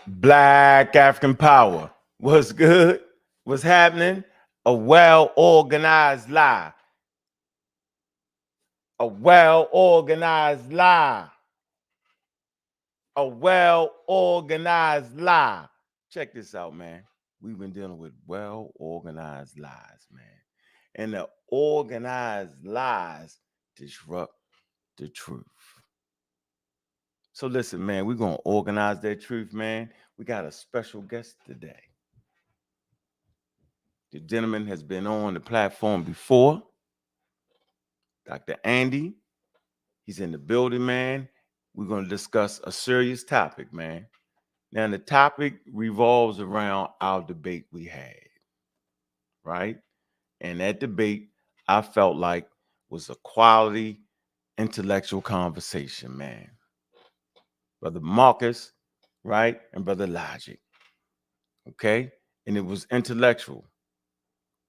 Black African power. What's good? What's happening? A well-organized lie. A well-organized lie. A well-organized lie. Check this out, man. We've been dealing with well-organized lies, man. And the organized lies disrupt the truth. So listen, man, we're going to organize that truth, man. We got a special guest today. The gentleman has been on the platform before. Dr. Andy. He's in the building, man. We're going to discuss a serious topic, man. Now, the topic revolves around our debate we had, right? And that debate, I felt like, was a quality intellectual conversation, man. Brother Marcus, right? And Brother Logic, okay? And it was intellectual.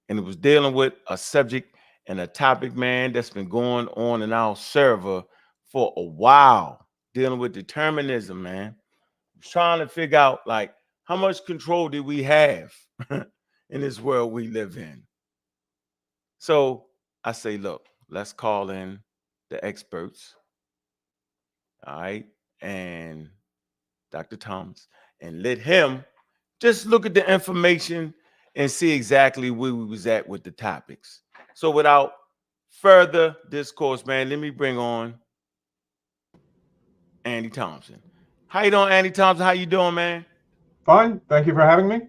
And it was dealing with a subject and a topic, man, that's been going on in our server for a while, dealing with determinism, man. Trying to figure out, like, how much control do we have in this world we live in? So I say, look, let's call in the experts, all right, and Dr. Thomas, and let him just look at the information and see exactly where we was at with the topics. So without further discourse, man, let me bring on Andy Thompson. How you doing, Andy Thompson? How you doing, man? Fine. Thank you for having me.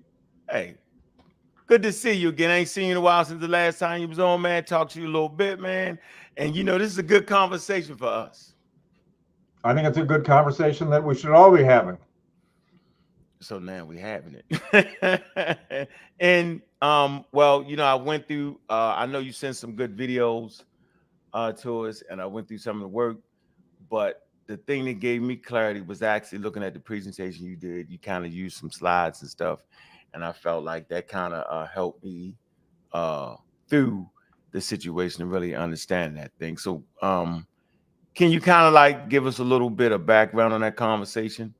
Hey, good to see you again. I ain't seen you in a while since the last time you was on, man. Talk to you a little bit, man. And you know, this is a good conversation for us. I think it's a good conversation that we should all be having. So now we having it. And well, you know, I went through I know you sent some good videos to us, and I went through some of the work, but the thing that gave me clarity was actually looking at the presentation you did. You kind of used some slides and stuff, and I felt like that kind of helped me through the situation and really understand that thing. So can you kind of like give us a little bit of background on that conversation?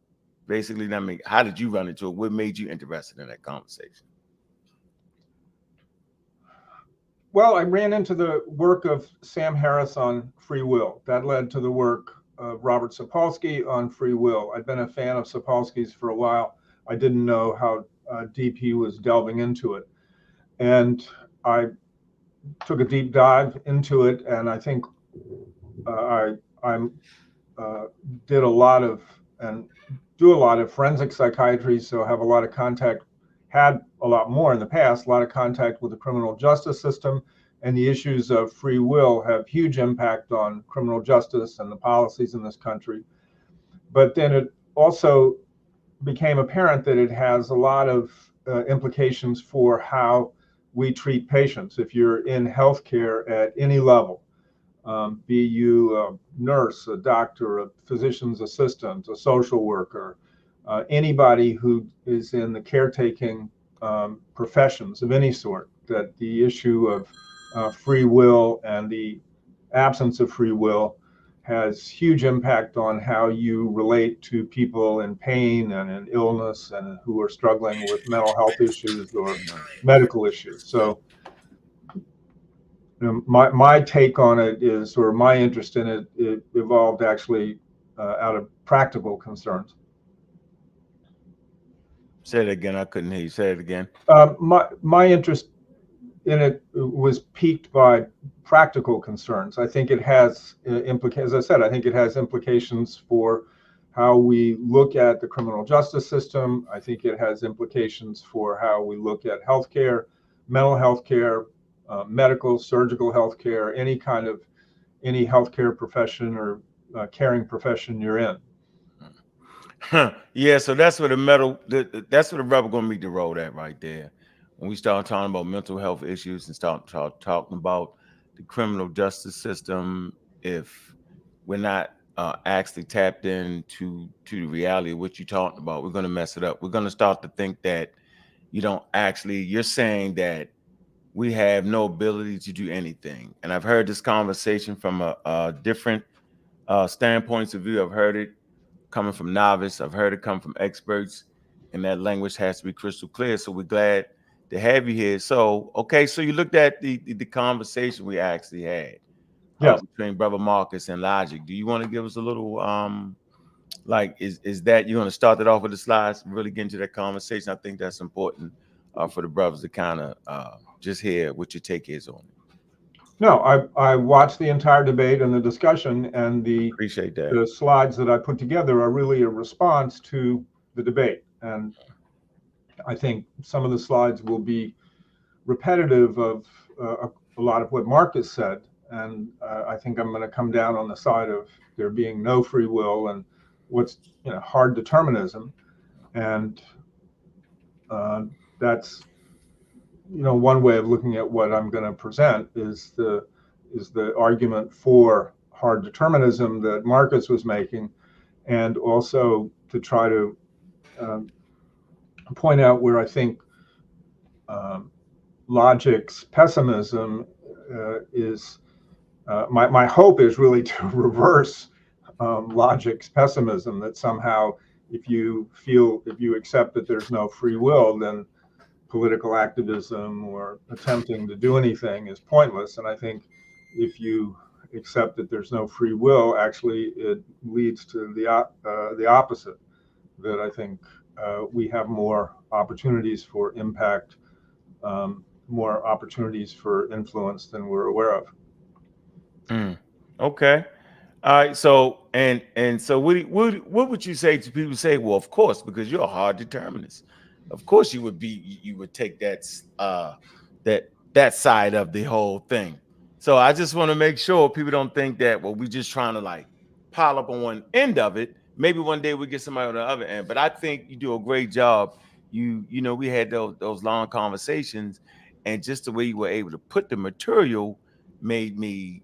Basically, I mean, how did you run into it? What made you interested in that conversation? Well, I ran into the work of Sam Harris on free will. That led to the work of Robert Sapolsky on free will. I'd been a fan of Sapolsky's for a while. I didn't know how deep he was delving into it. And I took a deep dive into it, and I think I did a lot of, and do a lot of forensic psychiatry, so have a lot of contact, had a lot more in the past, a lot of contact with the criminal justice system, and the issues of free will have huge impact on criminal justice and the policies in this country. But then it also became apparent that it has a lot of implications for how we treat patients. If you're in healthcare at any level, be you a nurse, a doctor, a physician's assistant, a social worker, anybody who is in the caretaking professions of any sort, that the issue of free will and the absence of free will has huge impact on how you relate to people in pain and in illness and who are struggling with mental health issues or medical issues. So my take on it is, or my interest in it, it evolved actually out of practical concerns. Say it again. I couldn't hear you. Say it again. My interest in it was piqued by practical concerns. I think it has as I said, I think it has implications for how we look at the criminal justice system. I think it has implications for how we look at healthcare, mental health care, medical, surgical healthcare, any healthcare profession or caring profession you're in. Yeah, so that's where that's where the rubber gonna meet the road at right there. When we start talking about mental health issues and start talking about the criminal justice system, if we're not actually tapped into the reality of what you're talking about, we're gonna mess it up. We're gonna start to think that you're saying that we have no ability to do anything. And I've heard this conversation from a different standpoints of view. I've heard it coming from novice. I've heard it come from experts, and that language has to be crystal clear. So we're glad to have you here. So, okay, so you looked at the conversation we actually had between Brother Marcus and Logic. Do you want to give us a little, is that you're going to start it off with the slides, really get into that conversation? I think that's important for the brothers to kind of just hear what your take is on it. No, I watched the entire debate and the discussion, and appreciate that. The slides that I put together are really a response to the debate. And I think some of the slides will be repetitive of a lot of what Marcus said. And I think I'm going to come down on the side of there being no free will and what's hard determinism. And that's one way of looking at what I'm going to present is the argument for hard determinism that Marcus was making, and also to try to point out where I think logic's pessimism is. My hope is really to reverse logic's pessimism, that somehow if you accept that there's no free will, then political activism or attempting to do anything is pointless. And I think if you accept that there's no free will, actually it leads to the opposite, that I think we have more opportunities for impact, more opportunities for influence than we're aware of. Okay. All right. So so what would you say to people who say, well, of course, because you're a hard determinist, of course you would take that side of the whole thing. So I just want to make sure people don't think that, well, we're just trying to pile up on one end of it. Maybe one day we get somebody on the other end. But I think you do a great job. We had those long conversations, and just the way you were able to put the material made me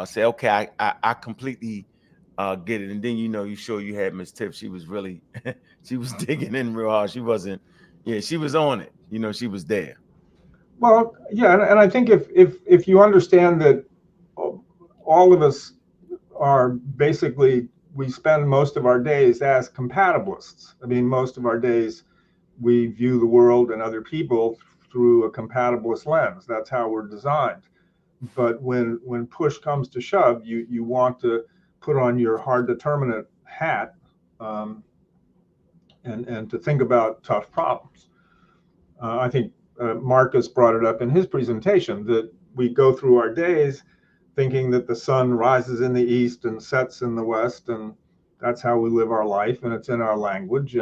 say, okay, I completely get it. And then you had Miss Tiff. She was really she was digging in real hard. She wasn't, she was on it. She was there. Well, yeah, and I think if you understand that all of us are basically, we spend most of our days as compatibilists. I mean, most of our days we view the world and other people through a compatibilist lens. That's how we're designed. But when push comes to shove, you want to put on your hard determinant hat and to think about tough problems. I think Marcus brought it up in his presentation, that we go through our days thinking that the sun rises in the east and sets in the west, and that's how we live our life, and it's in our language.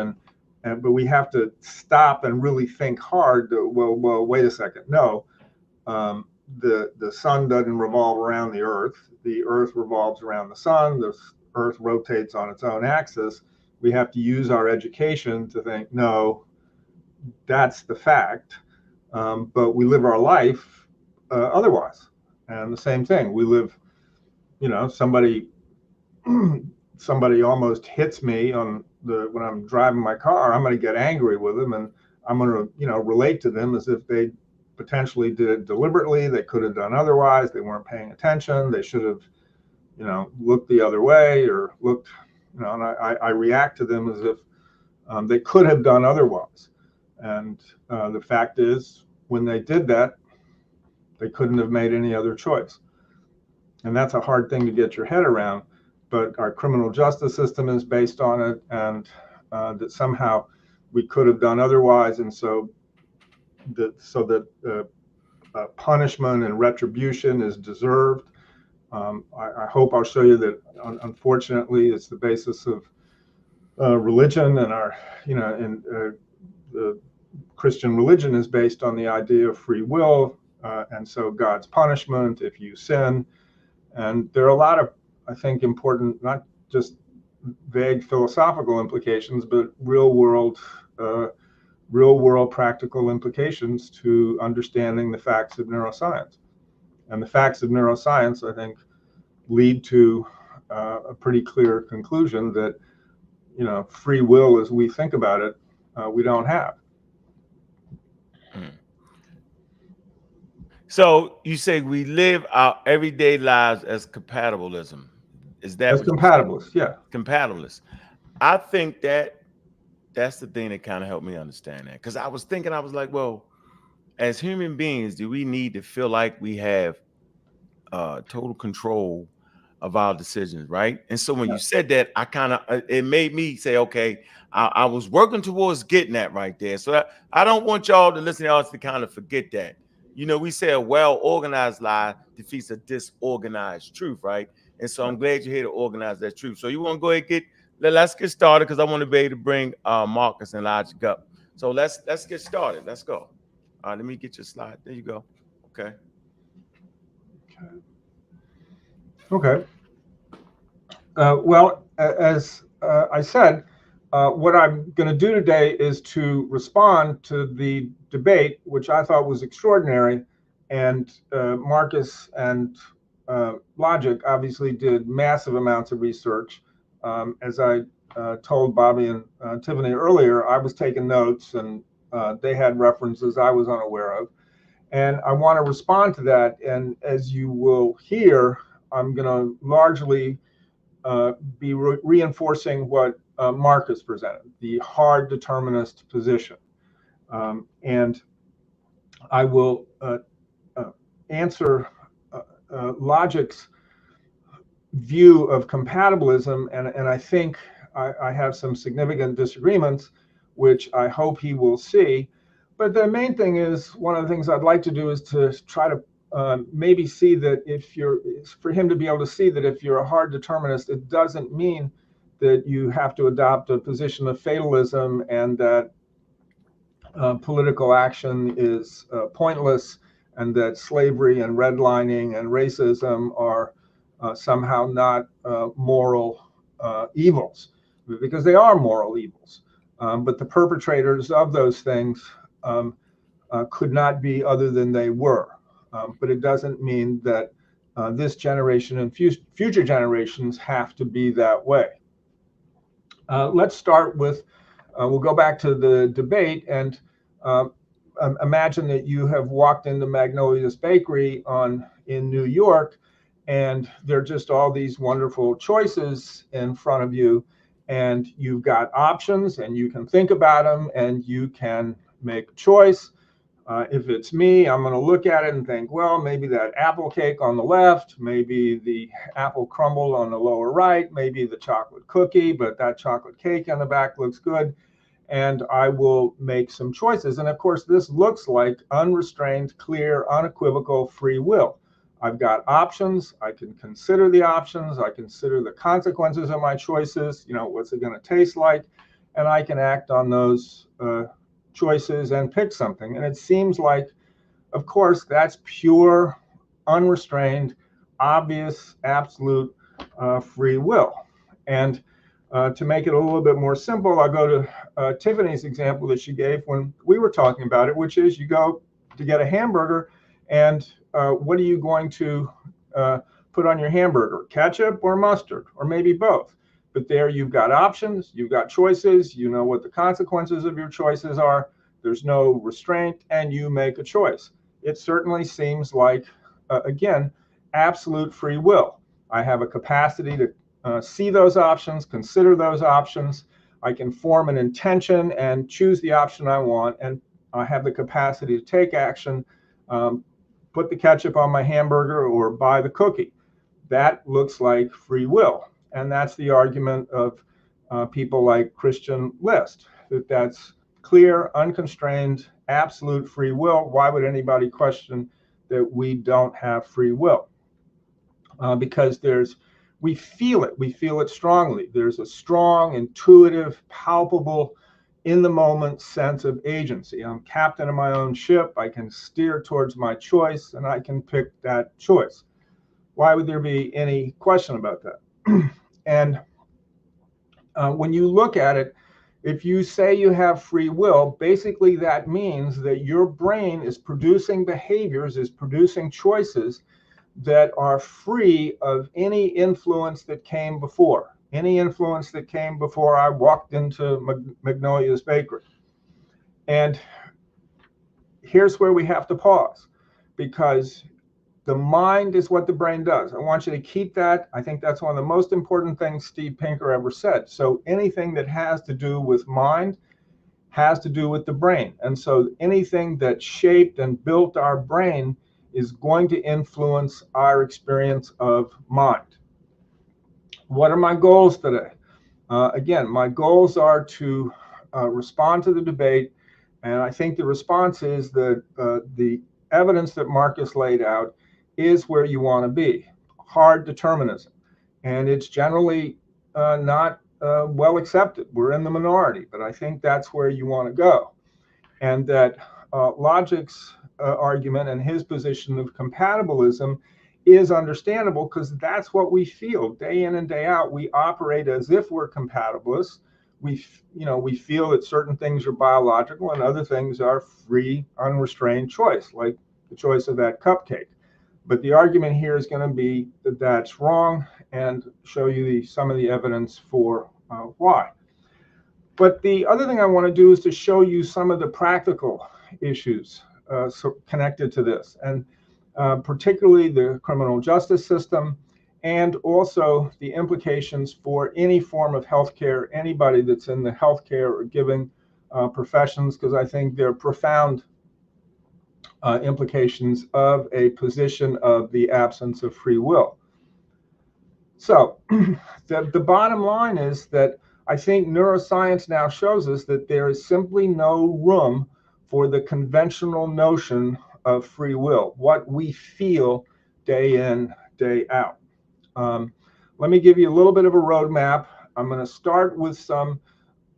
But we have to stop and really think hard. Well, wait a second. No, the sun doesn't revolve around the earth revolves around the sun, the earth rotates on its own axis. We have to use our education to think, no, that's the fact, but we live our life otherwise. And the same thing, we live, somebody almost hits me when I'm driving my car, I'm going to get angry with them, and I'm going to, relate to them as if they potentially did it deliberately. They could have done otherwise. They weren't paying attention. They should have, looked the other way, or looked, and I react to them as if they could have done otherwise. And the fact is, when they did that, they couldn't have made any other choice. And that's a hard thing to get your head around. But our criminal justice system is based on it, and that somehow we could have done otherwise. And so that punishment and retribution is deserved. I hope I'll show you that, unfortunately, it's the basis of religion, and the Christian religion is based on the idea of free will, and so God's punishment if you sin. And there are a lot of, I think, important, not just vague philosophical implications, but real world practical implications to understanding the facts of neuroscience. And the facts of neuroscience, I think, lead to a pretty clear conclusion that, free will as we think about it, we don't have. So you say we live our everyday lives as compatibilism. Is that as compatibilists? Yeah. Compatibilists. I think that's the thing that kind of helped me understand that. Because I was thinking, I was like, well, as human beings, do we need to feel like we have total control of our decisions, right? And so when you said that, I kind of, it made me say, okay, I was working towards getting that right there. So I don't want y'all to listen to us to kind of forget that. We say a well-organized lie defeats a disorganized truth, right? And so I'm glad you're here to organize that truth. So you want to go ahead and let's get started, because I want to be able to bring Marcus and Logic up. So let's get started. Let's go. All right, let me get your slide. There you go. Okay. Okay. Well, as I said, what I'm going to do today is to respond to the debate, which I thought was extraordinary. And Marcus and Logic obviously did massive amounts of research. As I told Bobby and Tiffany earlier, I was taking notes, and they had references I was unaware of. And I want to respond to that. And as you will hear, I'm going to largely be reinforcing what Marcus presented, the hard determinist position. And I will answer Logic's view of compatibilism, and I think I have some significant disagreements, which I hope he will see. But the main thing is, one of the things I'd like to do is to try to maybe see that for him to be able to see that if you're a hard determinist, it doesn't mean that you have to adopt a position of fatalism and that political action is pointless, and that slavery and redlining and racism are somehow not moral evils, because they are moral evils. But the perpetrators of those things could not be other than they were. But it doesn't mean that this generation and future generations have to be that way. Let's start with, we'll go back to the debate, and imagine that you have walked into Magnolia's Bakery in New York, and there are just all these wonderful choices in front of you, and you've got options, and you can think about them, and you can make a choice. If it's me, I'm going to look at it and think, well, maybe that apple cake on the left, maybe the apple crumble on the lower right, maybe the chocolate cookie, but that chocolate cake on the back looks good. And I will make some choices. And of course, this looks like unrestrained, clear, unequivocal free will. I've got options. I can consider the options. I consider the consequences of my choices. What's it going to taste like? And I can act on those choices and pick something. And it seems like, of course, that's pure unrestrained, obvious, absolute free will. And to make it a little bit more simple, I'll go to Tiffany's example that she gave when we were talking about it, which is you go to get a hamburger, and what are you going to put on your hamburger? Ketchup or mustard, or maybe both. But there you've got options, you've got choices, you know what the consequences of your choices are, there's no restraint, and you make a choice. It certainly seems like, again, absolute free will. I have a capacity to see those options, consider those options. I can form an intention and choose the option I want, and I have the capacity to take action, put the ketchup on my hamburger or buy the cookie. That looks like free will. And that's the argument of people like Christian List, that that's clear, unconstrained, absolute free will. Why would anybody question that we don't have free will? Because we feel it strongly. There's a strong, intuitive, palpable, in the moment sense of agency. I'm captain of my own ship. I can steer towards my choice, and I can pick that choice. Why would there be any question about that? And when you look at it, if you say you have free will, basically that means that your brain is producing behaviors, is producing choices that are free of any influence that came before, any influence that came before I walked into Magnolia's Bakery. And here's where we have to pause, because the mind is what the brain does. I want you to keep that. I think that's one of the most important things Steve Pinker ever said. So anything that has to do with mind has to do with the brain. And so anything that shaped and built our brain is going to influence our experience of mind. What are my goals today? Again, my goals are to respond to the debate. And I think the response is that the evidence that Marcus laid out is where you want to be. Hard determinism. And it's generally not well accepted. We're in the minority, but I think that's where you want to go. And that logic's argument and his position of compatibilism is understandable, because that's what we feel day in and day out. We operate as if we're compatibilists. We feel that certain things are biological and other things are free, unrestrained choice, like the choice of that cupcake. But the argument here is going to be that that's wrong, and show you some of the evidence for why. But the other thing I want to do is to show you some of the practical issues connected to this, and particularly the criminal justice system, and also the implications for any form of healthcare, anybody that's in the healthcare or giving professions, because I think they're profound implications of a position of the absence of free will. So the bottom line is that I think neuroscience now shows us that there is simply no room for the conventional notion of free will, what we feel day in, day out. Let me give you a little bit of a roadmap. I'm going to start with some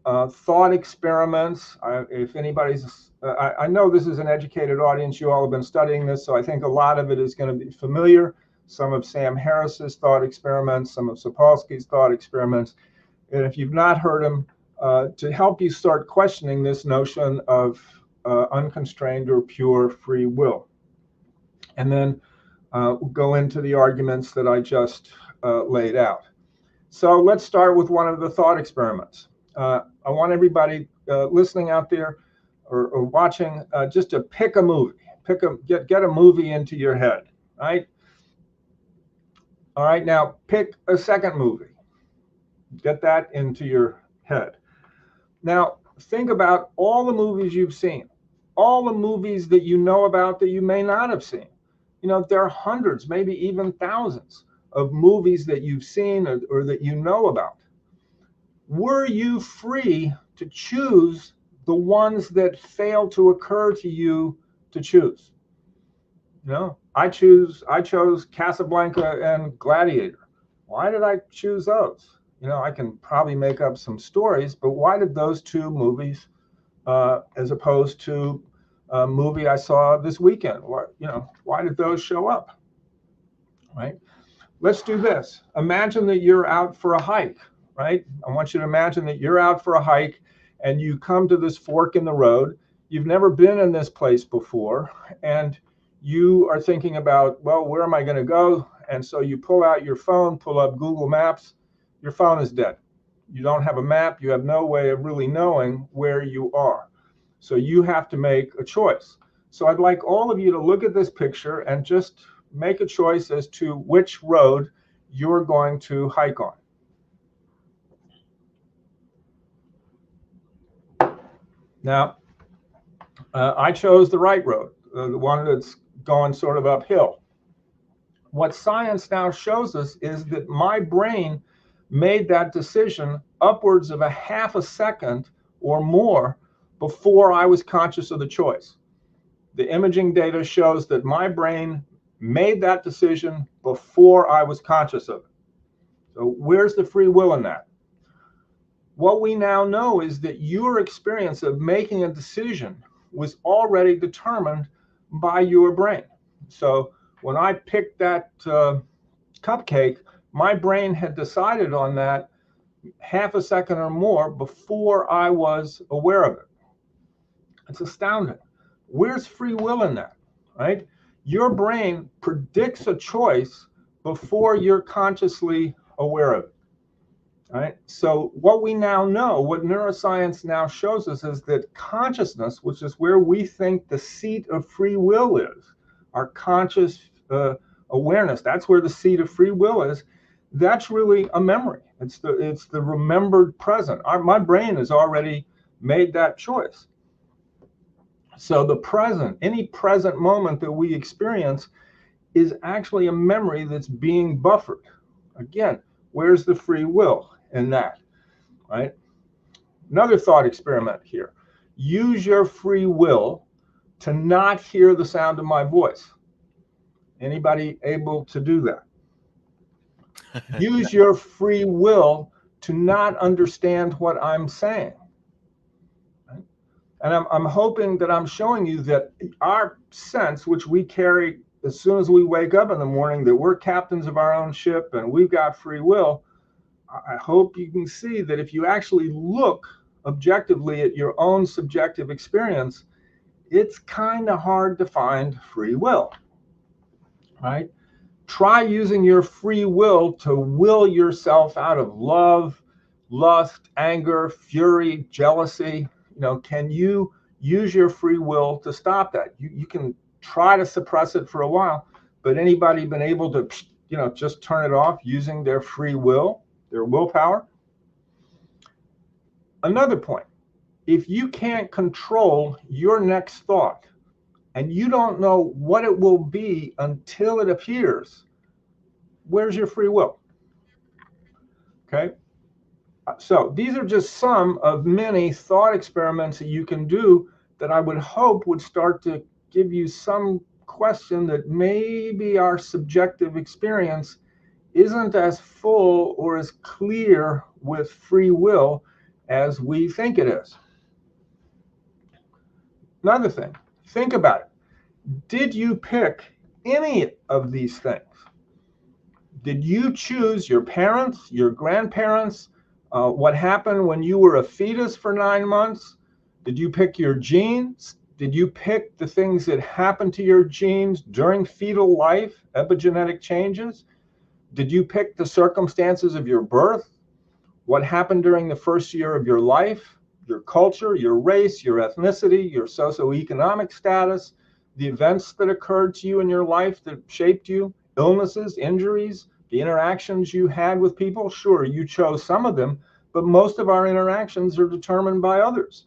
thought experiments. If anybody's, I know this is an educated audience. You all have been studying this, so I think a lot of it is going to be familiar. Some of Sam Harris's thought experiments, some of Sapolsky's thought experiments. And if you've not heard them, to help you start questioning this notion of unconstrained or pure free will. And then we'll go into the arguments that I just laid out. So let's start with one of the thought experiments. I want everybody listening out there or watching just to pick a movie. Get a movie into your head, right? All right, now pick a second movie. Get that into your head. Now think about all the movies you've seen, all the movies that you know about that you may not have seen. You know, there are hundreds, maybe even thousands of movies that you've seen or that you know about. Were you free to choose the ones that fail to occur to you to choose? You know, I chose Casablanca and Gladiator. Why did I choose those? You know, I can probably make up some stories, but why did those two movies, as opposed to a movie I saw this weekend, why did those show up? right? Let's do this. Imagine that you're out for a hike, right? I want you to imagine that you're out for a hike and you come to this fork in the road. You've never been in this place before, and you are thinking about, well, where am I going to go? And so you pull out your phone, pull up Google Maps. Your phone is dead. You don't have a map. You have no way of really knowing where you are. So you have to make a choice. So I'd like all of you to look at this picture and just make a choice as to which road you're going to hike on. Now, I chose the right road, the one that's going sort of uphill. What science now shows us is that my brain made that decision upwards of a half a second or more before I was conscious of the choice. The imaging data shows that my brain made that decision before I was conscious of it. So where's the free will in that? What we now know is that your experience of making a decision was already determined by your brain. So when I picked that cupcake, my brain had decided on that half a second or more before I was aware of it. It's astounding. Where's free will in that, right? Your brain predicts a choice before you're consciously aware of it, right? So what we now know, what neuroscience now shows us, is that consciousness, which is where we think the seat of free will is, our conscious awareness, that's where the seat of free will is. That's really a memory. It's the remembered present. My brain has already made that choice. So the present, any present moment that we experience, is actually a memory that's being buffered. Again, where's the free will in that, right? Another thought experiment here. Use your free will to not hear the sound of my voice. Anybody able to do that? Use your free will to not understand what I'm saying. Right? And I'm hoping that I'm showing you that our sense, which we carry as soon as we wake up in the morning, that we're captains of our own ship and we've got free will. I hope you can see that if you actually look objectively at your own subjective experience, it's kind of hard to find free will, right? Try using your free will to will yourself out of love, lust, anger, fury, jealousy. Can you use your free will to stop that? You can try to suppress it for a while, but anybody been able to, just turn it off using their free will, their willpower? Another point, if you can't control your next thought and you don't know what it will be until it appears, where's your free will? Okay. So these are just some of many thought experiments that you can do that I would hope would start to give you some question that maybe our subjective experience isn't as full or as clear with free will as we think it is. Another thing, think about it. Did you pick any of these things? Did you choose your parents, your grandparents, what happened when you were a fetus for 9 months? Did you pick your genes? Did you pick the things that happened to your genes during fetal life, epigenetic changes? Did you pick the circumstances of your birth? What happened during the first year of your life, your culture, your race, your ethnicity, your socioeconomic status, the events that occurred to you in your life that shaped you, illnesses, injuries, the interactions you had with people? Sure, you chose some of them, but most of our interactions are determined by others.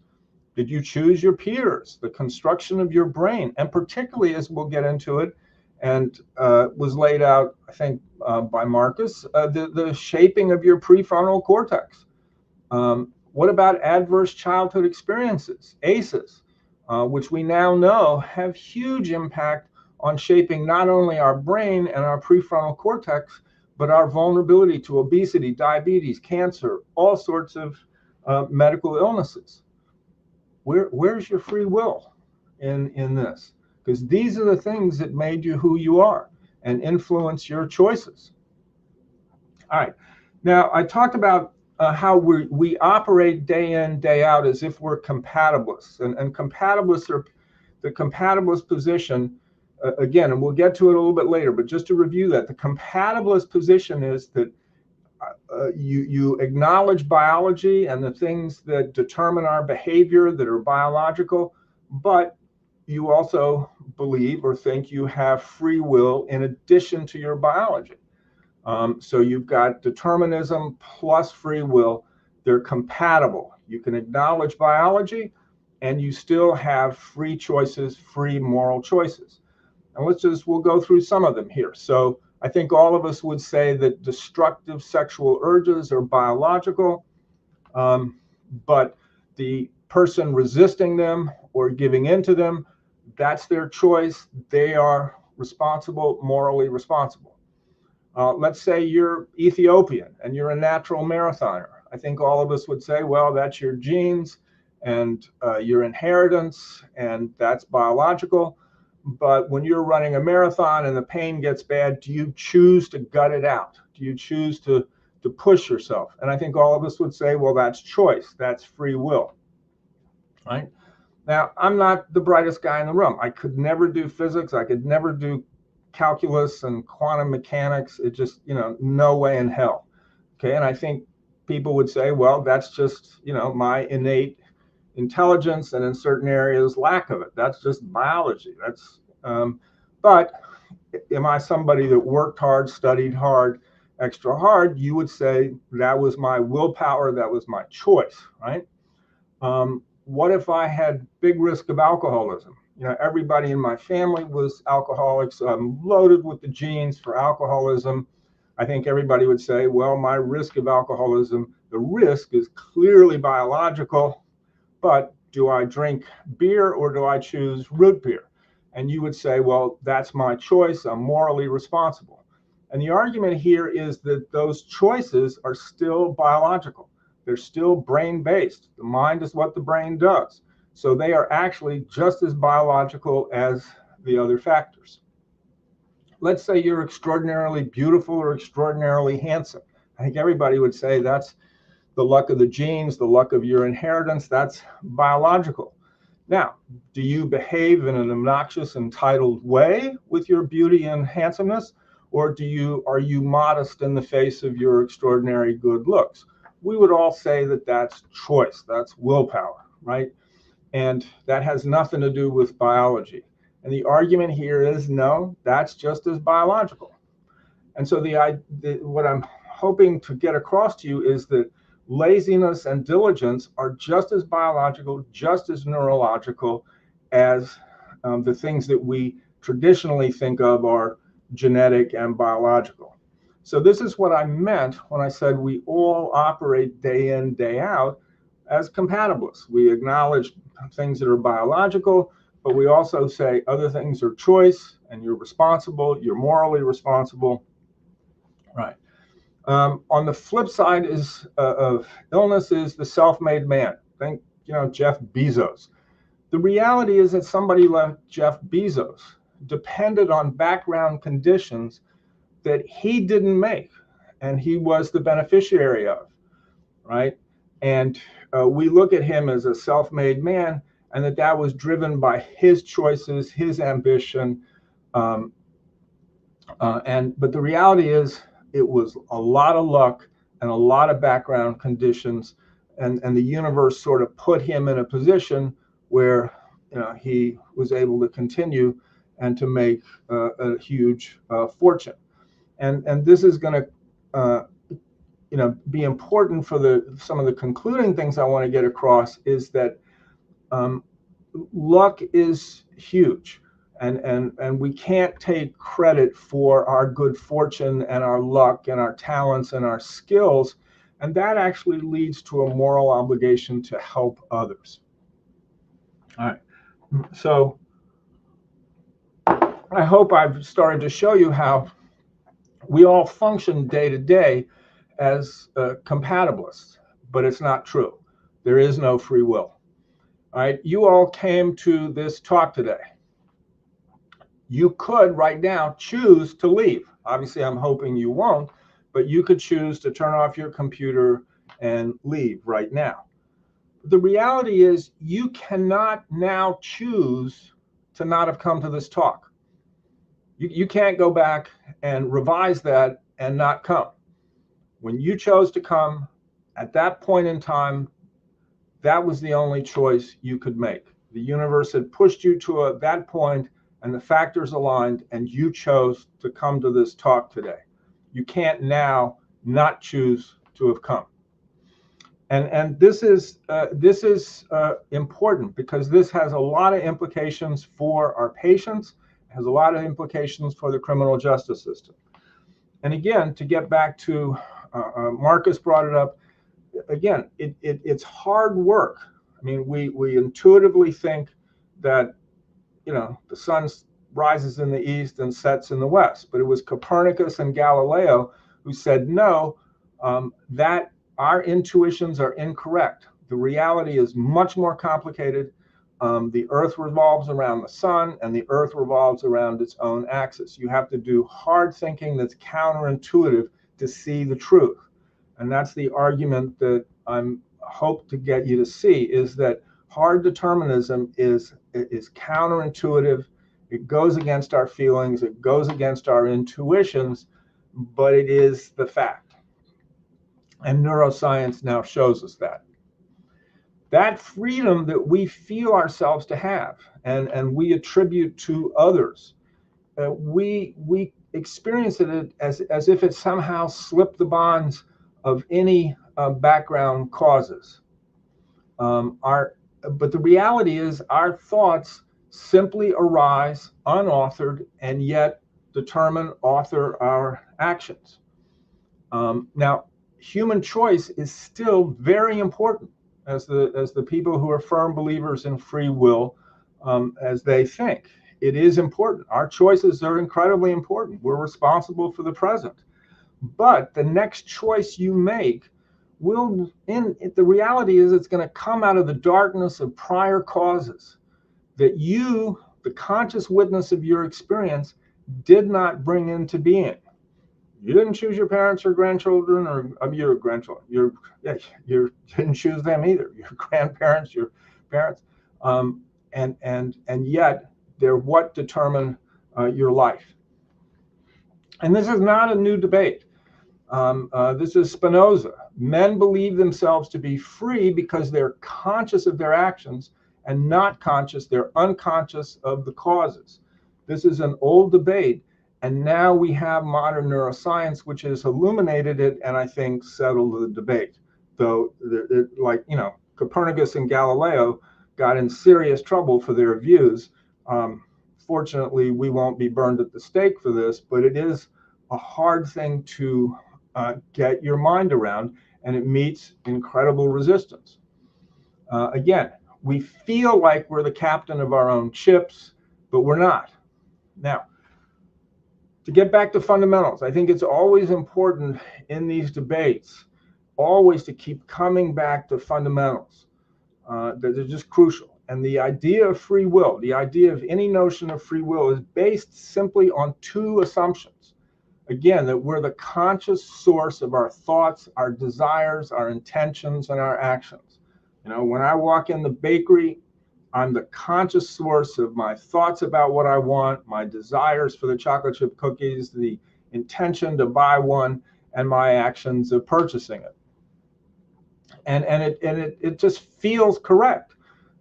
Did you choose your peers, the construction of your brain, and particularly, as we'll get into it, and was laid out, I think, by Marcus, the shaping of your prefrontal cortex. What about adverse childhood experiences, ACEs, which we now know have huge impact on shaping not only our brain and our prefrontal cortex, but our vulnerability to obesity, diabetes, cancer, all sorts of medical illnesses. Where's your free will in this? Because these are the things that made you who you are. and influence your choices. All right. Now, I talked about how we operate day in, day out as if we're compatibilists. And compatibilists are the compatibilist position, again, and we'll get to it a little bit later, but just to review that, the compatibilist position is that you acknowledge biology and the things that determine our behavior that are biological, but you also believe or think you have free will in addition to your biology. So you've got determinism plus free will. They're compatible. You can acknowledge biology and you still have free choices, free moral choices. And we'll go through some of them here. So I think all of us would say that destructive sexual urges are biological, but the person resisting them or giving into them, that's their choice. They are responsible, morally responsible. Let's say you're Ethiopian and you're a natural marathoner. I think all of us would say, well, that's your genes and your inheritance, and that's biological. But when you're running a marathon and the pain gets bad, do you choose to gut it out? Do you choose to push yourself? And I think all of us would say, well, that's choice. That's free will, right? Now, I'm not the brightest guy in the room. I could never do physics. I could never do calculus and quantum mechanics. It just, no way in hell. Okay, and I think people would say, well, that's just, my innate intelligence, and in certain areas lack of it. That's just biology. That's but am I somebody that worked hard, studied hard, extra hard? You would say that was my willpower, that was my choice, right? What if I had big risk of alcoholism? Everybody in my family was alcoholics. I'm loaded with the genes for alcoholism. I think everybody would say, well, my risk of alcoholism, the risk is clearly biological. But do I drink beer or do I choose root beer? And you would say, well, that's my choice. I'm morally responsible. And the argument here is that those choices are still biological. They're still brain-based. The mind is what the brain does. So they are actually just as biological as the other factors. Let's say you're extraordinarily beautiful or extraordinarily handsome. I think everybody would say that's the luck of the genes, the luck of your inheritance, that's biological. Now, do you behave in an obnoxious, entitled way with your beauty and handsomeness, or are you modest in the face of your extraordinary good looks? We would all say that that's choice, that's willpower, right? And that has nothing to do with biology. And the argument here is, no, that's just as biological. And so what I'm hoping to get across to you is that laziness and diligence are just as biological, just as neurological as the things that we traditionally think of are genetic and biological. So this is what I meant when I said we all operate day in, day out as compatibilists. We acknowledge things that are biological, but we also say other things are choice, and you're responsible, you're morally responsible, right? On the flip side of illness is the self-made man. Think, Jeff Bezos. The reality is that somebody like Jeff Bezos depended on background conditions that he didn't make, and he was the beneficiary of, right? And we look at him as a self-made man, and that was driven by his choices, his ambition, but the reality is, it was a lot of luck and a lot of background conditions, and the universe sort of put him in a position where he was able to continue and to make a huge fortune. And this is going to be important for some of the concluding things I want to get across is that luck is huge. And we can't take credit for our good fortune and our luck and our talents and our skills. And that actually leads to a moral obligation to help others. All right. So I hope I've started to show you how we all function day to day as compatibilists, but it's not true. There is no free will. All right. You all came to this talk today. You could right now choose to leave. Obviously, I'm hoping you won't, but you could choose to turn off your computer and leave right now. The reality is you cannot now choose to not have come to this talk. You can't go back and revise that and not come. When you chose to come, at that point in time, that was the only choice you could make. The universe had pushed you to that point, and the factors aligned, and you chose to come to this talk today. You can't now not choose to have come. And this is important because this has a lot of implications for our patients, has a lot of implications for the criminal justice system. And again, to get back to Marcus brought it up. Again, it's hard work. I mean, we intuitively think that, the sun rises in the east and sets in the west, but it was Copernicus and Galileo who said no, that our intuitions are incorrect. The reality is much more complicated. The earth revolves around the sun, and the earth revolves around its own axis. You have to do hard thinking that's counterintuitive to see the truth. And that's the argument that I'm hope to get you to see, is that hard determinism is counterintuitive. It goes against our feelings, it goes against our intuitions, but it is the fact. And neuroscience now shows us that. That freedom that we feel ourselves to have and we attribute to others, we experience it as if it somehow slipped the bonds of any background causes. But the reality is our thoughts simply arise unauthored and yet author our actions. Now, human choice is still very important, as the people who are firm believers in free will, as they think. It is important. Our choices are incredibly important. We're responsible for the present. But the next choice you make the reality is it's going to come out of the darkness of prior causes that you, the conscious witness of your experience, did not bring into being. You didn't choose your parents or grandchildren, or your grandchildren. You didn't choose them either. Your grandparents, your parents, and yet they're what determine your life. And this is not a new debate. This is Spinoza. Men believe themselves to be free because they're conscious of their actions and not conscious, they're unconscious of the causes. This is an old debate, and now we have modern neuroscience, which has illuminated it and I think settled the debate. Though, Copernicus and Galileo got in serious trouble for their views. Fortunately, we won't be burned at the stake for this, but it is a hard thing to get your mind around, and it meets incredible resistance. Again, we feel like we're the captain of our own ships, but we're not. Now, to get back to fundamentals, I think it's always important in these debates, always to keep coming back to fundamentals. They're just crucial. And the idea of free will, the idea of any notion of free will, is based simply on two assumptions. Again, that we're the conscious source of our thoughts, our desires, our intentions, and our actions. When I walk in the bakery, I'm the conscious source of my thoughts about what I want, my desires for the chocolate chip cookies, the intention to buy one, and my actions of purchasing it. And it just feels correct,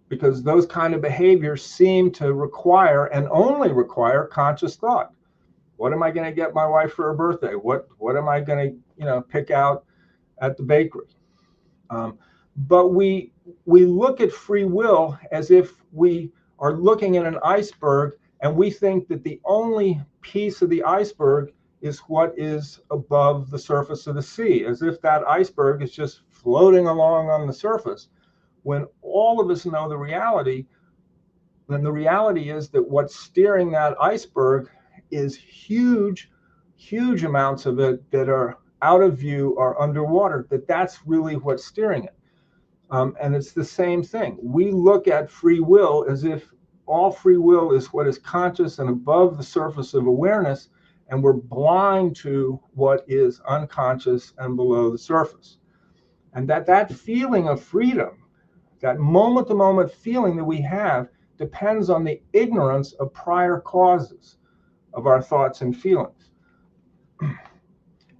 because those kind of behaviors seem to require and only require conscious thought. What am I going to get my wife for her birthday? What am I going to pick out at the bakery? But we look at free will as if we are looking at an iceberg, and we think that the only piece of the iceberg is what is above the surface of the sea, as if that iceberg is just floating along on the surface, when all of us know the reality. And the reality is that what's steering that iceberg is huge amounts of it that are out of view or underwater, that's really what's steering it. And it's the same thing. We look at free will as if all free will is what is conscious and above the surface of awareness, and we're blind to what is unconscious and below the surface. And that feeling of freedom, that moment-to-moment feeling that we have, depends on the ignorance of prior causes of our thoughts and feelings.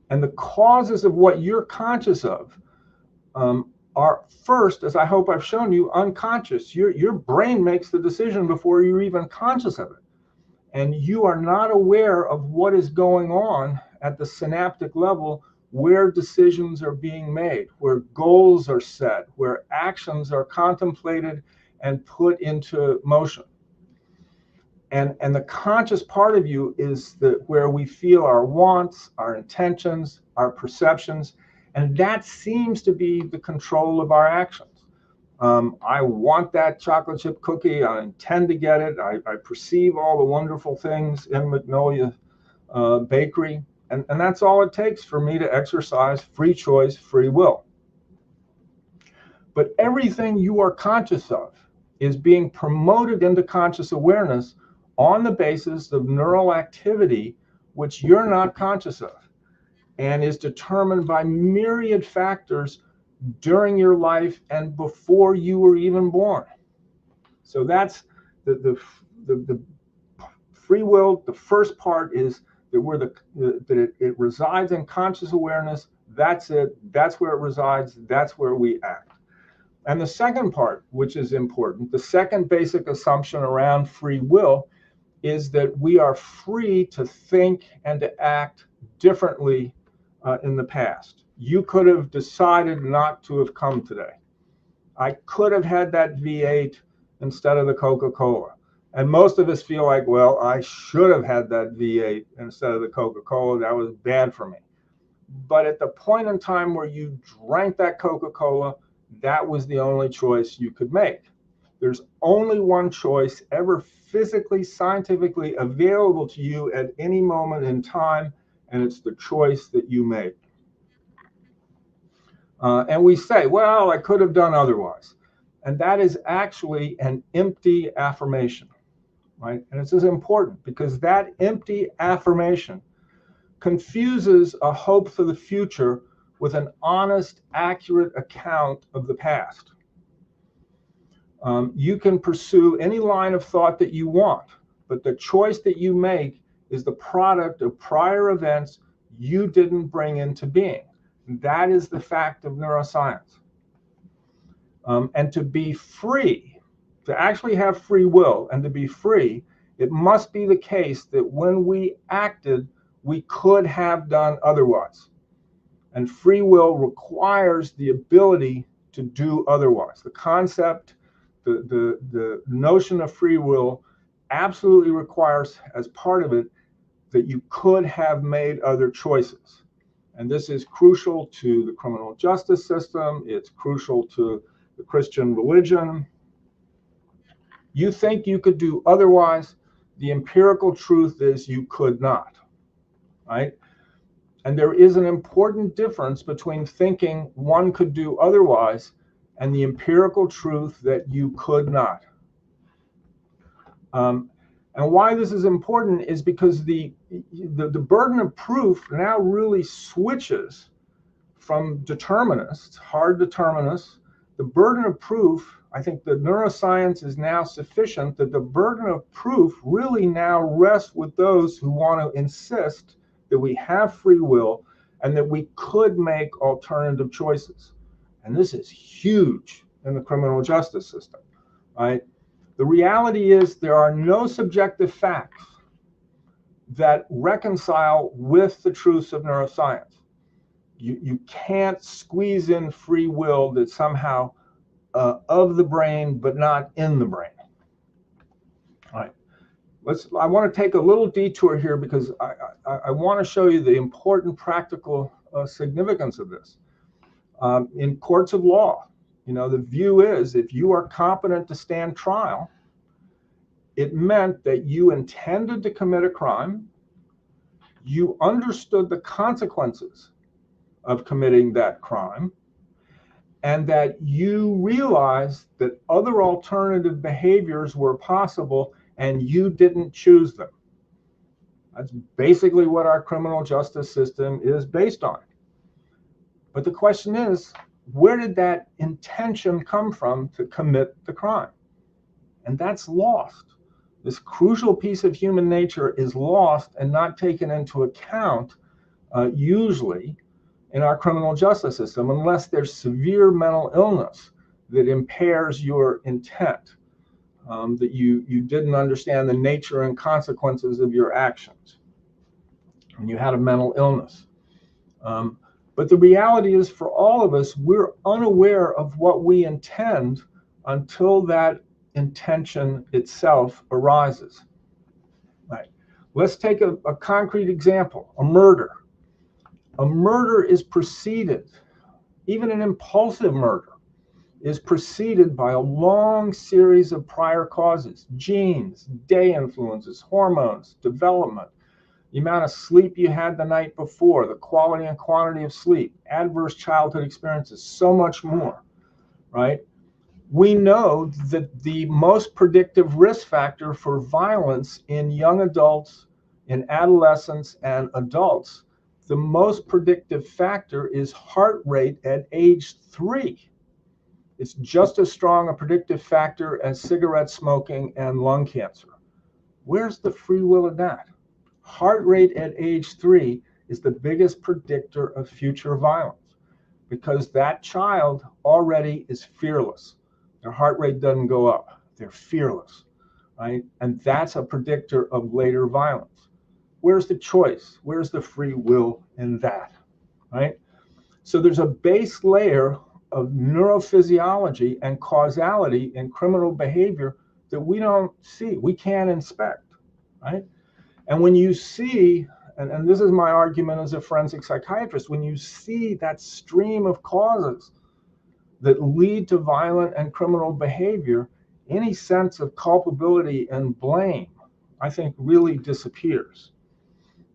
And the causes of what you're conscious of are first, as I hope I've shown you, unconscious. Your brain makes the decision before you're even conscious of it. And you are not aware of what is going on at the synaptic level, where decisions are being made, where goals are set, where actions are contemplated and put into motion. And the conscious part of you is where we feel our wants, our intentions, our perceptions, and that seems to be the control of our actions. I want that chocolate chip cookie. I intend to get it. I perceive all the wonderful things in Magnolia Bakery. And that's all it takes for me to exercise free choice, free will. But everything you are conscious of is being promoted into conscious awareness on the basis of neural activity, which you're not conscious of, and is determined by myriad factors during your life and before you were even born. So that's the free will. The first part is that it resides in conscious awareness. That's it. That's where it resides. That's where we act. And the second part, which is important, the second basic assumption around free will, is that we are free to think and to act differently in the past. You could have decided not to have come today. I could have had that V8 instead of the Coca-Cola. And most of us feel like, well, I should have had that V8 instead of the Coca-Cola. That was bad for me. But at the point in time where you drank that Coca-Cola, that was the only choice you could make. There's only one choice ever physically, scientifically available to you at any moment in time, and it's the choice that you made. And we say, well, I could have done otherwise. And that is actually an empty affirmation, right? And this is important because that empty affirmation confuses a hope for the future with an honest, accurate account of the past. You can pursue any line of thought that you want, but the choice that you make is the product of prior events you didn't bring into being. That is the fact of neuroscience. And to be free, to actually have free will and to be free, it must be the case that when we acted, we could have done otherwise. And free will requires the ability to do otherwise. The concept, the notion of free will absolutely requires as part of it that you could have made other choices. And this is crucial to the criminal justice system. It's crucial to the Christian religion. You think you could do otherwise. The empirical truth is you could not, right? And there is an important difference between thinking one could do otherwise and the empirical truth that you could not. And why this is important is because the burden of proof now really switches from determinists, hard determinists. The burden of proof, I think the neuroscience is now sufficient that the burden of proof really now rests with those who want to insist that we have free will and that we could make alternative choices. And this is huge in the criminal justice system, right? The reality is there are no subjective facts that reconcile with the truths of neuroscience. You can't squeeze in free will that's somehow of the brain but not in the brain. All right. I want to take a little detour here because I want to show you the important practical significance of this. In courts of law, the view is if you are competent to stand trial, it meant that you intended to commit a crime, you understood the consequences of committing that crime, and that you realized that other alternative behaviors were possible and you didn't choose them. That's basically what our criminal justice system is based on. But the question is, where did that intention come from to commit the crime? And that's lost. This crucial piece of human nature is lost and not taken into account usually in our criminal justice system, unless there's severe mental illness that impairs your intent, that you didn't understand the nature and consequences of your actions, and you had a mental illness. But the reality is, for all of us, we're unaware of what we intend until that intention itself arises. Right. Let's take a concrete example, a murder. A murder is preceded, even an impulsive murder, is preceded by a long series of prior causes: genes, day influences, hormones, development, the amount of sleep you had the night before, the quality and quantity of sleep, adverse childhood experiences, so much more, right? We know that the most predictive risk factor for violence in young adults, in adolescents, and adults, the most predictive factor is heart rate at age 3. It's just as strong a predictive factor as cigarette smoking and lung cancer. Where's the free will in that? Heart rate at age 3 is the biggest predictor of future violence, because that child already is fearless. Their heart rate doesn't go up. They're fearless, right? And that's a predictor of later violence. Where's the choice? Where's the free will in that, right? So there's a base layer of neurophysiology and causality in criminal behavior that we don't see, we can't inspect, right? And when you see, and this is my argument as a forensic psychiatrist, when you see that stream of causes that lead to violent and criminal behavior, any sense of culpability and blame, I think, really disappears.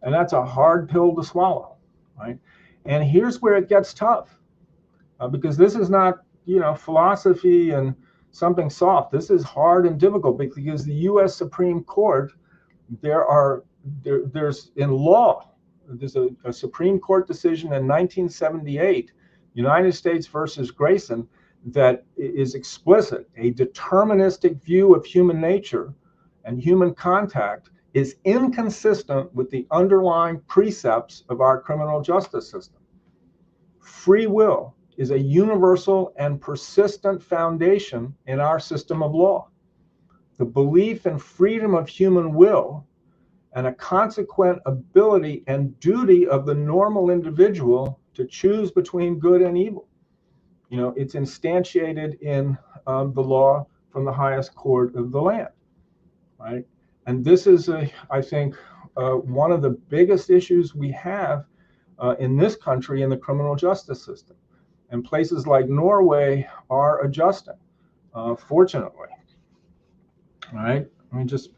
And that's a hard pill to swallow, right? And here's where it gets tough, because this is not, philosophy and something soft. This is hard and difficult, because the U.S. Supreme Court, there's in law, there's a Supreme Court decision in 1978, United States versus Grayson, that is explicit. A deterministic view of human nature and human contact is inconsistent with the underlying precepts of our criminal justice system. Free will is a universal and persistent foundation in our system of law. The belief in freedom of human will and a consequent ability and duty of the normal individual to choose between good and evil. It's instantiated in the law from the highest court of the land, right? And this is, I think, one of the biggest issues we have in this country in the criminal justice system. And places like Norway are adjusting, fortunately. All right,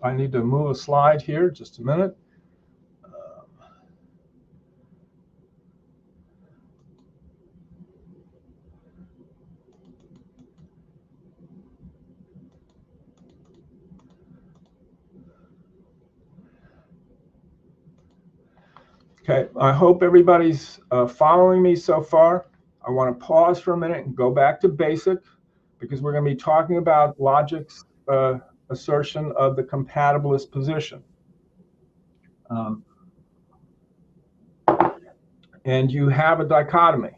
I need to move a slide here, just a minute. Okay, I hope everybody's following me so far. I want to pause for a minute and go back to basic, because we're going to be talking about logic's assertion of the compatibilist position. And you have a dichotomy: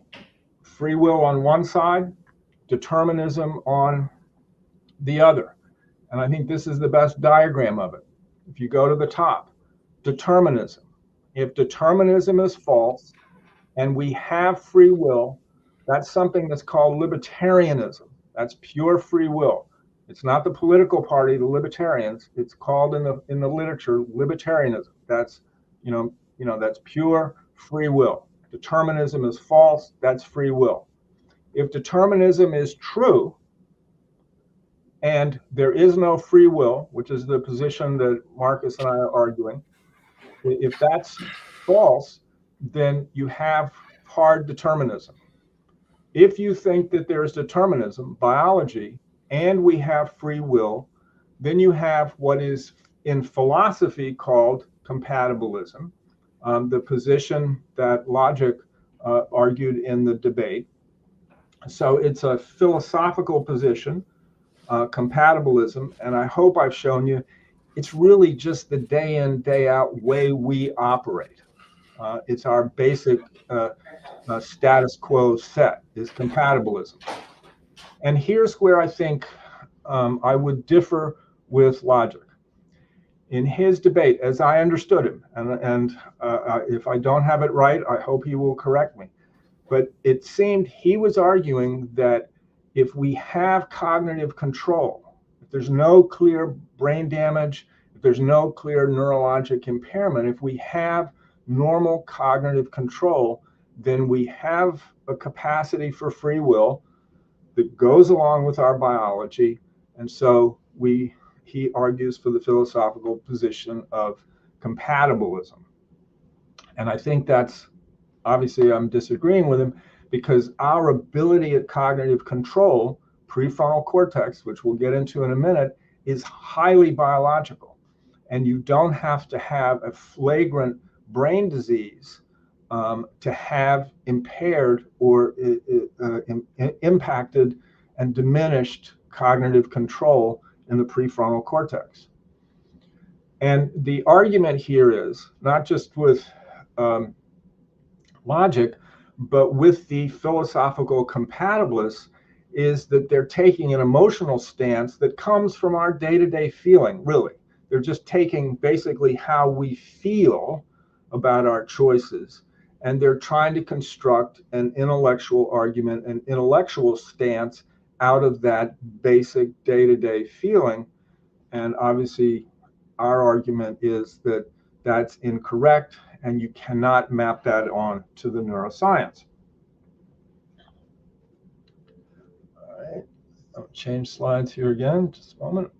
free will on one side, determinism on the other. And I think this is the best diagram of it. If you go to the top, determinism. If determinism is false and we have free will, that's something that's called libertarianism. That's pure free will. It's not the political party, the libertarians. It's called in the literature libertarianism. That's that's pure free will. Determinism is false. That's free will. If determinism is true and there is no free will, which is the position that Marcus and I are arguing, if that's false, then you have hard determinism. If you think that there's determinism, biology, and we have free will, then you have what is in philosophy called compatibilism, the position that logic argued in the debate. So it's a philosophical position, compatibilism, and I hope I've shown you it's really just the day in, day out way we operate. It's our basic status quo set is compatibilism. And here's where I think I would differ with logic. In his debate, as I understood him, and if I don't have it right, I hope he will correct me. But it seemed he was arguing that if we have cognitive control, if there's no clear brain damage, if there's no clear neurologic impairment, if we have normal cognitive control, then we have a capacity for free will that goes along with our biology. And so he argues for the philosophical position of compatibilism. And I think that's, obviously I'm disagreeing with him, because our ability at cognitive control, prefrontal cortex, which we'll get into in a minute, is highly biological. And you don't have to have a flagrant brain disease to have impaired or impacted and diminished cognitive control in the prefrontal cortex. And the argument here is not just with logic, but with the philosophical compatibilists, is that they're taking an emotional stance that comes from our day-to-day feeling, really. They're just taking basically how we feel about our choices, and they're trying to construct an intellectual argument, an intellectual stance out of that basic day-to-day feeling. And obviously, our argument is that that's incorrect, and you cannot map that on to the neuroscience. All right, I'll change slides here again, just a moment.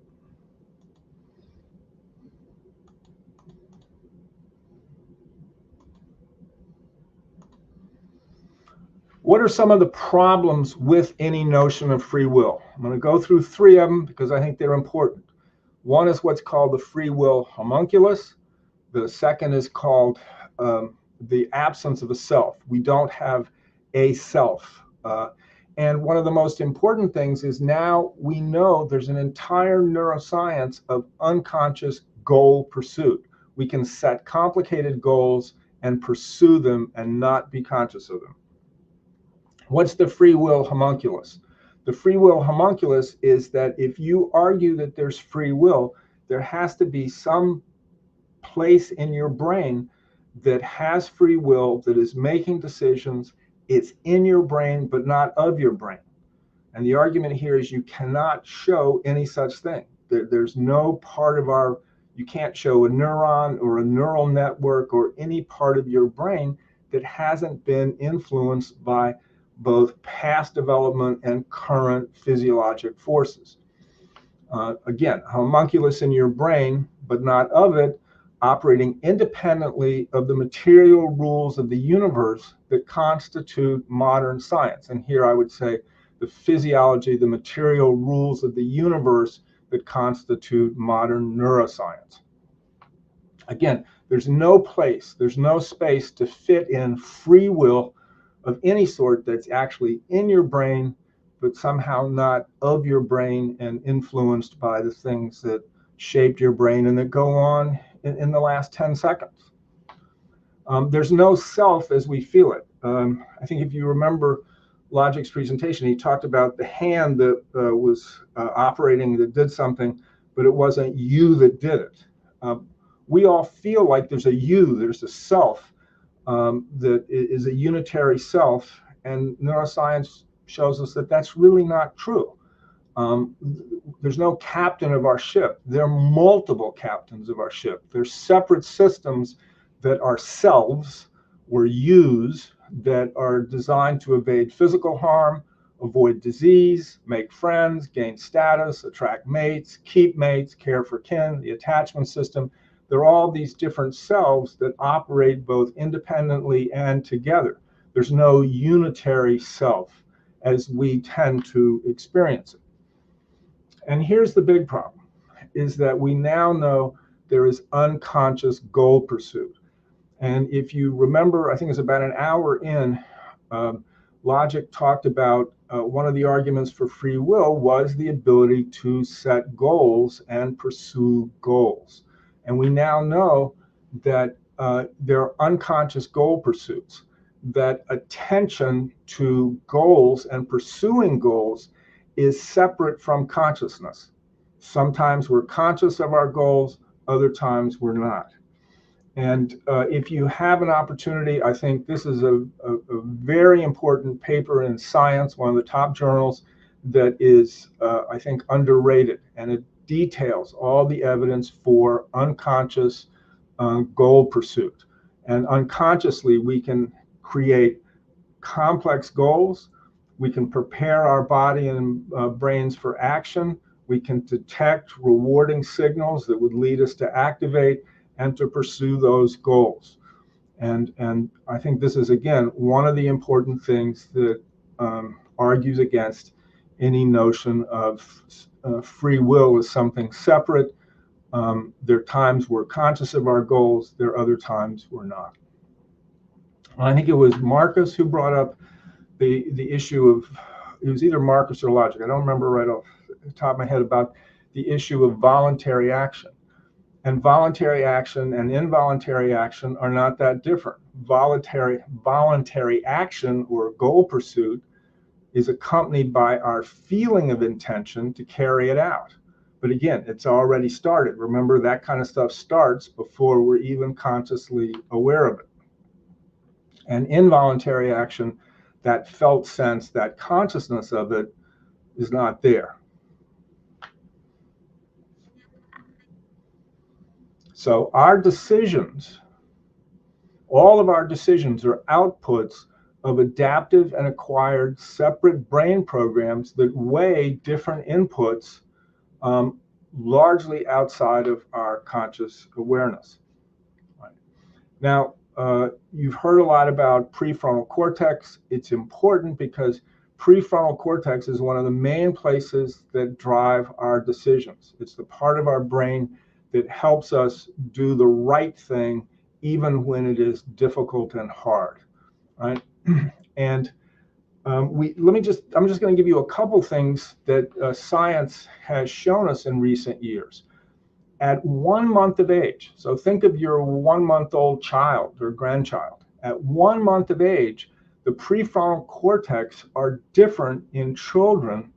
What are some of the problems with any notion of free will? I'm going to go through three of them because I think they're important. One is what's called the free will homunculus. The second is called the absence of a self. We don't have a self. And one of the most important things is now we know there's an entire neuroscience of unconscious goal pursuit. We can set complicated goals and pursue them and not be conscious of them. What's the free will homunculus? The free will homunculus is that if you argue that there's free will, there has to be some place in your brain that has free will, that is making decisions. It's in your brain, but not of your brain. And the argument here is you cannot show any such thing. There's no part of you can't show a neuron or a neural network or any part of your brain that hasn't been influenced by both past development and current physiologic forces. Again, homunculus in your brain, but not of it, operating independently of the material rules of the universe that constitute modern science. And here I would say the physiology, the material rules of the universe that constitute modern neuroscience. Again, there's no place, there's no space to fit in free will of any sort that's actually in your brain, but somehow not of your brain and influenced by the things that shaped your brain and that go on in the last 10 seconds. There's no self as we feel it. I think if you remember Logic's presentation, he talked about the hand that was operating, that did something, but it wasn't you that did it. We all feel like there's a you, there's a self, that is a unitary self, and neuroscience shows us that that's really not true. There's no captain of our ship. There are multiple captains of our ship. There's separate systems that are selves or yous that are designed to evade physical harm, avoid disease, make friends, gain status, attract mates, keep mates, care for kin, the attachment system. There are all these different selves that operate both independently and together. There's no unitary self. as we tend to experience it. And here's the big problem, is that we now know there is unconscious goal pursuit. And if you remember, I think it's about an hour in, Logic talked about one of the arguments for free will was the ability to set goals and pursue goals. And we now know that there are unconscious goal pursuits, that attention to goals and pursuing goals is separate from consciousness. Sometimes we're conscious of our goals, other times we're not. And if you have an opportunity, I think this is a very important paper in Science, one of the top journals, that is, I think, underrated. And it details all the evidence for unconscious goal pursuit. And unconsciously, we can create complex goals. We can prepare our body and brains for action. We can detect rewarding signals that would lead us to activate and to pursue those goals. And I think this is, again, one of the important things that argues against any notion of free will as something separate. There are times we're conscious of our goals, there are other times we're not. And I think it was Marcus who brought up the issue of, it was either Marcus or Logic, I don't remember right off the top of my head, about the issue of voluntary action. And voluntary action and involuntary action are not that different. Voluntary action or goal pursuit is accompanied by our feeling of intention to carry it out. But again, it's already started. Remember, that kind of stuff starts before we're even consciously aware of it. And involuntary action, that felt sense, that consciousness of it, is not there. So our decisions, all of our decisions, are outputs of adaptive and acquired separate brain programs that weigh different inputs largely outside of our conscious awareness. Right. Now, you've heard a lot about prefrontal cortex. It's important because prefrontal cortex is one of the main places that drive our decisions. It's the part of our brain that helps us do the right thing even when it is difficult and hard, right? And I'm just going to give you a couple things that science has shown us in recent years. At 1 month of age, so think of your 1-month-old child or grandchild. At 1 month of age, the prefrontal cortex are different in children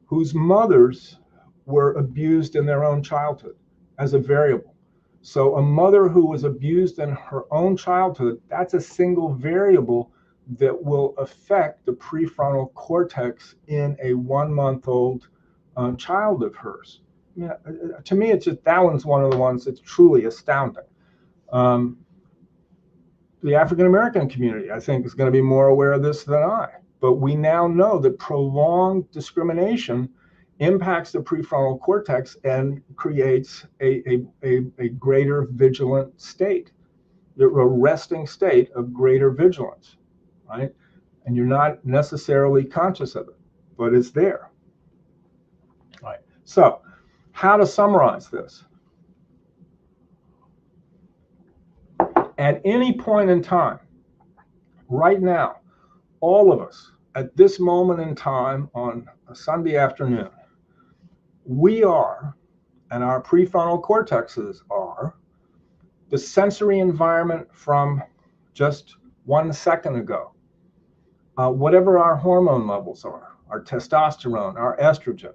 whose mothers were abused in their own childhood as a variable. So a mother who was abused in her own childhood, that's a single variable that will affect the prefrontal cortex in a 1-month-old child of hers. Yeah, to me, it's just, that one's one of the ones that's truly astounding. The African American community, I think, is going to be more aware of this than I. But we now know that prolonged discrimination impacts the prefrontal cortex and creates a greater vigilant state, a resting state of greater vigilance, right? And you're not necessarily conscious of it, but it's there. Right. So, how to summarize this? At any point in time, right now, all of us, at this moment in time on a Sunday afternoon, we are, and our prefrontal cortexes are, the sensory environment from just 1 second ago. Whatever our hormone levels are, our testosterone, our estrogen,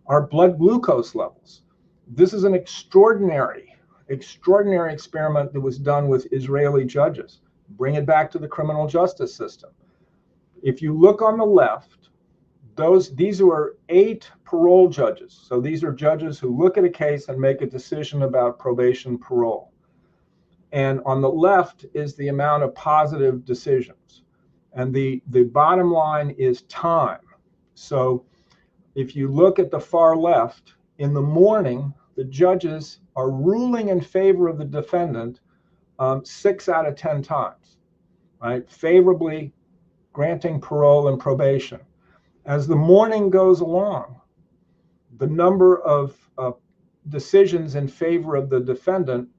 our blood glucose levels. This is an extraordinary experiment that was done with Israeli judges. Bring it back to the criminal justice system. If you look on the left, these were 8 parole judges. So these are judges who look at a case and make a decision about probation parole. And on the left is the amount of positive decisions. And the bottom line is time. So if you look at the far left, in the morning, the judges are ruling in favor of the defendant 6 out of 10 times, right? Favorably granting parole and probation. As the morning goes along, the number of decisions in favor of the defendant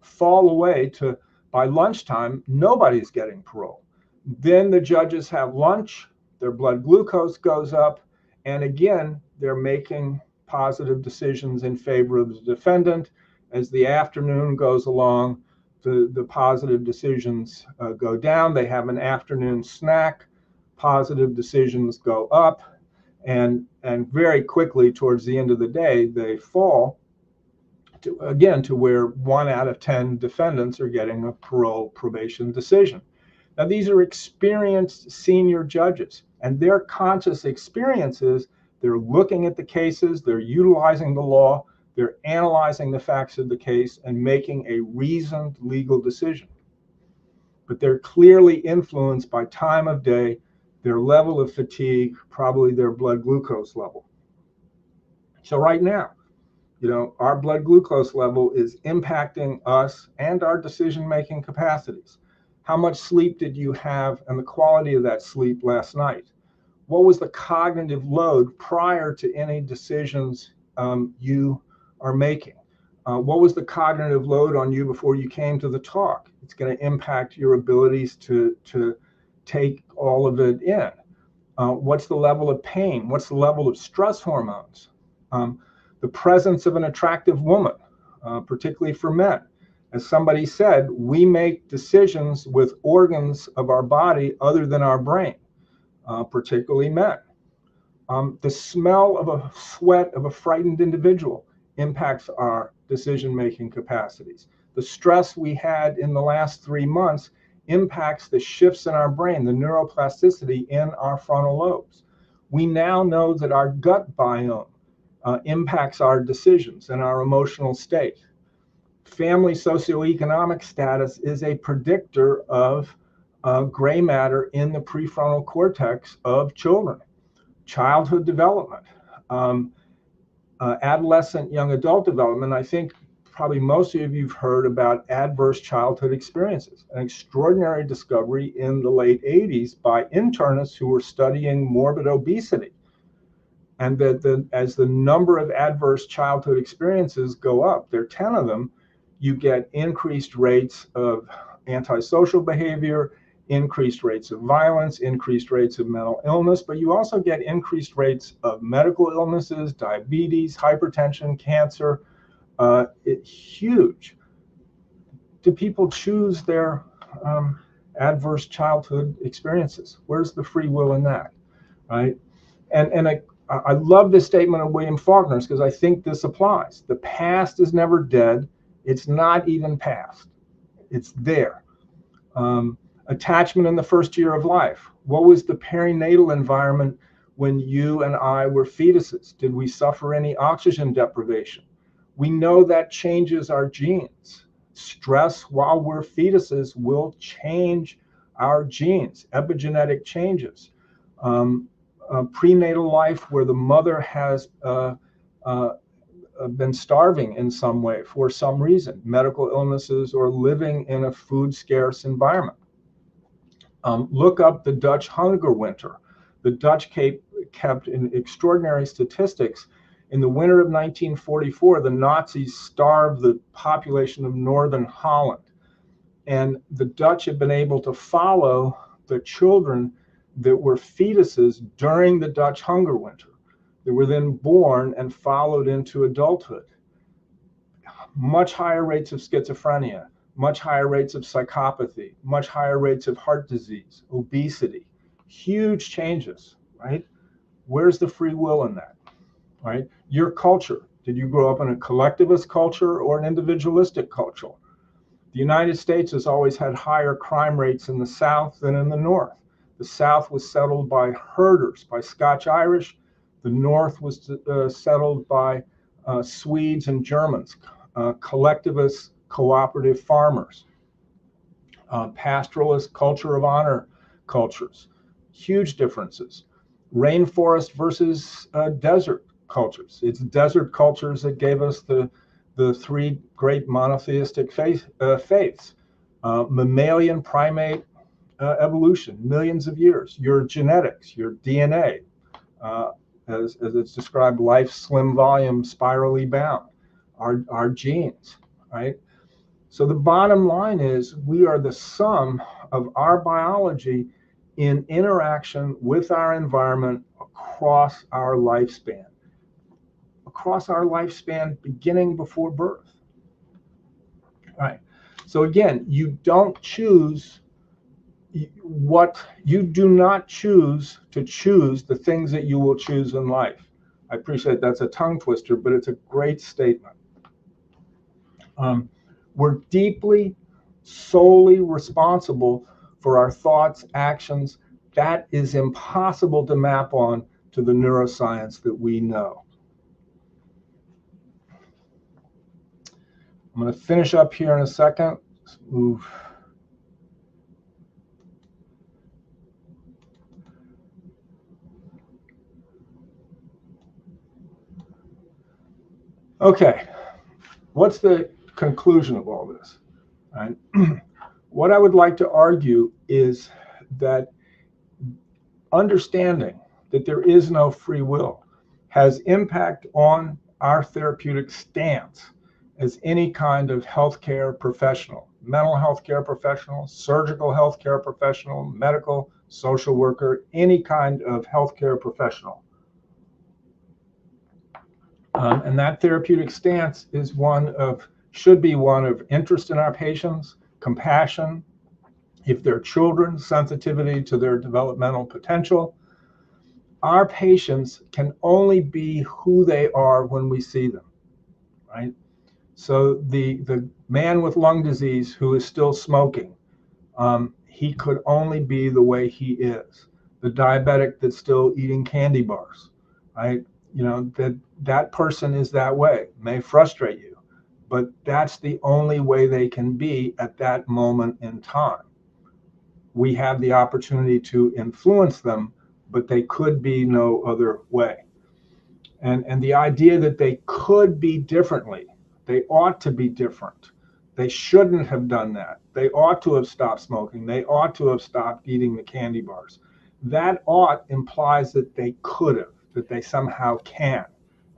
fall away to, by lunchtime, nobody's getting parole. Then the judges have lunch, their blood glucose goes up, and again, they're making positive decisions in favor of the defendant. As the afternoon goes along, the positive decisions go down. They have an afternoon snack, positive decisions go up, and very quickly towards the end of the day, they fall to, again, to where 1 out of 10 defendants are getting a parole probation decision. Now, these are experienced senior judges, and their conscious experience is they're looking at the cases, they're utilizing the law, they're analyzing the facts of the case and making a reasoned legal decision. But they're clearly influenced by time of day, their level of fatigue, probably their blood glucose level. So right now, our blood glucose level is impacting us and our decision-making capacities. How much sleep did you have and the quality of that sleep last night? What was the cognitive load prior to any decisions you are making? What was the cognitive load on you before you came to the talk? It's going to impact your abilities to take all of it in. What's the level of pain? What's the level of stress hormones? The presence of an attractive woman, particularly for men. As somebody said, we make decisions with organs of our body other than our brain, particularly men. The smell of a sweat of a frightened individual impacts our decision-making capacities. The stress we had in the last 3 months impacts the shifts in our brain, the neuroplasticity in our frontal lobes. We now know that our gut biome impacts our decisions and our emotional state. Family socioeconomic status is a predictor of gray matter in the prefrontal cortex of children. Childhood development, adolescent, young adult development. I think probably most of you have heard about adverse childhood experiences, an extraordinary discovery in the late 80s by internists who were studying morbid obesity. And that as the number of adverse childhood experiences go up, there are 10 of them, you get increased rates of antisocial behavior, increased rates of violence, increased rates of mental illness, but you also get increased rates of medical illnesses, diabetes, hypertension, cancer. It's huge. Do people choose their adverse childhood experiences? Where's the free will in that, right? And I love this statement of William Faulkner's because I think this applies. The past is never dead. It's not even past. It's there. Attachment in the first year of life. What was the perinatal environment when you and I were fetuses? Did we suffer any oxygen deprivation? We know that changes our genes. Stress while we're fetuses will change our genes, epigenetic changes. Prenatal life where the mother has been starving in some way for some reason, medical illnesses, or living in a food scarce environment. Look up the Dutch hunger winter. The Dutch kept in extraordinary statistics. In the winter of 1944, the Nazis starved the population of northern Holland. And the Dutch had been able to follow the children that were fetuses during the Dutch hunger winter. They were then born and followed into adulthood. Much higher rates of schizophrenia, much higher rates of psychopathy, much higher rates of heart disease, obesity, huge changes, right? Where's the free will in that, right? Your culture, did you grow up in a collectivist culture or an individualistic culture? The United States has always had higher crime rates in the South than in the North. The South was settled by herders, by Scotch-Irish. The North was settled by Swedes and Germans, collectivist, cooperative farmers, pastoralist, culture of honor cultures. Huge differences. Rainforest versus desert cultures. It's desert cultures that gave us the three great monotheistic faiths. Mammalian primate evolution, millions of years. Your genetics, your DNA, as it's described, life slim volume, spirally bound, our genes, right? So the bottom line is we are the sum of our biology in interaction with our environment across our lifespan. Across our lifespan beginning before birth. Right. So again, you don't choose what you do not choose to choose the things that you will choose in life. I appreciate that's a tongue twister, but it's a great statement. We're deeply, solely responsible for our thoughts, actions. That is impossible to map on to the neuroscience that we know. I'm going to finish up here in a second. Let's move. Okay, what's the conclusion of all this? Right? What I would like to argue is that understanding that there is no free will has impact on our therapeutic stance as any kind of healthcare professional, mental health care professional, surgical healthcare professional, medical, social worker, any kind of healthcare professional. And that therapeutic stance is should be one of interest in our patients, compassion, if they're children, sensitivity to their developmental potential. Our patients can only be who they are when we see them, right? So the man with lung disease who is still smoking, he could only be the way he is. The diabetic that's still eating candy bars, right? You know, that person is that way. It may frustrate you, but that's the only way they can be at that moment in time. We have the opportunity to influence them, but they could be no other way. And the idea that they could be differently, they ought to be different. They shouldn't have done that. They ought to have stopped smoking. They ought to have stopped eating the candy bars. That ought implies that they could have, that they somehow can.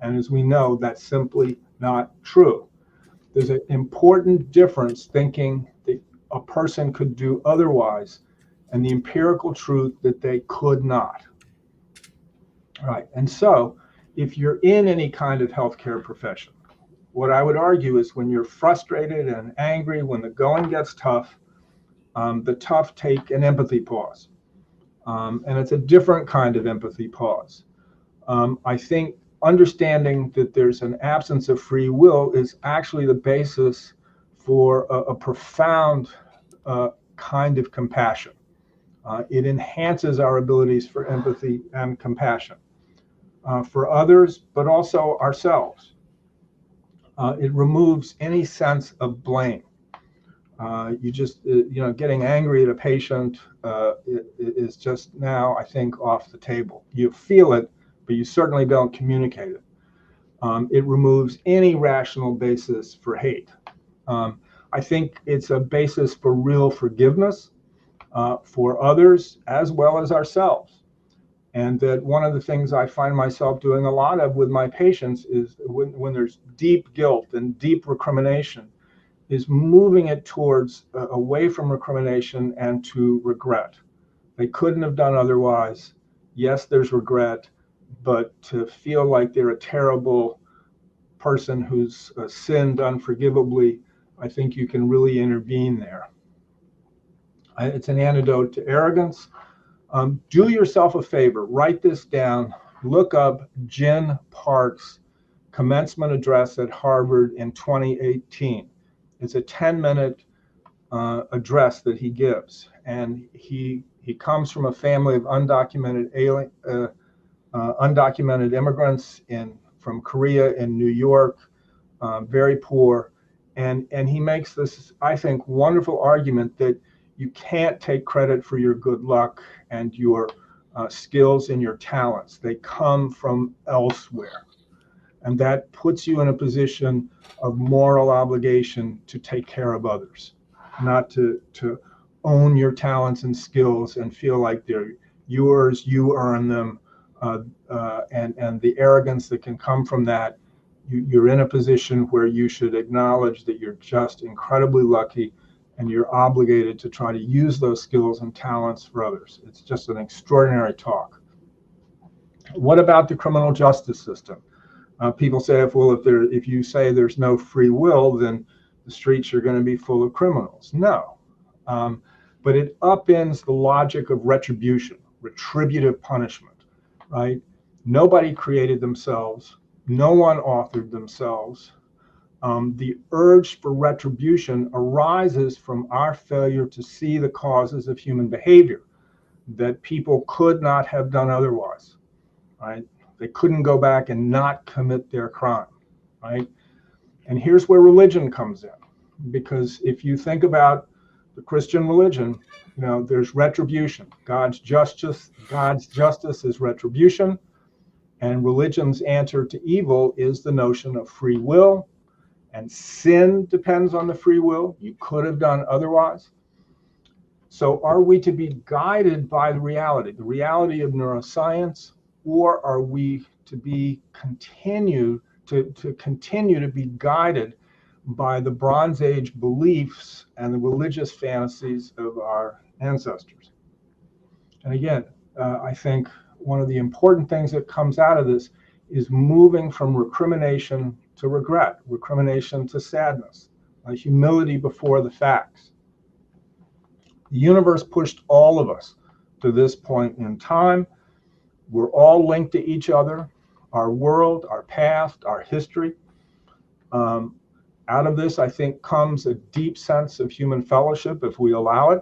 And as we know, that's simply not true. There's an important difference thinking that a person could do otherwise and the empirical truth that they could not. Right. And so if you're in any kind of healthcare profession, what I would argue is when you're frustrated and angry, when the going gets tough, the tough take an empathy pause. And it's a different kind of empathy pause. I think understanding that there's an absence of free will is actually the basis for a profound kind of compassion. It enhances our abilities for empathy and compassion for others, but also ourselves. It removes any sense of blame. Getting angry at a patient is just now, I think, off the table. You feel it, but you certainly don't communicate it. It removes any rational basis for hate. I think it's a basis for real forgiveness for others as well as ourselves. And that one of the things I find myself doing a lot of with my patients is when there's deep guilt and deep recrimination, is moving it towards away from recrimination and to regret. They couldn't have done otherwise. Yes, there's regret, but to feel like they're a terrible person who's sinned unforgivably, I think you can really intervene there. It's an antidote to arrogance. Do yourself a favor, write this down, look up Jin Park's commencement address at Harvard in 2018. It's a 10-minute address that he gives, and he comes from a family of undocumented immigrants from Korea in New York, very poor, and he makes this, I think, wonderful argument that you can't take credit for your good luck and your skills and your talents. They come from elsewhere. And that puts you in a position of moral obligation to take care of others, not to own your talents and skills and feel like they're yours, you earn them, and the arrogance that can come from that, you're in a position where you should acknowledge that you're just incredibly lucky and you're obligated to try to use those skills and talents for others. It's just an extraordinary talk. What about the criminal justice system? People say, if you say there's no free will, then the streets are going to be full of criminals. No. But it upends the logic of retribution, retributive punishment, right? Nobody created themselves. No one authored themselves. The urge for retribution arises from our failure to see the causes of human behavior that people could not have done otherwise, right? They couldn't go back and not commit their crime, right? And here's where religion comes in, because if you think about the Christian religion, there's retribution. God's justice is retribution, and religion's answer to evil is the notion of free will, and sin depends on the free will. You could have done otherwise. So are we to be guided by the reality of neuroscience, or are we to continue to be guided by the Bronze Age beliefs and the religious fantasies of our ancestors? And again, I think one of the important things that comes out of this is moving from recrimination to regret, recrimination to sadness, humility before the facts. The universe pushed all of us to this point in time. We're all linked to each other, our world, our past, our history. Out of this, I think, comes a deep sense of human fellowship if we allow it.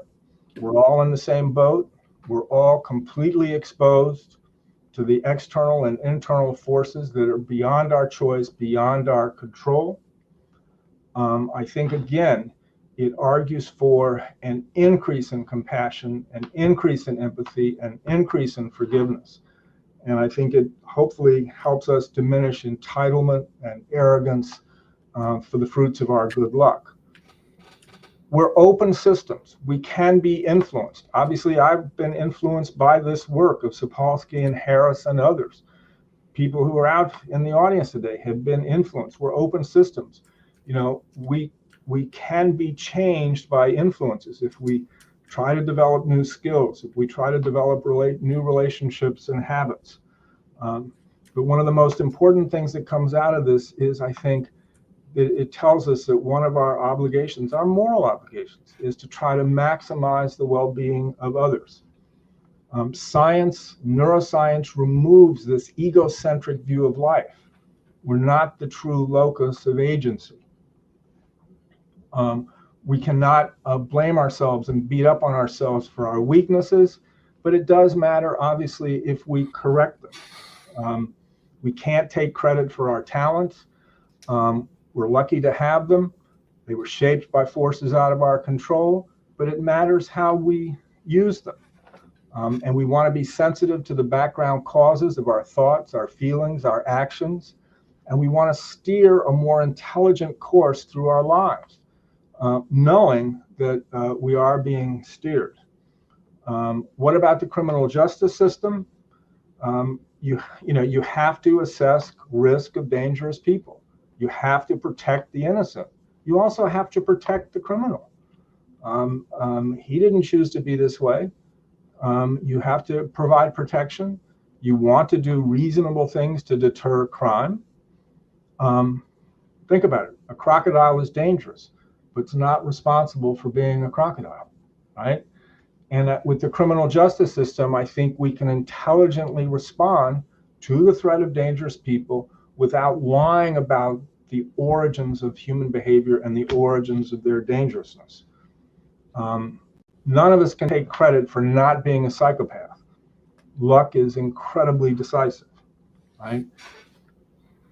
We're all in the same boat. We're all completely exposed to the external and internal forces that are beyond our choice, beyond our control. I think, again, it argues for an increase in compassion, an increase in empathy, an increase in forgiveness. And I think it hopefully helps us diminish entitlement and arrogance for the fruits of our good luck. We're open systems. We can be influenced. Obviously, I've been influenced by this work of Sapolsky and Harris and others. People who are out in the audience today have been influenced. We're open systems. We can be changed by influences if we try to develop new skills, if we try to develop new relationships and habits. But one of the most important things that comes out of this is, I think, it tells us that one of our obligations, our moral obligations, is to try to maximize the well-being of others. Neuroscience removes this egocentric view of life. We're not the true locus of agency. We cannot blame ourselves and beat up on ourselves for our weaknesses, but it does matter, obviously, if we correct them. We can't take credit for our talents. We're lucky to have them. They were shaped by forces out of our control, but it matters how we use them. And we want to be sensitive to the background causes of our thoughts, our feelings, our actions, and we want to steer a more intelligent course through our lives, knowing that we are being steered. What about the criminal justice system? You have to assess risk of dangerous people. You have to protect the innocent. You also have to protect the criminal. He didn't choose to be this way. You have to provide protection. You want to do reasonable things to deter crime. Think about it. A crocodile is dangerous, but it's not responsible for being a crocodile, right? And with the criminal justice system, I think we can intelligently respond to the threat of dangerous people without lying about the origins of human behavior and the origins of their dangerousness. None of us can take credit for not being a psychopath. Luck is incredibly decisive, right?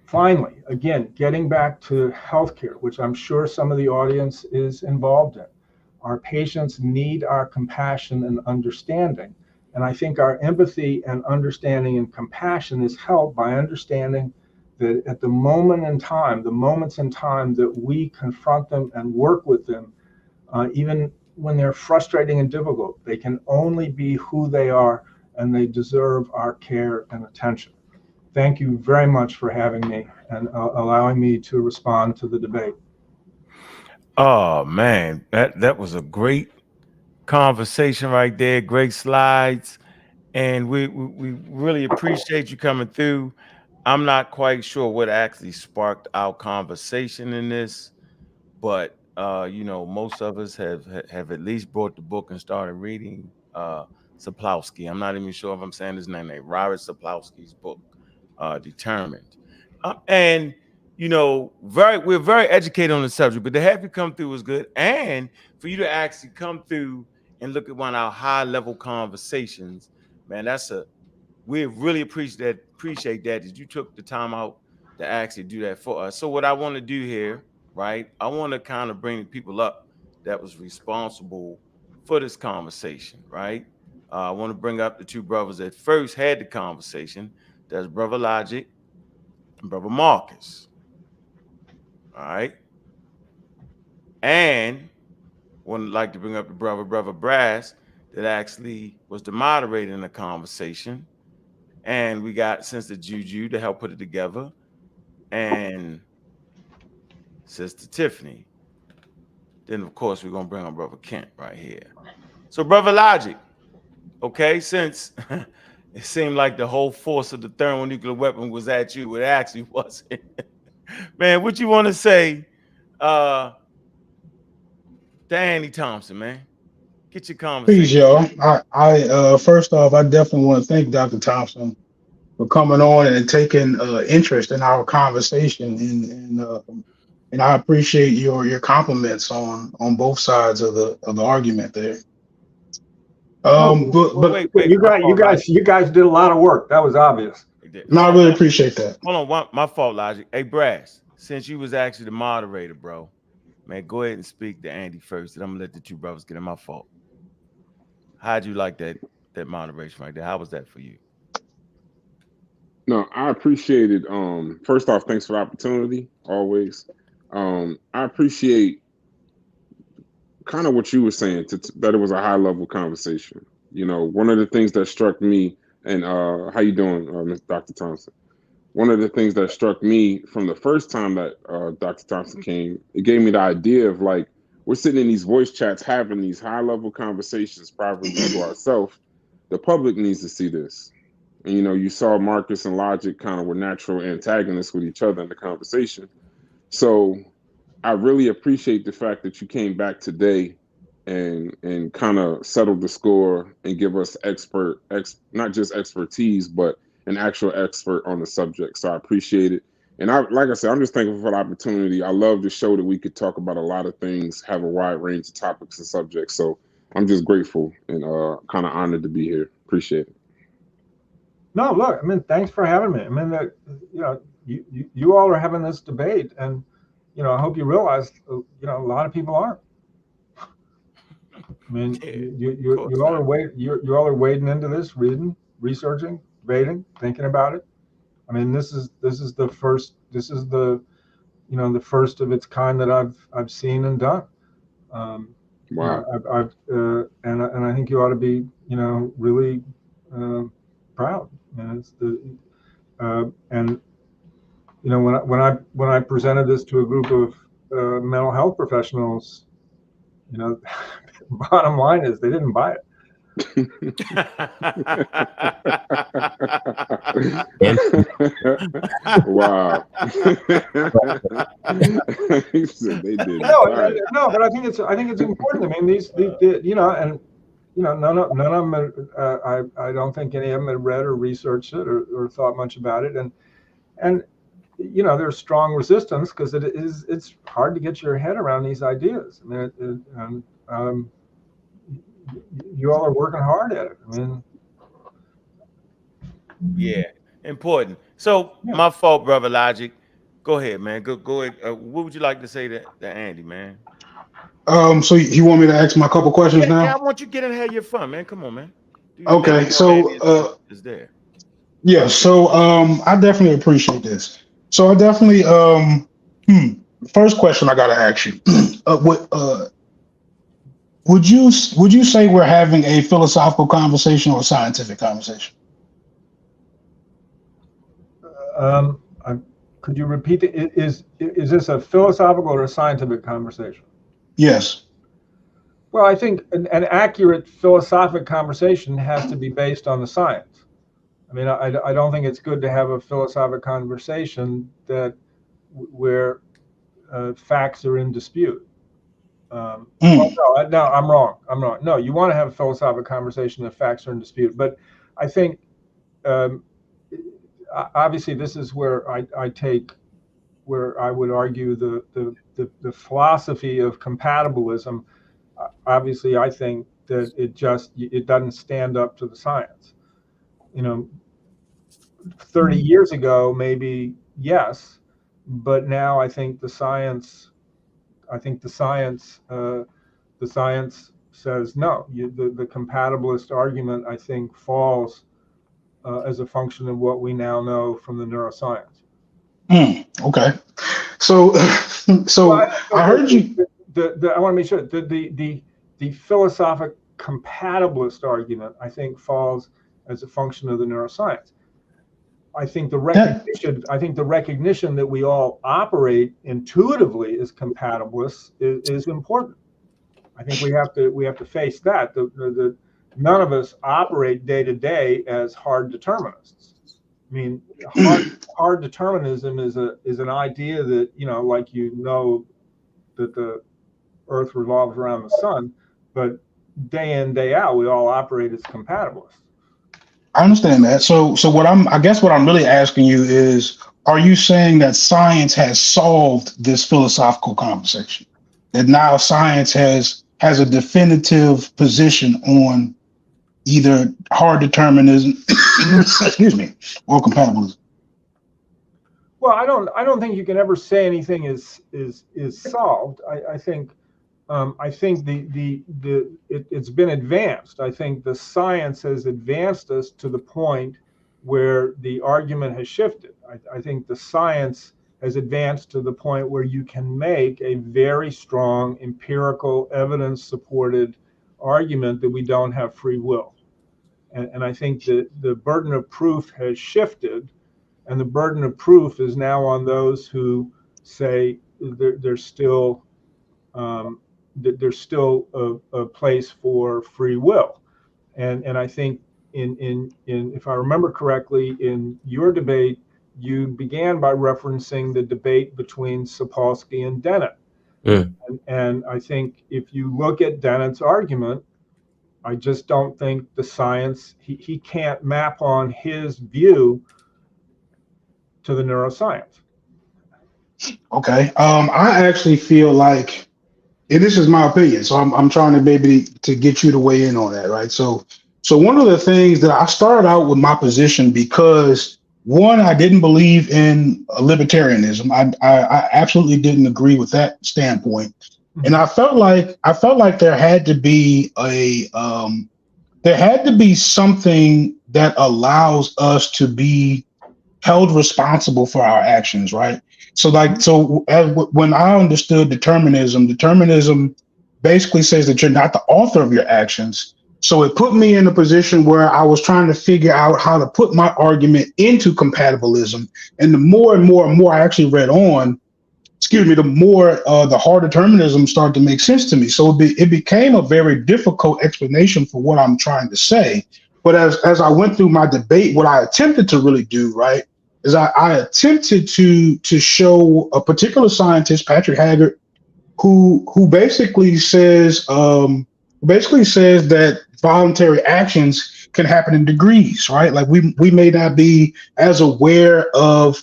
Finally, again, getting back to healthcare, which I'm sure some of the audience is involved in. Our patients need our compassion and understanding. And I think our empathy and understanding and compassion is helped by understanding that at the moments in time that we confront them and work with them, even when they're frustrating and difficult, they can only be who they are and they deserve our care and attention. Thank you very much for having me and allowing me to respond to the debate. Oh man, that was a great conversation right there. Great slides, and we really appreciate you coming through. I'm not quite sure what actually sparked our conversation in this, but you know, most of us have at least brought the book and started reading Sapolsky. I'm not even sure if I'm saying his name right. Robert Sapolsky's book, Determined, and you know, we're very educated on the subject. But to have you come through was good, and for you to actually come through and look at one of our high level conversations, man, we really appreciate that you took the time out to actually do that for us. So what I want to do here, right? I want to kind of bring the people up that was responsible for this conversation, right? I want to bring up the two brothers that first had the conversation. That's Brother Logic and Brother Marcus. All right. And would like to bring up the Brother Brass that actually was the moderator in the conversation. And we got Sister Juju to help put it together, and Sister Tiffany. Then, of course, we're going to bring on Brother Kent right here. So, Brother Logic, okay, since it seemed like the whole force of the thermonuclear weapon was at you, it actually wasn't. Man, what you want to say to Andy Thompson, man? Get your conversation. Peace, y'all. I first off, I definitely want to thank Dr. Thompson for coming on and taking interest in our conversation, and I appreciate your compliments on both sides of the argument there. Wait, you guys did a lot of work. That was obvious. No, I really appreciate that. Hold on, my fault, Logic. Hey, Brass, since you was actually the moderator, bro, man, go ahead and speak to Andy first, and I'm gonna let the two brothers get in. My fault. How'd you like that moderation right there? How was that for you? No, I appreciate it. First off, thanks for the opportunity, always. I appreciate kind of what you were saying, that it was a high-level conversation. You know, one of the things that struck me, and how you doing, Dr. Thompson? One of the things that struck me from the first time that Dr. Thompson came, it gave me the idea of, like, we're sitting in these voice chats having these high-level conversations privately to ourselves. The public needs to see this. And, you know, you saw Marcus and Logic kind of were natural antagonists with each other in the conversation. So I really appreciate the fact that you came back today and kind of settled the score and give us not just expertise, but an actual expert on the subject. So I appreciate it. And like I said, I'm just thankful for the opportunity. I love the show that we could talk about a lot of things, have a wide range of topics and subjects. So I'm just grateful and kind of honored to be here. Appreciate it. No, look, I mean, thanks for having me. I mean, you know, you all are having this debate, and you know, I hope you realize, you know, a lot of people aren't. I mean, you all are wading into this, reading, researching, debating, thinking about it. I mean, this is the first of its kind that I've seen and done. Wow. And I think you ought to be, you know, really proud. And it's and you know, when I presented this to a group of mental health professionals, you know, bottom line is they didn't buy it. Wow. He said they did. No, but I think it's important. I mean, these you know, and you know, none of them. I don't think any of them had read or researched it or thought much about it, and you know, there's strong resistance because it's hard to get your head around these ideas. I mean, you all are working hard at it. I mean, yeah, important. So my fault, Brother Logic. Go ahead, man. Go ahead. What would you like to say to Andy, man? So you want me to ask my couple questions now? Yeah, I want you to get ahead of your fun, man. Come on, man. Okay, so is there? Yeah, so I definitely appreciate this. So I definitely first question I gotta ask you, would you say we're having a philosophical conversation or a scientific conversation? Could you repeat it? Is this a philosophical or a scientific conversation? Yes. Well, I think an accurate philosophic conversation has to be based on the science. I mean, I don't think it's good to have a philosophic conversation where facts are in dispute. Well, no, I'm wrong. No, you want to have a philosophical conversation if facts are in dispute. But I think, obviously, this is where I would argue the philosophy of compatibilism. Obviously, I think that it doesn't stand up to the science. 30 years ago, maybe yes, but now I think the science says no. The compatibilist argument, I think, falls as a function of what we now know from the neuroscience. Okay, so I heard you. I want to make sure the philosophic compatibilist argument, I think, falls as a function of the neuroscience. I think the recognition that we all operate intuitively as compatibilists is important. I think we have to face that. None of us operate day to day as hard determinists. I mean, hard determinism is an idea that that the Earth revolves around the sun, but day in, day out, we all operate as compatibilists. I understand that. So I guess what I'm really asking you is, are you saying that science has solved this philosophical conversation? That now science has a definitive position on either hard determinism, excuse me, or compatibilism? Well, I don't think you can ever say anything is solved. I think it's been advanced. I think the science has advanced us to the point where the argument has shifted. I think the science has advanced to the point where you can make a very strong empirical evidence-supported argument that we don't have free will. And I think that the burden of proof has shifted, and the burden of proof is now on those who say there's still a place for free will. And I think in if I remember correctly, in your debate, you began by referencing the debate between Sapolsky and Dennett. And I think if you look at Dennett's argument, I just don't think the science, he can't map on his view to the neuroscience. Okay. I actually feel like, and this is my opinion, so I'm trying to maybe to get you to weigh in on that, right? So one of the things that I started out with my position because, one, I didn't believe in libertarianism. I absolutely didn't agree with that standpoint. And I felt like there had to be something that allows us to be held responsible for our actions, right? When I understood determinism basically says that you're not the author of your actions. So it put me in a position where I was trying to figure out how to put my argument into compatibilism. And the more and more I actually read on, the more the hard determinism started to make sense to me. So it became a very difficult explanation for what I'm trying to say. But as I went through my debate, what I attempted to really do, right, is I attempted to show a particular scientist, Patrick Haggard, who basically says that voluntary actions can happen in degrees, right? Like we may not be as aware of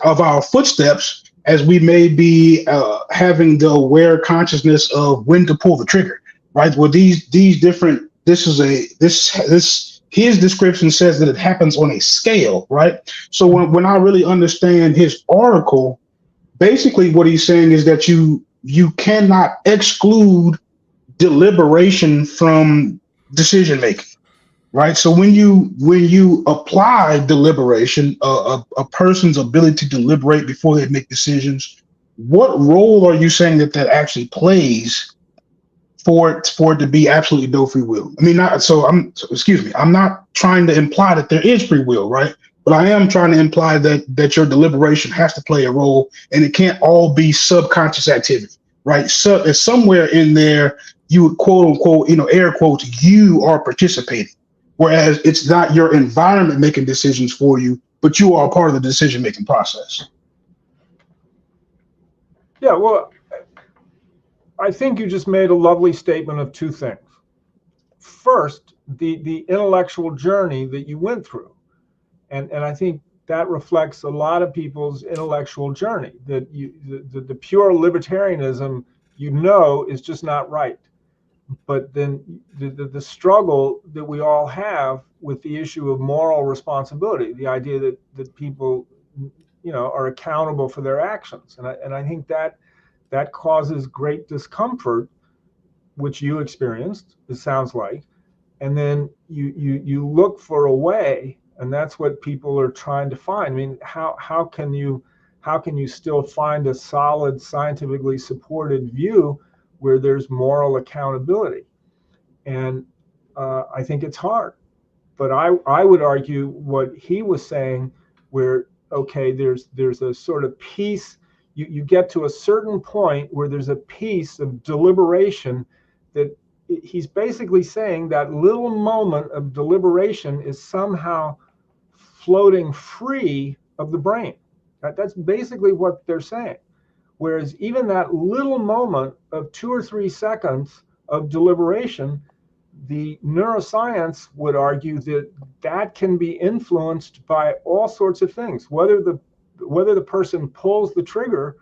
our footsteps as we may be having the aware consciousness of when to pull the trigger, right? Well, his description says that it happens on a scale, right? So when I really understand his article, basically what he's saying is that you cannot exclude deliberation from decision making, right? So when you apply deliberation, a person's ability to deliberate before they make decisions, what role are you saying that actually plays for it to be absolutely no free will. I mean, excuse me, I'm not trying to imply that there is free will, right? But I am trying to imply that your deliberation has to play a role, and it can't all be subconscious activity, right? So it's somewhere in there you would quote unquote, air quotes, you are participating, whereas it's not your environment making decisions for you, but you are a part of the decision making process. Yeah, well, I think you just made a lovely statement of two things. First, the intellectual journey that you went through. And I think that reflects a lot of people's intellectual journey, that the pure libertarianism, is just not right. But then the struggle that we all have with the issue of moral responsibility, the idea that people, are accountable for their actions. And I think that causes great discomfort, which you experienced, it sounds like. And then you look for a way, and that's what people are trying to find. I mean, how can you still find a solid, scientifically supported view where there's moral accountability? And I think it's hard. But I would argue what he was saying, where, okay, there's a sort of piece, you get to a certain point where there's a piece of deliberation that he's basically saying that little moment of deliberation is somehow floating free of the brain. That's basically what they're saying. Whereas even that little moment of 2 or 3 seconds of deliberation, the neuroscience would argue that can be influenced by all sorts of things. Whether the person pulls the trigger,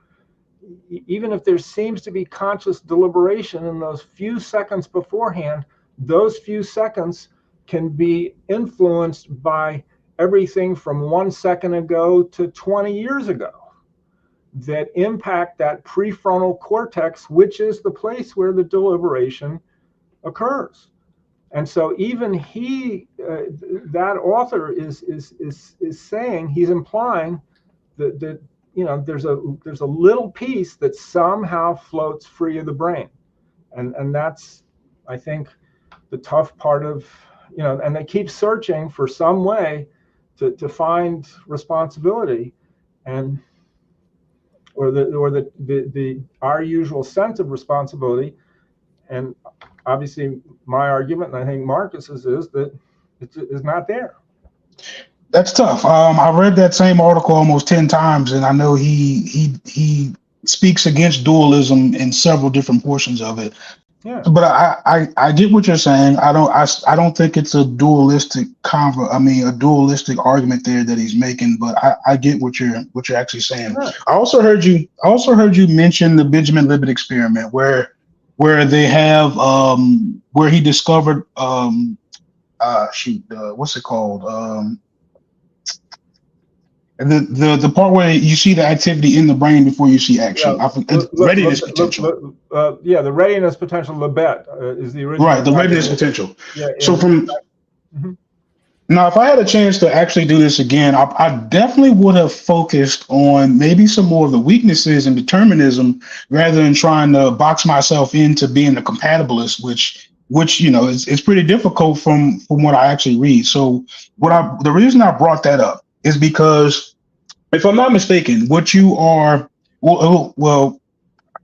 even if there seems to be conscious deliberation in those few seconds beforehand, those few seconds can be influenced by everything from 1 second ago to 20 years ago that impact that prefrontal cortex, which is the place where the deliberation occurs. And so even that author is saying, he's implying that there's a little piece that somehow floats free of the brain, and that's, I think, the tough part of, and they keep searching for some way to find responsibility, and or our usual sense of responsibility. And obviously my argument, and I think Marcus's, is that it is not there. That's tough. I read that same article almost 10 times, and I know he speaks against dualism in several different portions of it. Yeah. But I get what you're saying. I don't think it's a dualistic a dualistic argument there that he's making. But I get what you're actually saying. Yeah. I also heard you mention the Benjamin Libet experiment, where they have where he discovered what's it called? And the part where you see the activity in the brain before you see action. Readiness potential. The readiness potential, Libet, is the original. Right, the readiness potential. Yeah, so now, if I had a chance to actually do this again, I definitely would have focused on maybe some more of the weaknesses in determinism rather than trying to box myself into being a compatibilist, which it's pretty difficult from what I actually read. So the reason I brought that up is because, if I'm not mistaken, what you are, well,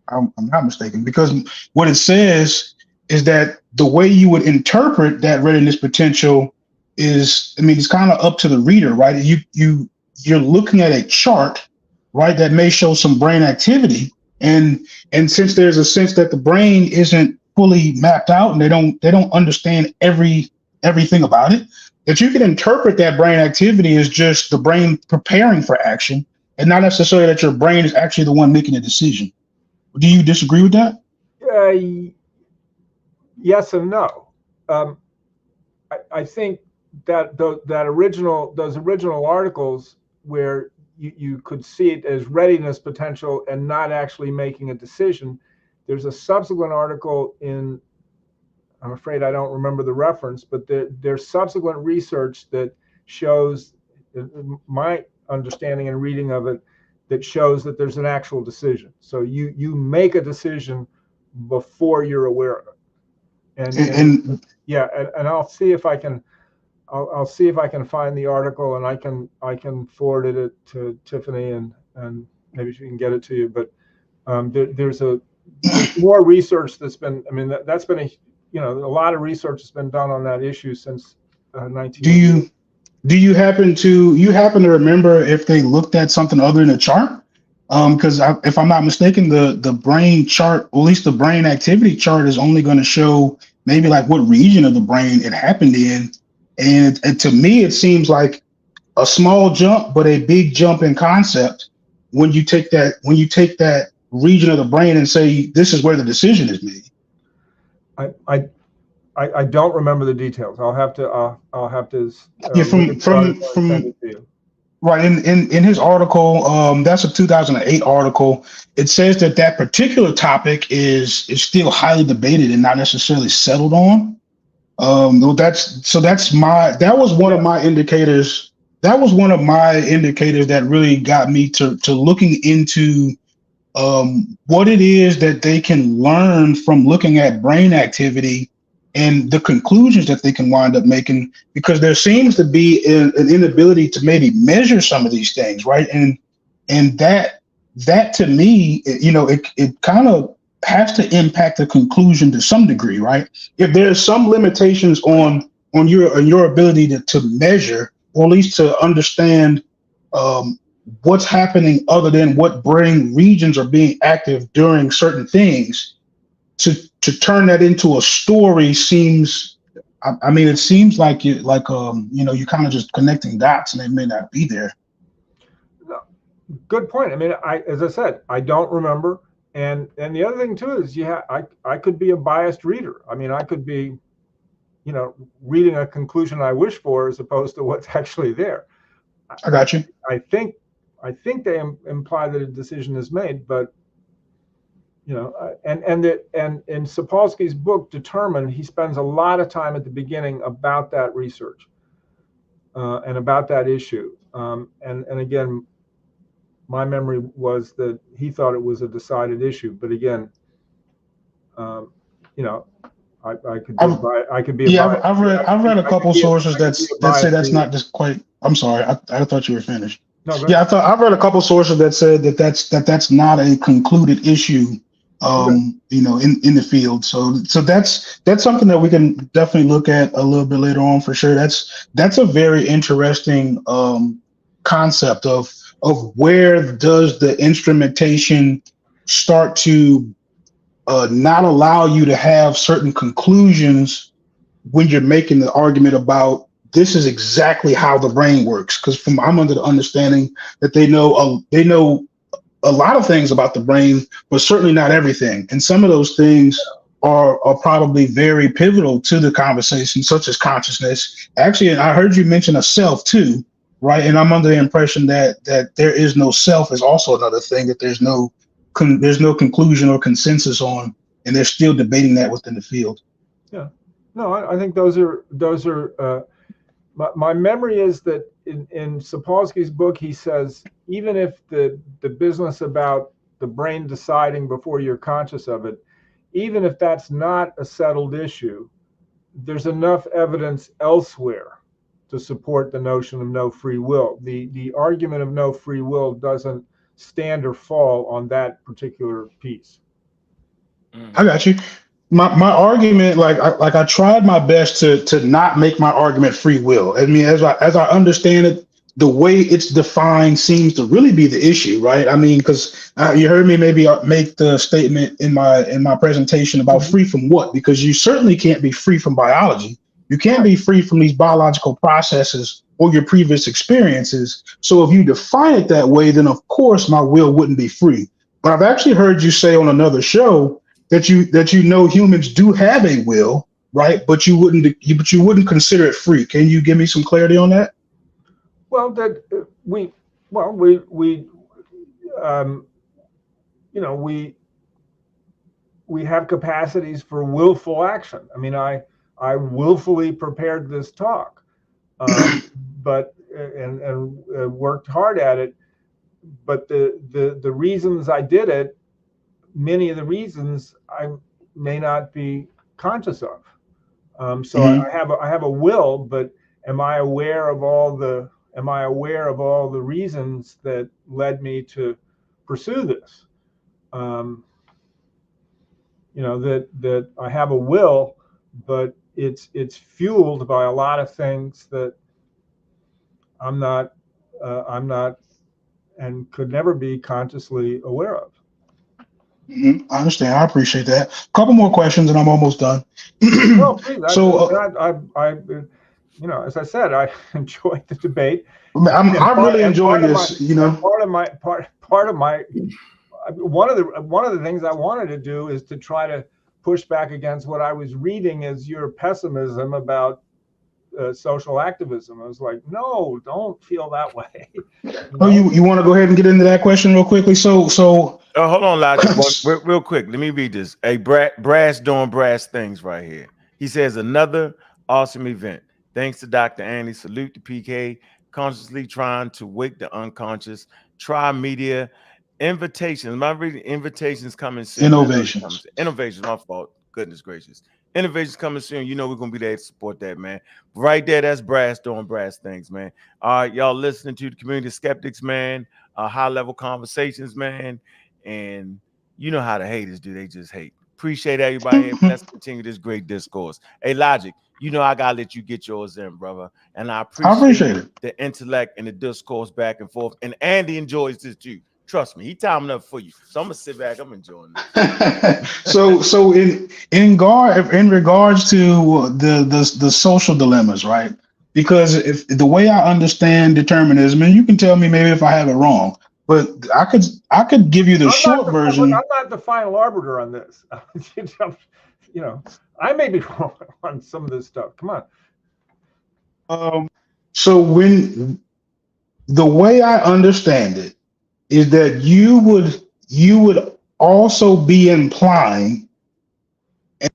I'm not mistaken, because what it says is that the way you would interpret that readiness potential is, it's kind of up to the reader, right? You're looking at a chart, right, that may show some brain activity, and since there's a sense that the brain isn't fully mapped out and they don't understand everything about it, that you can interpret that brain activity as just the brain preparing for action, and not necessarily that your brain is actually the one making a decision. Do you disagree with that? Yes and no. I think that those original articles where you could see it as readiness potential and not actually making a decision. There's a subsequent article in, I'm afraid I don't remember the reference, but there's subsequent research that shows, my understanding and reading of it, that shows that there's an actual decision. So you make a decision before you're aware of it. And yeah, and I'll see if I can. I'll see if I can find the article, and I can forward it to Tiffany, and maybe she can get it to you. But there's more research that's been. I mean, that's been a lot of research has been done on that issue since 19. Do you happen to remember if they looked at something other than a chart? Because if I'm not mistaken, the brain chart, or at least the brain activity chart, is only going to show maybe like what region of the brain it happened in. And to me, it seems like a small jump, but a big jump in concept when you take that region of the brain and say this is where the decision is made. I don't remember the details. I'll have to Yeah, from send it to you. Right, in his article, that's a 2008 article. It says that particular topic is still highly debated and not necessarily settled on. That was one of my indicators. That was one of my indicators that really got me to looking into what it is that they can learn from looking at brain activity and the conclusions that they can wind up making, because there seems to be an inability to maybe measure some of these things, right? And that to me, it kind of has to impact the conclusion to some degree, right? If there's some limitations on your ability to measure, or at least to understand what's happening other than what brain regions are being active during certain things, to turn that into a story seems, I mean, it seems like you kind of just connecting dots and they may not be there. Good point. I mean, as I said, I don't remember. And the other thing too is, I could be a biased reader. I mean, I could be, reading a conclusion I wish for as opposed to what's actually there. I got you. I think they imply that a decision is made, but and in Sapolsky's book Determined, he spends a lot of time at the beginning about that research and about that issue. And again, my memory was that he thought it was a decided issue, but again, I could be. Yeah, I've read a couple sources that say that's not just quite. I'm sorry, I thought you were finished. No, yeah, I've read a couple sources that said that's not a concluded issue. In the field. So that's something that we can definitely look at a little bit later on for sure. That's a very interesting concept of where does the instrumentation start to not allow you to have certain conclusions when you're making the argument about this is exactly how the brain works. Because I'm under the understanding that they know a lot of things about the brain, but certainly not everything. And some of those things are probably very pivotal to the conversation, such as consciousness. Actually, I heard you mention a self too, right? And I'm under the impression that there is no self is also another thing that there's no conclusion or consensus on, and they're still debating that within the field. Yeah, no, I think those are. My memory is that in Sapolsky's book, he says, even if the business about the brain deciding before you're conscious of it, even if that's not a settled issue, there's enough evidence elsewhere to support the notion of no free will. The argument of no free will doesn't stand or fall on that particular piece. I got you. My argument, I tried my best to not make my argument free will. I mean, as I understand it, the way it's defined seems to really be the issue, right? I mean, because you heard me maybe make the statement in my presentation about free from what? Because you certainly can't be free from biology. You can't be free from these biological processes or your previous experiences. So if you define it that way, then of course my will wouldn't be free. But I've actually heard you say on another show that humans do have a will, right? But you wouldn't consider it free. Can you give me some clarity on that? Well, that we have capacities for willful action. I mean, I willfully prepared this talk, but worked hard at it. But the reasons I did it, many of the reasons I may not be conscious of. So Mhm. I have a will, but am I aware of all the reasons that led me to pursue this? That I have a will, but it's fueled by a lot of things that I'm not and could never be consciously aware of. Mhm. I understand. I appreciate that. A couple more questions, and I'm almost done. Well, please. So, As I said, I enjoyed the debate. I'm really enjoying Part this. You know, of my one of the things I wanted to do is to try to push back against what I was reading as your pessimism about social activism. I was like, no, don't feel that way. you want to go ahead and get into that question real quickly? So, hold on, Logic. Real quick. Let me read this. A Brass doing brass things right here. He says another awesome event. Thanks to Dr. Andy. Salute to PK. Consciously trying to wake the unconscious. Try media. Invitations. Am I reading invitations coming soon? innovations. Innovations, my fault. Goodness gracious. Innovations coming soon. You know we're gonna be there to support that, man. Right there, that's Brass doing brass things, man. All right, y'all listening to the Community Skeptics, man. High-level conversations, man. And you know how the haters do, they just hate. Appreciate everybody here. Let's continue this great discourse. Hey, Logic, you know I gotta let you get yours in, brother. And I appreciate it. The intellect and the discourse back and forth. And Andy enjoys this too. Trust me, he timing up for you. So I'm gonna sit back. I'm enjoying this. so in regards to the social dilemmas, right? Because if the way I understand determinism, and you can tell me maybe if I have it wrong, but I could give you the short version. I'm not the final arbiter on this. I may be wrong on some of this stuff. Come on. So when the way I understand it is that you would also be implying, and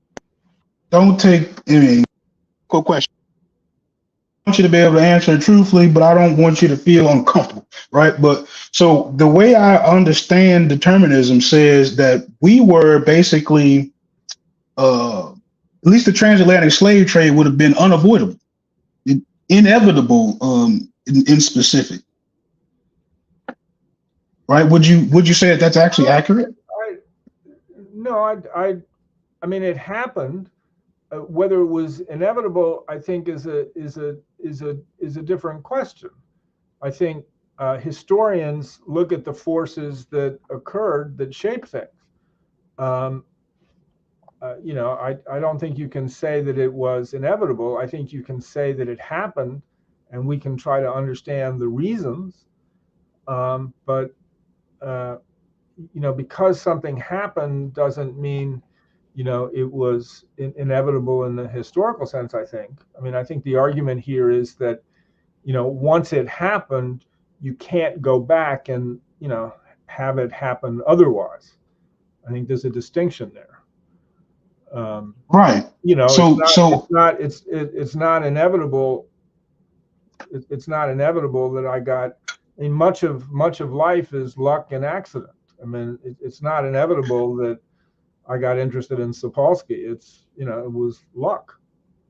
don't take quick question. I want you to be able to answer it truthfully, but I don't want you to feel uncomfortable, right? But so the way I understand determinism says that we were basically, at least the transatlantic slave trade would have been unavoidable, inevitable, in specific. Right? Would you say that that's actually accurate? I mean, it happened. Whether it was inevitable, I think is a different question. I think historians look at the forces that occurred that shape things. I don't think you can say that it was inevitable. I think you can say that it happened, and we can try to understand the reasons. But because something happened doesn't mean, it was inevitable in the historical sense, I think. I mean, I think the argument here is that, once it happened, you can't go back and, have it happen otherwise. I think there's a distinction there. Right. It's not inevitable. It's not inevitable that I got. I mean, much of life is luck and accident. I mean, it's not inevitable that I got interested in Sapolsky. It's, it was luck.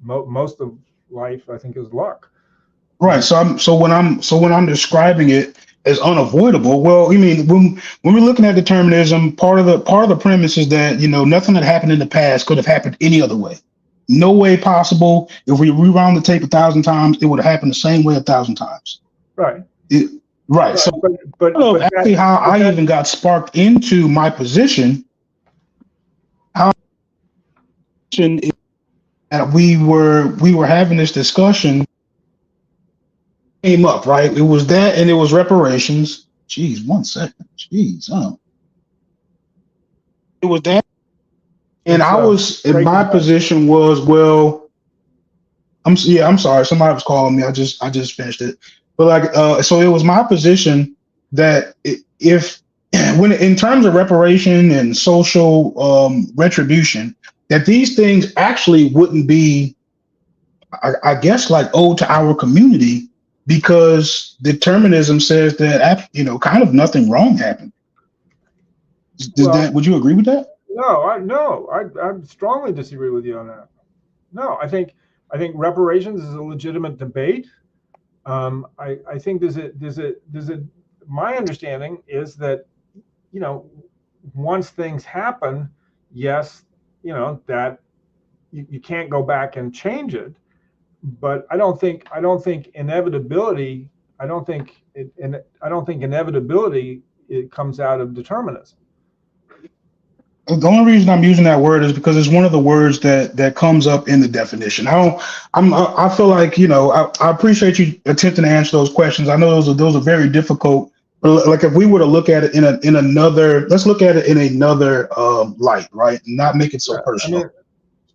Most of life, I think, is luck. Right. So when I'm describing it as unavoidable, well, I mean, when we're looking at determinism, part of the premise is that, nothing that happened in the past could have happened any other way. No way possible. If we rewound the tape 1,000 times, it would have happened the same way 1,000 times. Right. Right. So, but actually, how I even got sparked into my position, that we were having this discussion came up, right? It was that, and it was reparations. Jeez, 1 second. Jeez, it was that, and I was in my position was, well, I'm sorry, somebody was calling me. I just finished it. But so it was my position that when in terms of reparation and social retribution, that these things actually wouldn't be, I guess, like owed to our community, because determinism says that kind of nothing wrong happened. Would you agree with that? I strongly disagree with you on that. No, I think reparations is a legitimate debate. I think my understanding is that, once things happen, yes, that you can't go back and change it, but I don't think inevitability. I don't think inevitability it comes out of determinism. The only reason I'm using that word is because it's one of the words that comes up in the definition. I feel like, I appreciate you attempting to answer those questions. I know those are very difficult, but like if we were to look at it in another, let's look at it in another light, right? And not make it so personal.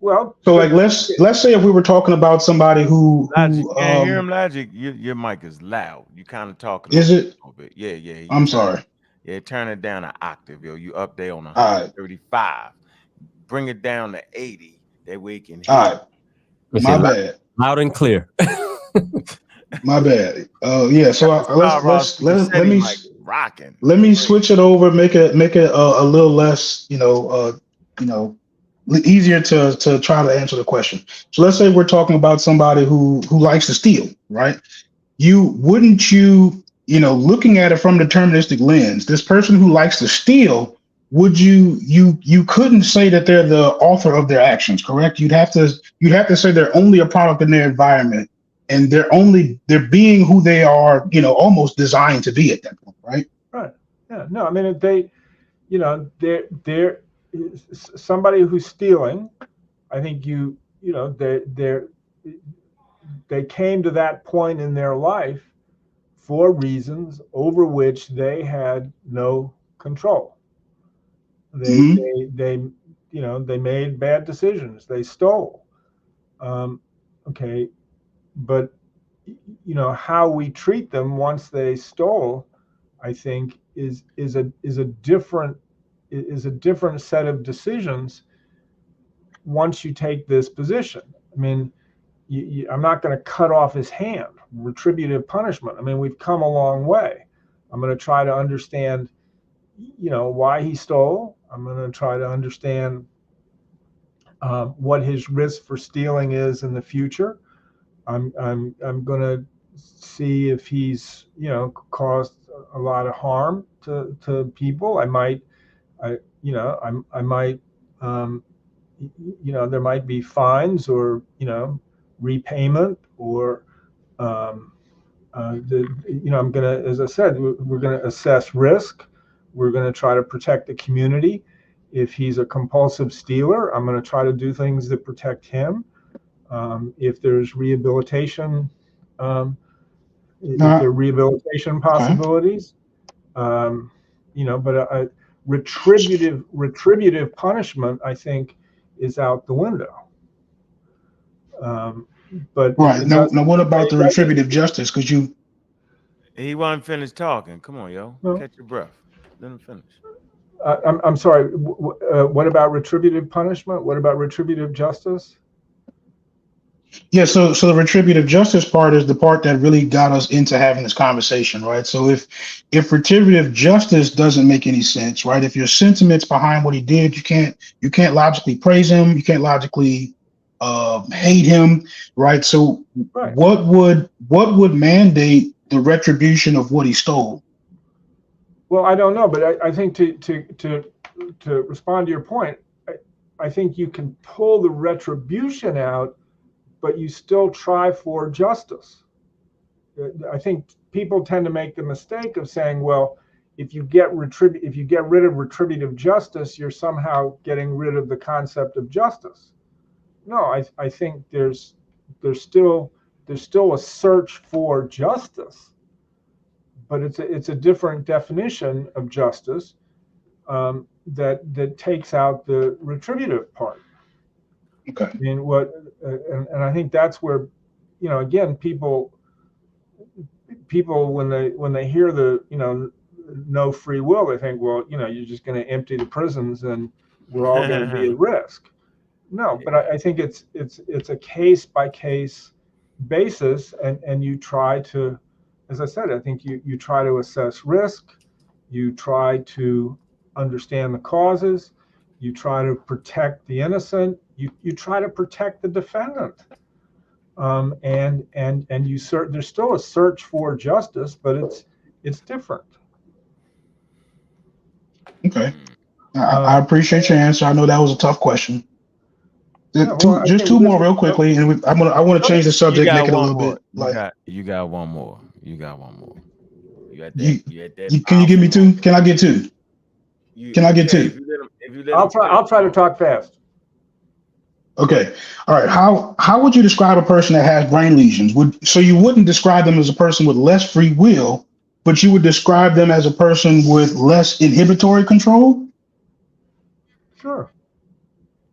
So like let's say if we were talking about somebody who Logic, can't hear him, Logic. Your mic is loud. You kind of talking. Is it? A little bit. Yeah. I'm sorry. Yeah, turn it down an octave, yo. You up there on 135. Bring it down to 80. That way you can hear. All right. My bad. Loud and clear. My bad. Yeah. So let me rocking. Let me switch it over. Make it a little less, easier to try to answer the question. So let's say we're talking about somebody who likes to steal, right? Wouldn't you looking at it from a deterministic lens, this person who likes to steal, would you couldn't say that they're the author of their actions, correct? You'd have to say they're only a product in their environment, and they're being who they are, almost designed to be at that point, right? Right. Yeah. No, I mean they're somebody who's stealing. I think they came to that point in their life for reasons over which they had no control. They made bad decisions. They stole. Okay, but how we treat them once they stole, I think is a different set of decisions once you take this position. I mean, I'm not going to cut off his hand. Retributive punishment. I mean, we've come a long way. I'm going to try to understand, why he stole. I'm going to try to understand what his risk for stealing is in the future. I'm going to see if he's, caused a lot of harm to people. There might be fines or, repayment or, I'm going to, as I said, we're going to assess risk. We're going to try to protect the community. If he's a compulsive stealer, I'm going to try to do things that protect him. If there's rehabilitation, if there are rehabilitation possibilities, but retributive punishment, I think, is out the window. But right now, what about the retributive justice? Because he wasn't finished talking. Come on, yo, catch your breath. Let him finish. I'm sorry. What about retributive punishment? What about retributive justice? Yeah, so the retributive justice part is the part that really got us into having this conversation, right? So if retributive justice doesn't make any sense, right? If your sentiments behind what he did, you can't logically praise him, you can't logically hate him, right? So right. What would mandate the retribution of what he stole? Well, I don't know, but I think to respond to your point, I think you can pull the retribution out, but you still try for justice. I think people tend to make the mistake of saying, well, if you get rid of retributive justice, you're somehow getting rid of the concept of justice. No, I think there's still a search for justice, but it's a different definition of justice that takes out the retributive part. Okay. I mean, and I think that's where, again, people when they hear the no free will, they think, well, you're just going to empty the prisons and we're all going to be at risk. No, but I think it's a case by case basis, and you try to, as I said, I think you try to assess risk, you try to understand the causes, You try to protect the innocent. You try to protect the defendant. And you there's still a search for justice, but it's different. Okay. I appreciate your answer. I know that was a tough question. Just two more real quickly, and I want to change the subject, make it a little bit. You got one more. You got that. Can you give me two? Can I get two? Can I get two? I'll try to talk fast. Okay. All right. How would you describe a person that has brain lesions? So you wouldn't describe them as a person with less free will, but you would describe them as a person with less inhibitory control? Sure.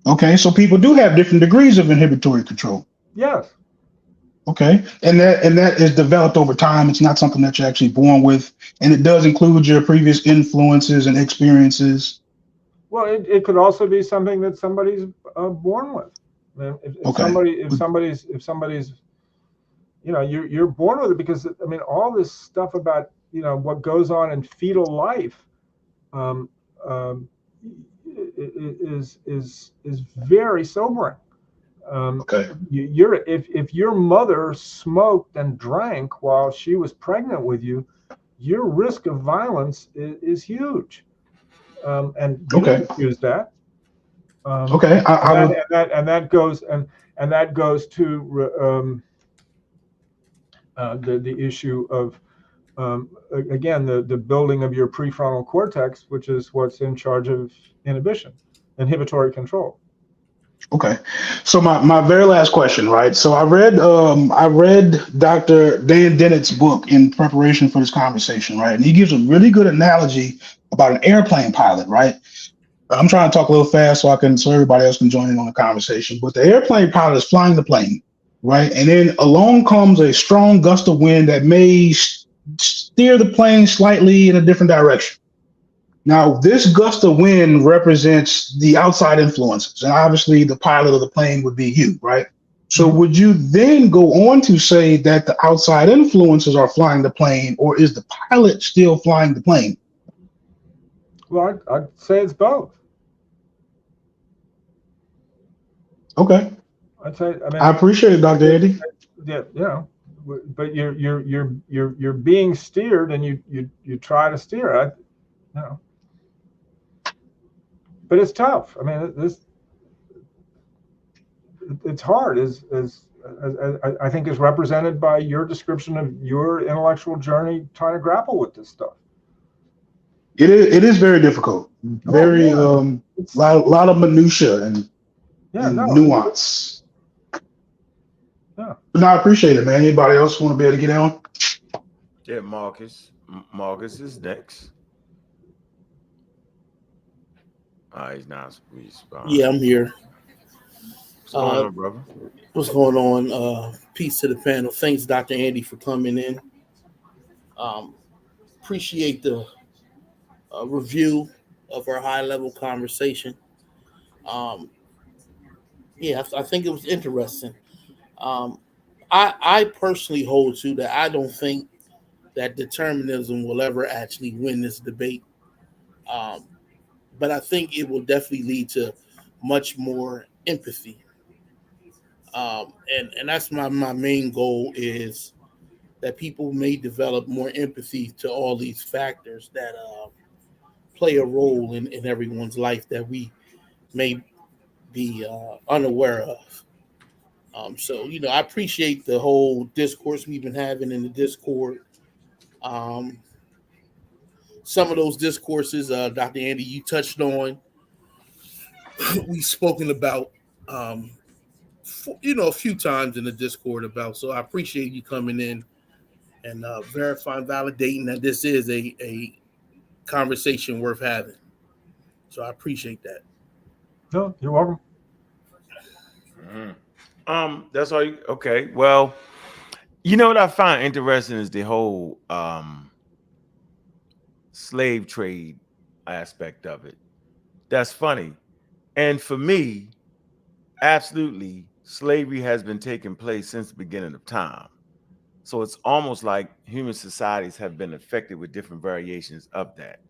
Okay. So people do have different degrees of inhibitory control. Yes. Okay. And that is developed over time. It's not something that you're actually born with. And it does include your previous influences and experiences. Well, it could also be something that somebody's born with. If somebody's, you're born with it, because I mean, all this stuff about what goes on in fetal life is very sobering. If your mother smoked and drank while she was pregnant with you, your risk of violence is huge. And you don't use that. That goes to the issue of again the building of your prefrontal cortex, which is what's in charge of inhibitory control. Okay, so my very last question, right? So I read Dr. Dan Dennett's book in preparation for this conversation, right? And he gives a really good analogy about an airplane pilot, right? I'm trying to talk a little fast so everybody else can join in on the conversation. But the airplane pilot is flying the plane, right? And then along comes a strong gust of wind that may steer the plane slightly in a different direction. Now, this gust of wind represents the outside influences, and obviously the pilot of the plane would be you, right? So would you then go on to say that the outside influences are flying the plane, or is the pilot still flying the plane? Well, I'd say it's both. Okay. I appreciate it, Dr. Andy. Yeah, but you're being steered, and you try to steer. But it's tough. I mean, it's hard, as I think is represented by your description of your intellectual journey trying to grapple with this stuff. It is very difficult. Very lot of minutia and nuance. Yeah. But no, I appreciate it, man. Anybody else want to be able to get on? Yeah, Marcus. Marcus is next. He's not responding. Yeah, I'm here. What's going on, brother? What's going on? Peace to the panel. Thanks, Dr. Andy, for coming in. Appreciate the review of our high-level conversation. I think it was interesting. I personally hold to that. I don't think that determinism will ever actually win this debate. But I think it will definitely lead to much more empathy. And that's my main goal, is that people may develop more empathy to all these factors that play a role in everyone's life that we may be unaware of. So, I appreciate the whole discourse we've been having in the Discord. Some of those discourses, Dr. Andy, you touched on, we've spoken about, a few times in the Discord about. So I appreciate you coming in and verifying, validating that this is a conversation worth having. So I appreciate that. No, you're welcome. That's all. Okay. Well, what I find interesting is the whole slave trade aspect of it. That's funny. And for me, absolutely, slavery has been taking place since the beginning of time. So it's almost like human societies have been affected with different variations of that.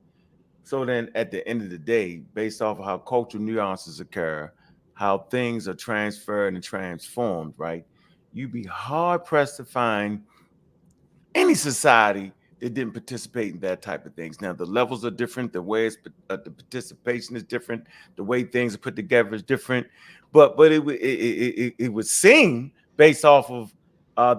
So then at the end of the day, based off of how cultural nuances occur, how things are transferred and transformed, right? You'd be hard pressed to find any society that didn't participate in that type of things. Now, the levels are different, the way the participation is different, the way things are put together is different, but it would seem based off of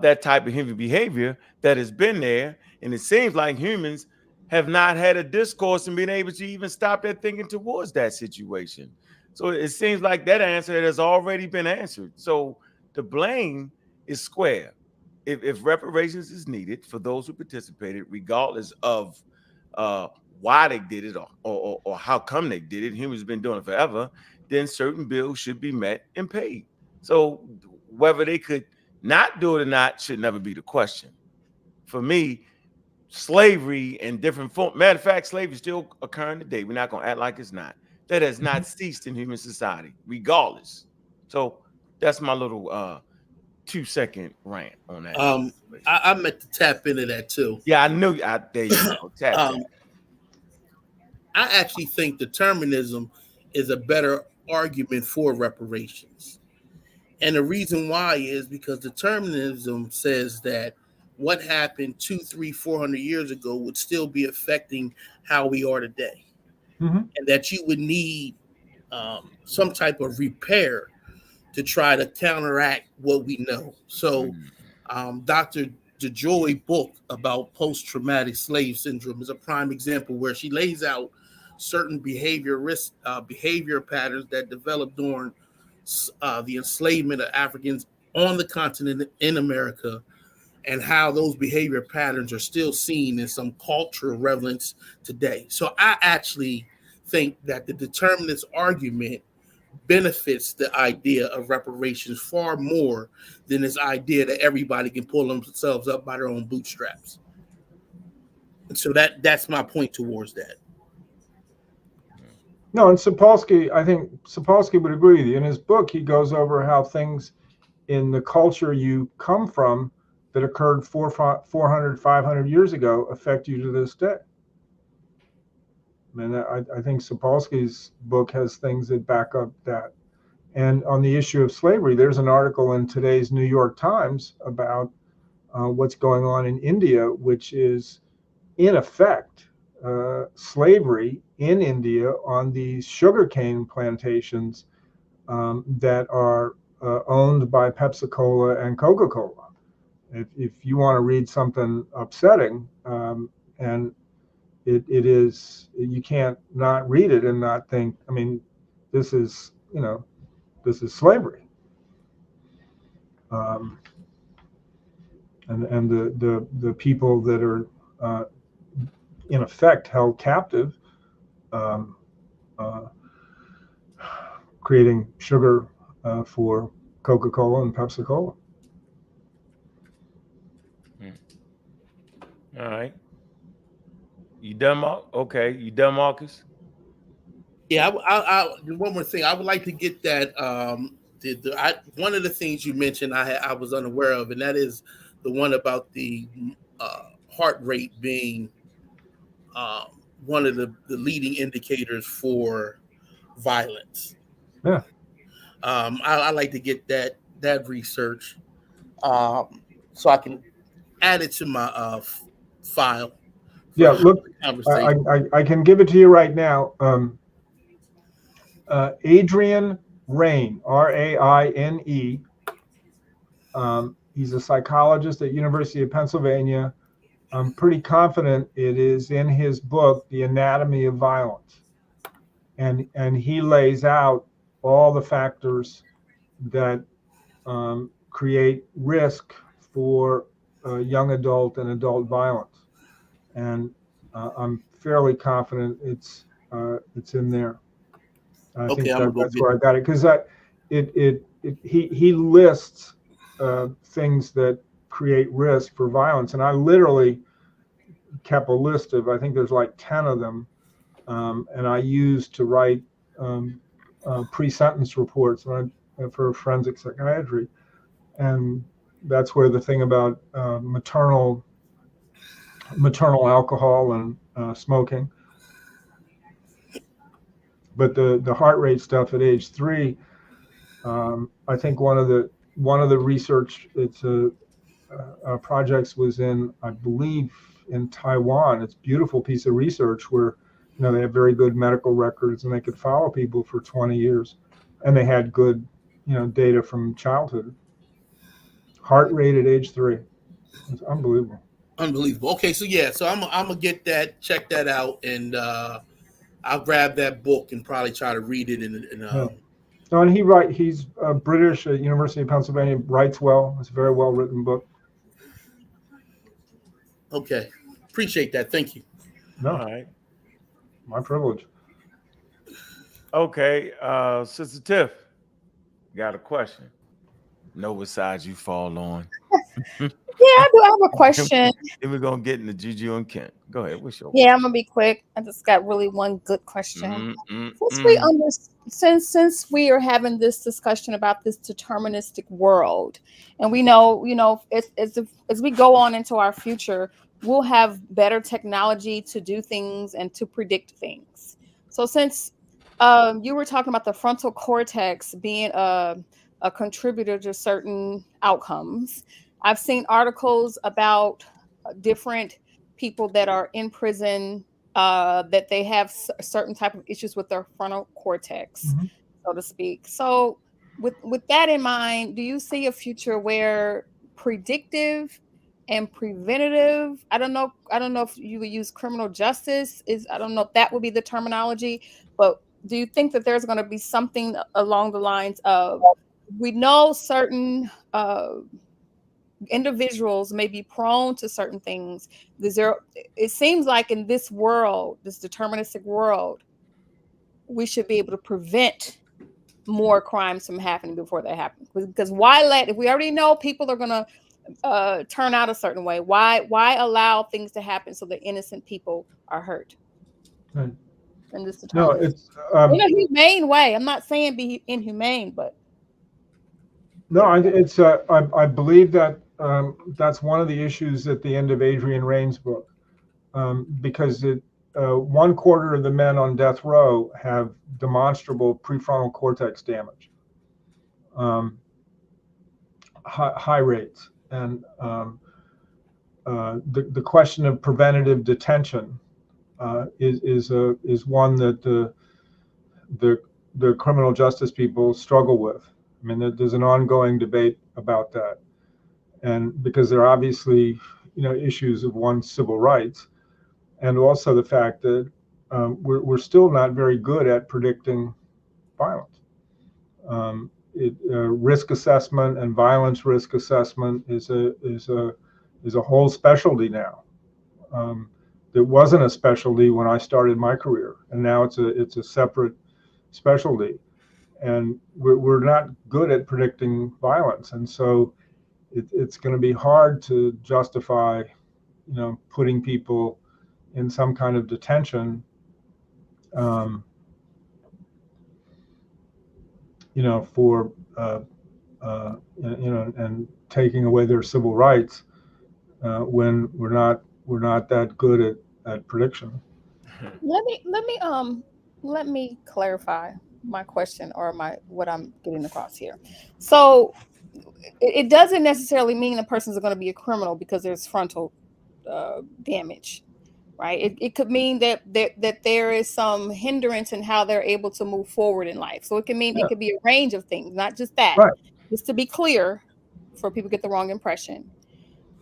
that type of human behavior that has been there, and it seems like humans have not had a discourse and been able to even stop their thinking towards that situation. So it seems like that answer has already been answered. So the blame is square. If reparations is needed for those who participated, regardless of why they did it or how come they did it, humans have been doing it forever, then certain bills should be met and paid. So whether they could not do it or not should never be the question. For me, slavery and different forms, matter of fact, slavery is still occurring today. We're not going to act like it's not. That has not ceased in human society, regardless. So that's my little 2-second rant on that. I meant to tap into that too. Yeah, I knew. There you go. Tap. I actually think determinism is a better argument for reparations. And the reason why is because determinism says that what happened 200, 300, 400 years ago would still be affecting how we are today. And that you would need some type of repair to try to counteract what we know. So Dr. DeJoy book about post-traumatic slave syndrome is a prime example where she lays out certain behavior patterns that developed during the enslavement of Africans on the continent in America, and how those behavior patterns are still seen in some cultural relevance today. So I actually think that the determinist argument benefits the idea of reparations far more than this idea that everybody can pull themselves up by their own bootstraps. And so that's my point towards that. No, and Sapolsky, I think Sapolsky would agree with you. In his book, he goes over how things in the culture you come from that occurred 400, 500 years ago affect you to this day. And I think Sapolsky's book has things that back up that. And on the issue of slavery, there's an article in today's New York Times about what's going on in India, which is in effect slavery in India on these sugarcane plantations that are owned by Pepsi-Cola and Coca-Cola. If you want to read something upsetting, and it is, you can't not read it and not think, I mean, this is slavery. And the people that are in effect held captive, creating sugar for Coca-Cola and Pepsi-Cola. All right. You done, Mark? Okay. You done, Marcus? Yeah, I one more thing. I would like to get that. One of the things you mentioned I was unaware of, and that is the one about the heart rate being one of the leading indicators for violence. Yeah. I like to get that research so I can add it to my file. Yeah, look, I can give it to you right now. Adrian Raine, R-A-I-N-E. He's a psychologist at University of Pennsylvania. I'm pretty confident it is in his book, The Anatomy of Violence. And he lays out all the factors that create risk for young adult and adult violence. And I'm fairly confident it's in there. I think that's where I got it, because he lists things that create risk for violence, and I literally kept a list of, I think there's like 10 of them, and I used to write pre-sentence reports for forensic psychiatry, and that's where the thing about maternal alcohol and smoking, But the heart rate stuff at age 3, I think one of the research projects was in, I believe, in Taiwan. It's a beautiful piece of research where they have very good medical records and they could follow people for 20 years, and they had good data from childhood. Heart rate at age 3. It's unbelievable. Unbelievable. Okay, so yeah, so I'm gonna get that, check that out, and I'll grab that book and probably try to read it. No, and he's British at University of Pennsylvania, writes well. It's a very well written book. Okay, appreciate that. Thank you. No, All right. my privilege. Okay, Sister Tiff, got a question. Know what side you fall on. Yeah, I do have a question. Then we're gonna get into Juju and Kent. Go ahead. What's your Yeah, I'm gonna be quick. I just got really one good question. Since we are having this discussion about this deterministic world, and we know, as we go on into our future, we'll have better technology to do things and to predict things. So since you were talking about the frontal cortex being a contributor to certain outcomes, I've seen articles about different people that are in prison that they have certain type of issues with their frontal cortex, so to speak. So with that in mind, do you see a future where predictive and preventative, I don't know if you would use criminal justice, I don't know if that would be the terminology, but do you think that there's going to be something along the lines of, we know certain individuals may be prone to certain things. It seems like in this world, this deterministic world, we should be able to prevent more crimes from happening before they happen. Because if we already know people are going to turn out a certain way, why allow things to happen so that innocent people are hurt? Right. In this No, it's in a humane way. I'm not saying be inhumane, but no, I believe that that's one of the issues at the end of Adrian Rain's book, because 1/4 of the men on death row have demonstrable prefrontal cortex damage, high rates, and the question of preventative detention is one that the criminal justice people struggle with. I mean, there's an ongoing debate about that, and because there are obviously, issues of one's civil rights, and also the fact that we're still not very good at predicting violence. Risk assessment and violence risk assessment is a whole specialty now. There wasn't a specialty when I started my career, and now it's a separate specialty. And we're not good at predicting violence, and so it's going to be hard to justify, putting people in some kind of detention, for and taking away their civil rights when we're not that good at prediction. Let me clarify my question or what I'm getting across here. So it doesn't necessarily mean the person's going to be a criminal because there's frontal damage, right? It could mean that there is some hindrance in how they're able to move forward in life. So it can mean it could be a range of things, not just that. Right. Just to be clear, for people to get the wrong impression.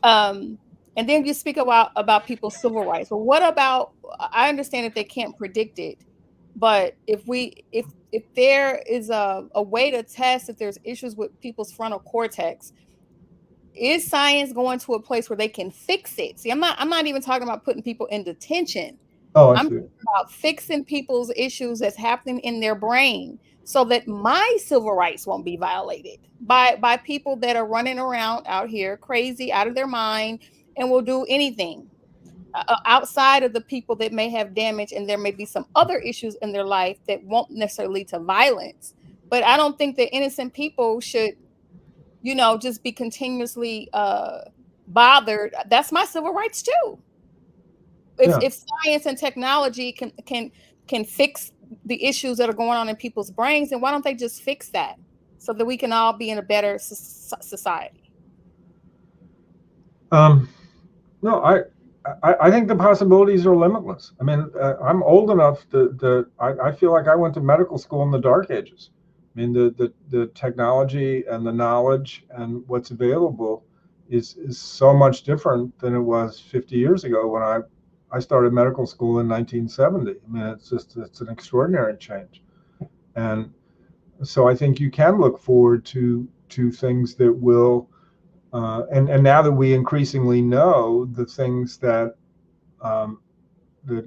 And then you speak about people's civil rights. Well, what about? I understand that they can't predict it, but if there is a way to test if there's issues with people's frontal cortex, is science going to a place where they can fix it? See, I'm not even talking about putting people in detention. Oh, I'm talking about fixing people's issues that's happening in their brain so that my civil rights won't be violated by people that are running around out here crazy, out of their mind, and will do anything outside of the people that may have damage, and there may be some other issues in their life that won't necessarily lead to violence. But I don't think that innocent people should, just be continuously bothered. That's my civil rights too. If science and technology can fix the issues that are going on in people's brains, and why don't they just fix that so that we can all be in a better society? No, I think the possibilities are limitless. I mean, I'm old enough I feel like I went to medical school in the dark ages. I mean, the technology and the knowledge and what's available is so much different than it was 50 years ago when I started medical school in 1970. I mean, it's an extraordinary change. And so I think you can look forward to things that will, and now that we increasingly know the things that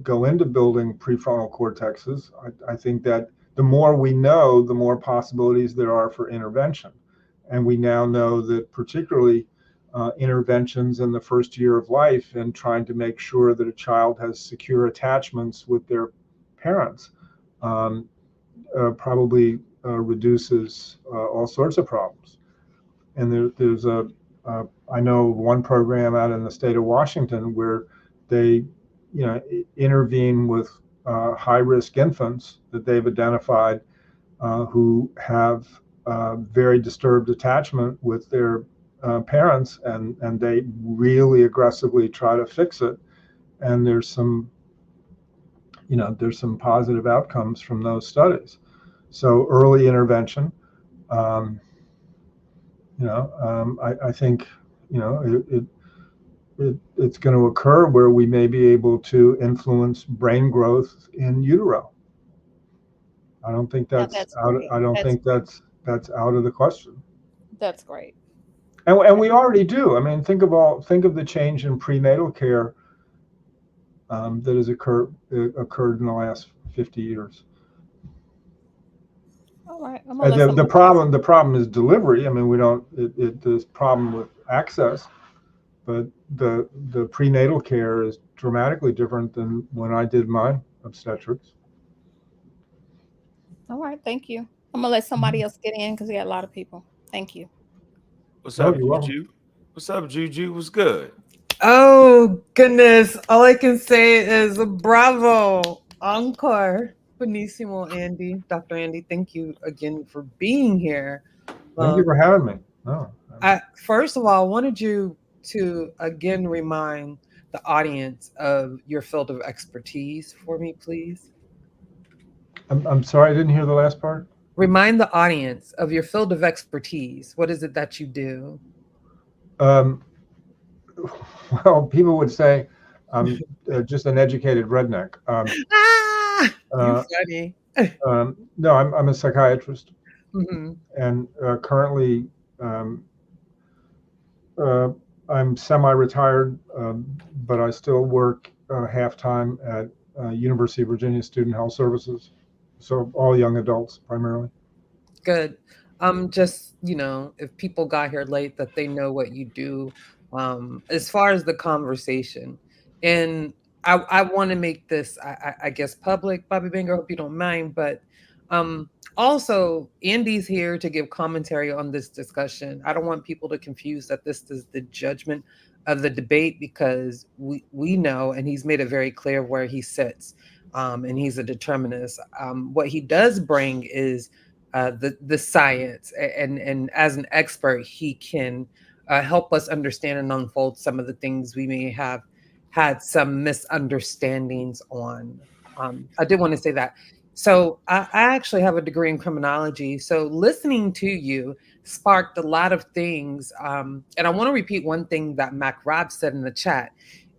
go into building prefrontal cortexes, I think that the more we know, the more possibilities there are for intervention. And we now know that particularly interventions in the first year of life and trying to make sure that a child has secure attachments with their parents probably reduces all sorts of problems. And there's I know one program out in the state of Washington where they, intervene with high-risk infants that they've identified who have very disturbed attachment with their parents, and they really aggressively try to fix it. And there's some positive outcomes from those studies. So early intervention, I think, it's going to occur where we may be able to influence brain growth in utero. I don't think that's out. I don't think that's out of the question. That's great. And we already do. I mean, think of the change in prenatal care that has occurred in the last 50 years. All right. The problem is delivery. I mean, there's problem with access, but the prenatal care is dramatically different than when I did my obstetrics. All right. Thank you. I'm gonna let somebody else get in because we got a lot of people. Thank you. What's up, Juju? What's up, Juju? What's good? Oh, goodness. All I can say is bravo. Encore. Benissimo, Andy. Dr. Andy, thank you again for being here. Thank you for having me. First of all, I wanted you to again remind the audience of your field of expertise for me, please. I'm sorry, I didn't hear the last part. Remind the audience of your field of expertise. What is it that you do? Well, people would say I'm just an educated redneck. You're funny. No, I'm a psychiatrist, Mm-hmm. and currently I'm semi-retired, but I still work half-time at University of Virginia Student Health Services. So all young adults primarily. Good. Just, if people got here late, that they know what you do as far as the conversation. And I want to make this, I guess, public, Bobby Banger, I hope you don't mind. But also, Andy's here to give commentary on this discussion. I don't want people to confuse that this is the judgment of the debate, because we know, and he's made it very clear where he sits, and he's a determinist. What he does bring is the science, and as an expert, he can help us understand and unfold some of the things we may have had some misunderstandings on. I did want to say that. So I actually have a degree in criminology. So listening to you sparked a lot of things. And I want to repeat one thing that Mac Rob said in the chat,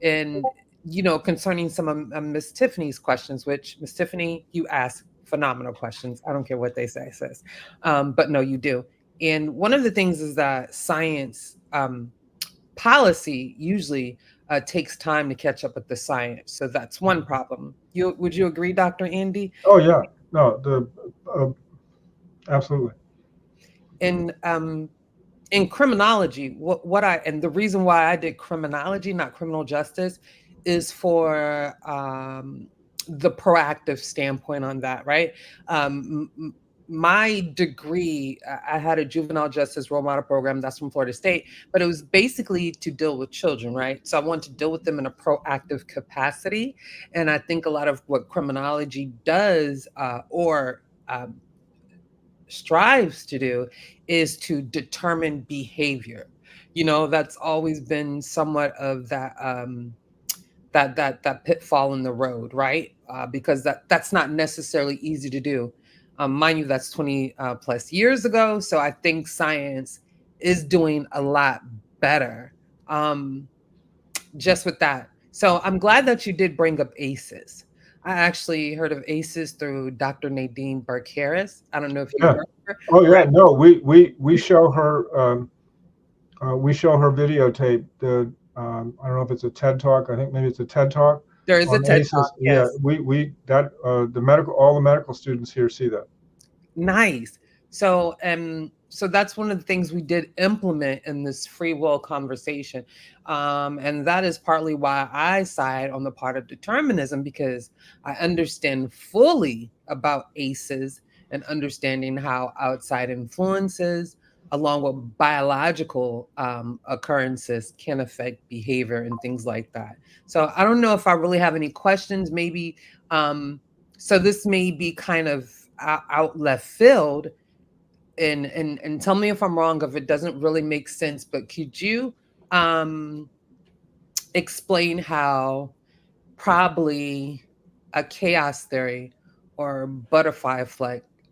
and concerning some of Miss Tiffany's questions, which Miss Tiffany, you ask phenomenal questions. I don't care what they say, sis. But no, you do. And one of the things is that science policy usually takes time to catch up with the science. So that's one problem. Would you agree, Dr. Andy? Oh yeah, no, absolutely. In criminology, and the reason why I did criminology, not criminal justice, is for the proactive standpoint on that, right? my degree, I had a juvenile justice role model program that's from Florida State, but it was basically to deal with children, right? So I wanted to deal with them in a proactive capacity. And I think a lot of what criminology does or strives to do is to determine behavior. You know, that's always been somewhat of that that pitfall in the road, right? Because that's not necessarily easy to do. Mind you, that's 20 plus years ago. So I think science is doing a lot better just with that. So I'm glad that you did bring up ACEs. I actually heard of ACEs through Dr. Nadine Burke-Harris. I don't know if you Yeah. heard her. Oh yeah, no, we show her videotape. I don't know if it's a TED talk. I think maybe it's a TED talk There is a on TED ACEs. talk. Yeah, Yes. all the medical students here see that. Nice. So so that's one of the things we did implement in this free will conversation. And that is partly why I side on the part of determinism, because I understand fully about ACEs and understanding how outside influences along with biological occurrences can affect behavior and things like that. So I don't know if I really have any questions. Maybe so this may be kind of out left field, and tell me if I'm wrong, if it doesn't really make sense, but could you explain how probably a chaos theory or butterfly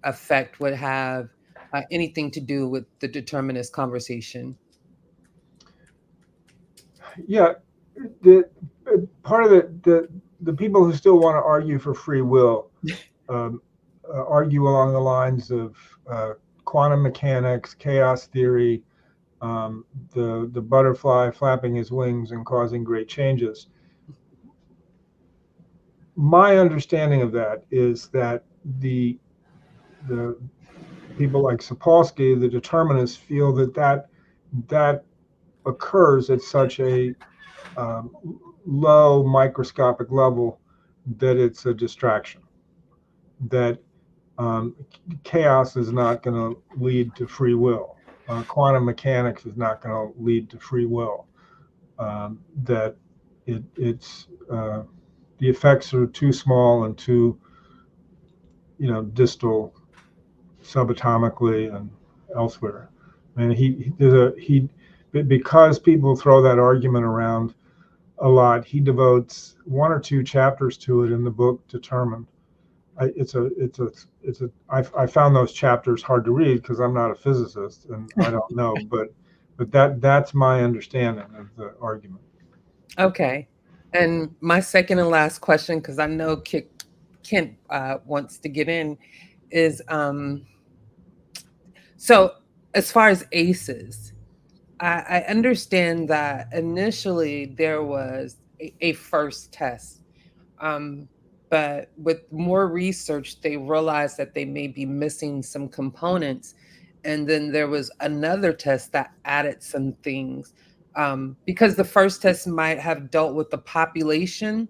effect would have anything to do with the determinist conversation? Yeah, the part of the people who still want to argue for free will argue along the lines of quantum mechanics, chaos theory, the butterfly flapping his wings and causing great changes. My understanding of that is that the people like Sapolsky, the determinists, feel that occurs at such a low microscopic level that it's a distraction. That chaos is not going to lead to free will. Quantum mechanics is not going to lead to free will. That it's the effects are too small and too, distal subatomically and elsewhere. And because people throw that argument around a lot, he devotes 1 or 2 chapters to it in the book Determined. I found those chapters hard to read because I'm not a physicist and I don't know, but that's my understanding of the argument. Okay. And my second and last question, because I know Kent wants to get in, is so as far as ACEs, I understand that initially there was a first test. But with more research, they realized that they may be missing some components. And then there was another test that added some things. Because the first test might have dealt with the population,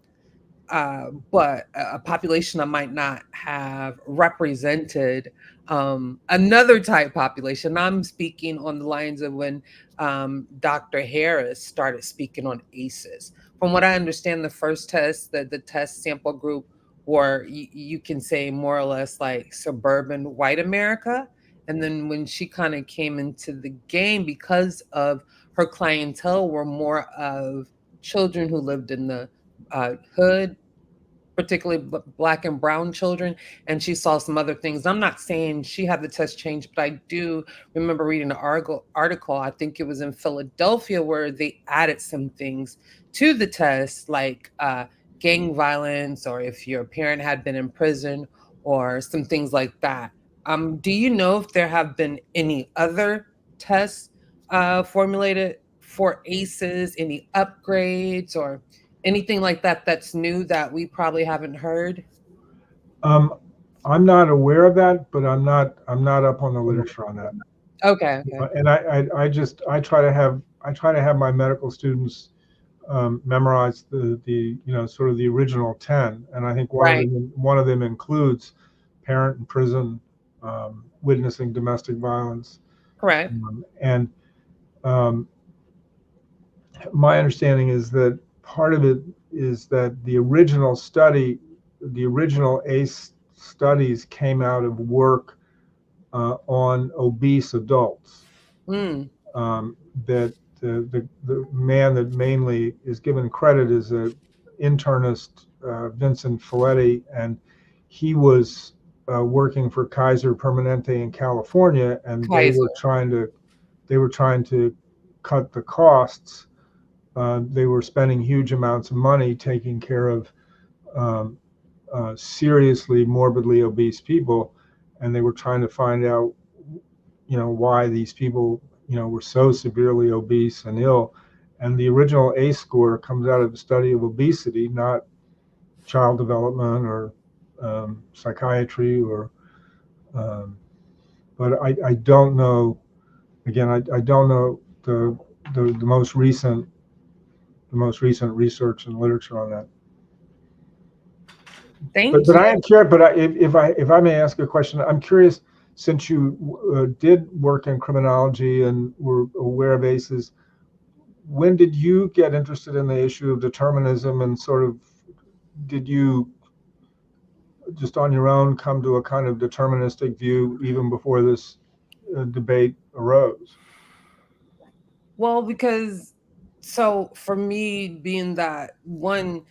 but a population that might not have represented another type population. I'm speaking on the lines of when Dr. Harris started speaking on ACEs. From what I understand, the first test, the test sample group were, you can say more or less like suburban white America. And then when she kind of came into the game, because of her clientele were more of children who lived in the hood, particularly Black and brown children, and she saw some other things. I'm not saying she had the test changed, but I do remember reading an article, I think it was in Philadelphia, where they added some things to the test, like gang violence, or if your parent had been in prison, or some things like that. Do you know if there have been any other tests formulated for ACEs, any upgrades, or anything like that that's new that we probably haven't heard? I'm not aware of that, but I'm not up on the literature on that. Okay. And I try to have my medical students memorize the sort of the original 10, and I think one of them includes parent in prison, witnessing domestic violence. Correct. And my understanding is that part of it is that the original ACE studies came out of work on obese adults. That the man that mainly is given credit is an internist, Vincent Folletti, and he was working for Kaiser Permanente in California, and they were trying to cut the costs. They were spending huge amounts of money taking care of seriously morbidly obese people, and they were trying to find out, why these people, were so severely obese and ill. And the original ACE score comes out of the study of obesity, not child development or psychiatry or. But I don't know. Again, I don't know the most recent research and literature on that. Thank you. But I am curious. But if I may ask a question, I'm curious. Since you did work in criminology and were aware of ACEs, when did you get interested in the issue of determinism, and sort of did you just on your own come to a kind of deterministic view even before this debate arose? Well, because for me, being that one,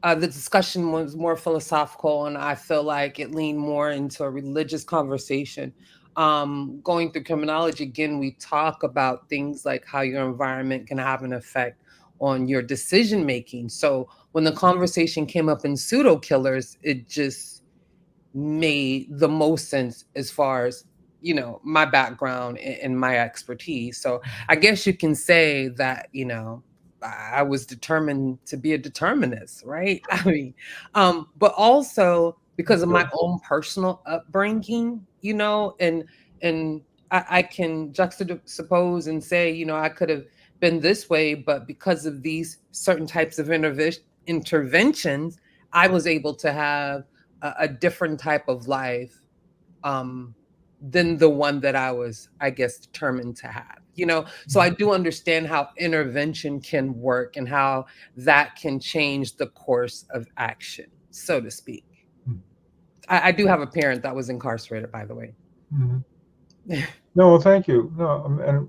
the discussion was more philosophical, and I feel like it leaned more into a religious conversation. Going through criminology, again, we talk about things like how your environment can have an effect on your decision making. So when the conversation came up in pseudo killers, it just made the most sense as far as my background and my expertise. So I guess you can say that I was determined to be a determinist, right? I mean, but also because of my own personal upbringing, and I can juxtapose and say, I could have been this way, but because of these certain types of interventions, I was able to have a different type of life than the one that I was, I guess, determined to have. So I do understand how intervention can work and how that can change the course of action, so to speak. I do have a parent that was incarcerated, by the way. Mm-hmm. No, well, thank you. No,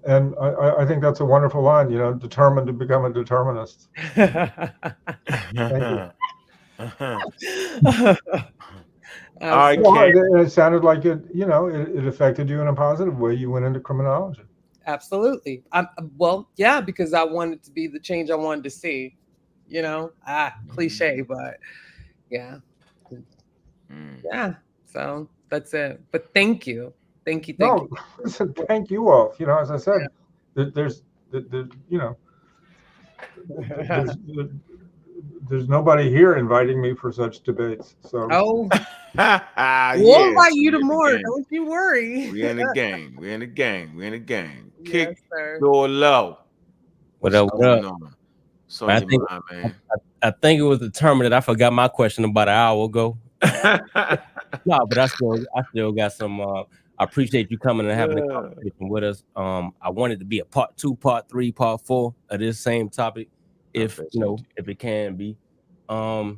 and I think that's a wonderful line. Determined to become a determinist. Thank you. It sounded like it affected you in a positive way. You went into criminology. Absolutely. Yeah, because I wanted to be the change I wanted to see. Cliche, but yeah. Yeah. So that's it. But thank you. Thank you. No, listen, thank you all. As I said, there's nobody here inviting me for such debates. So we'll invite you to more. Don't you worry. We're in the game. We're in the game. We're in the game. Yes, Kick sir. door low. What up? So I think I think it was determined. I forgot my question about an hour ago. No, but I still got some. I appreciate you coming and having a conversation with us. I wanted to be a part 2, part 3, part 4 of this same topic, if it can be. I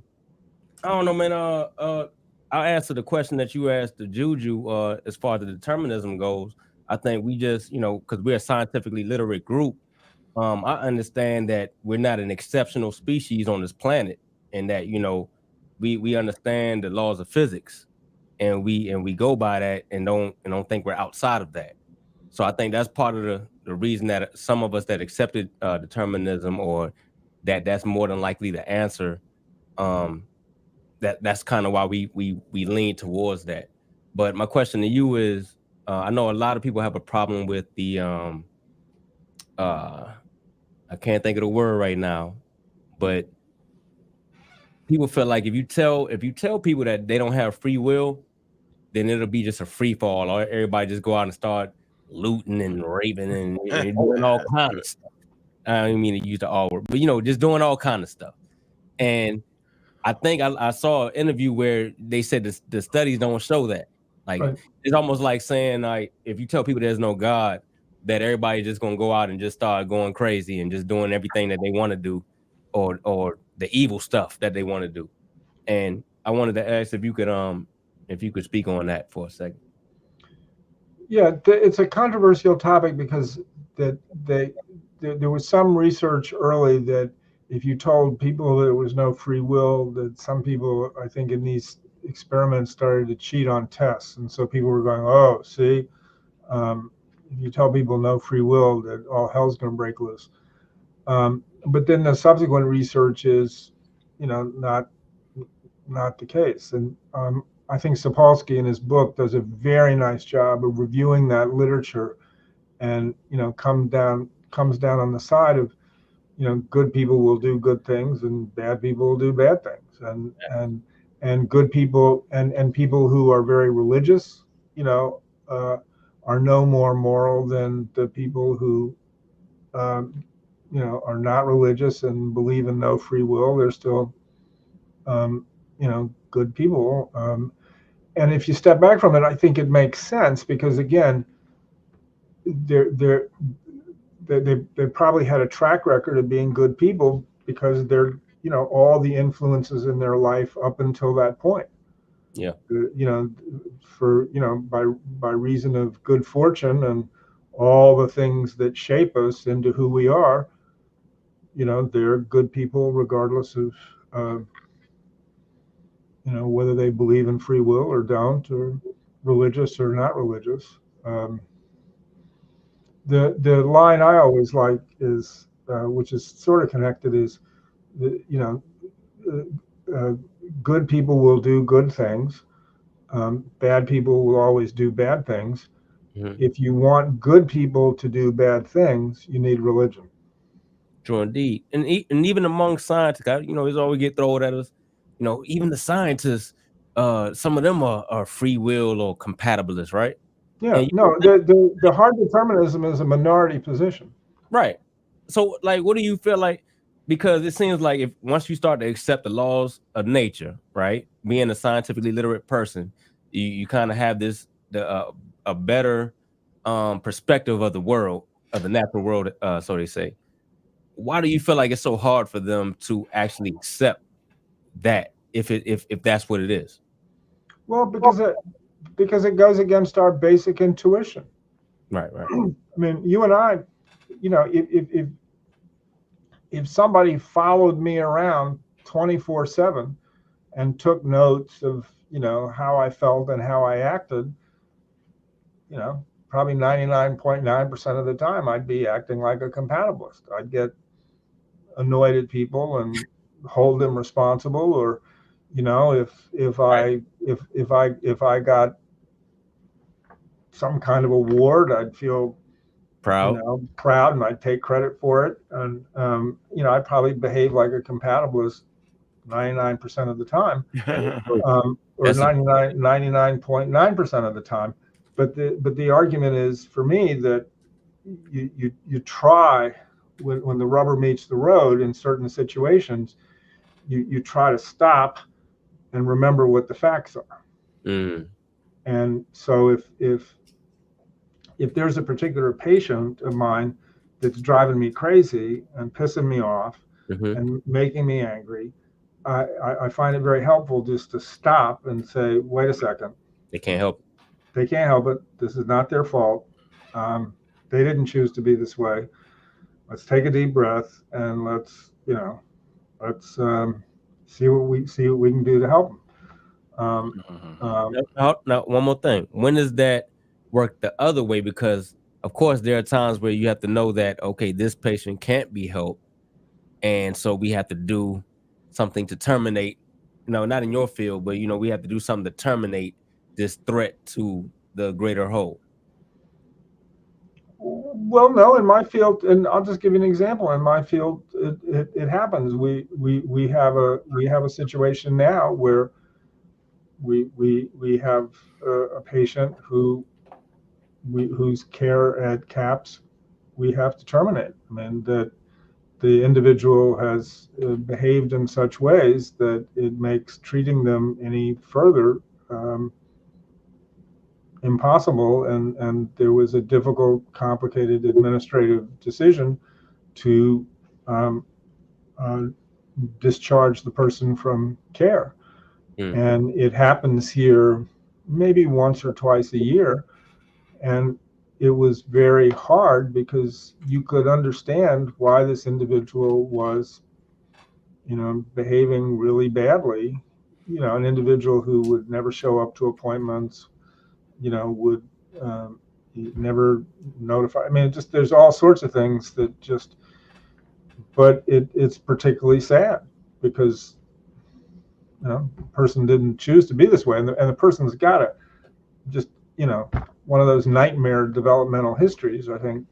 don't know, man. I'll answer the question that you asked the Juju. As far as the determinism goes, I think we just, because we're a scientifically literate group. I understand that we're not an exceptional species on this planet, and that we understand the laws of physics, and we go by that, and don't think we're outside of that. So I think that's part of the reason that some of us that accepted determinism, or that's more than likely the answer. That's kind of why we lean towards that. But my question to you is, I know a lot of people have a problem with the I can't think of the word right now, but people feel like if you tell people that they don't have free will, then it'll be just a free fall, or everybody just go out and start looting and raping and doing all kinds of stuff. I don't mean to use the R word, but just doing all kinds of stuff. And I think I saw an interview where they said the studies don't show that. Like Right. it's almost like saying like if you tell people there's no God, that everybody's just gonna go out and just start going crazy and just doing everything that they want to do, or the evil stuff that they want to do. And I wanted to ask if you could speak on that for a second. Yeah, it's a controversial topic because there was some research early that if you told people that there was no free will, that some people, I think, in these experiments started to cheat on tests, and so people were going, "Oh, see, if you tell people no free will, that all hell's going to break loose." But then the subsequent research is, not the case, and I think Sapolsky in his book does a very nice job of reviewing that literature, and comes down on the side of good people will do good things and bad people will do bad things, and good people and people who are very religious are no more moral than the people who are not religious and believe in no free will. They're still good people. And if you step back from it, I think it makes sense because again, they probably had a track record of being good people because they're all the influences in their life up until that point. Yeah. For by reason of good fortune and all the things that shape us into who we are, they're good people regardless of whether they believe in free will or don't, or religious or not religious. The line I always like is, which is sort of connected, is good people will do good things. Bad people will always do bad things. Mhm. If you want good people to do bad things, you need religion. True indeed. And even among scientists, it's always get thrown at us. Even the scientists, some of them are free will or compatibilists, right? Yeah, And no, the hard determinism is a minority position. right. So, like, what do you feel like? Because it seems like if once you start to accept the laws of nature, right, being a scientifically literate person, you kind of have a better perspective of the world, of the natural world, so they say. Why do you feel like it's so hard for them to actually accept that if that's what it is? Well, because it goes against our basic intuition. Right. I mean, you and I, if somebody followed me around 24/7 and took notes of how I felt and how I acted, probably 99.9% of the time I'd be acting like a compatibilist. I'd get annoyed at people and hold them responsible, or if I got some kind of award, I'd feel Proud. Proud, and I'd take credit for it, and I'd probably behave like a compatibilist 99% of the time, or 99.9% of the time. But the argument is for me that you try, when the rubber meets the road in certain situations, you try to stop and remember what the facts are. Mm. And so if there's a particular patient of mine that's driving me crazy and pissing me off and making me angry, I find it very helpful just to stop and say, wait a second. They can't help it. They can't help it. This is not their fault. They didn't choose to be this way. Let's take a deep breath and let's see what we can do to help them. Now, one more thing. When does that work the other way? Because of course there are times where you have to know that, okay, this patient can't be helped, and so we have to do something to terminate, not in your field, but we have to do something to terminate this threat to the greater whole. Well, no, in my field, and I'll just give you an example. In my field, it happens. We have a situation now where we have a patient whose care at CAPS we have to terminate. I mean, that the individual has behaved in such ways that it makes treating them any further impossible, and there was a difficult, complicated administrative decision to discharge the person from care. And it happens here maybe once or twice a year. And it was very hard because you could understand why this individual was, behaving really badly. An individual who would never show up to appointments, would never notify. I mean, there's all sorts of things that but it's particularly sad because the person didn't choose to be this way, and the person's got to just one of those nightmare developmental histories, I think.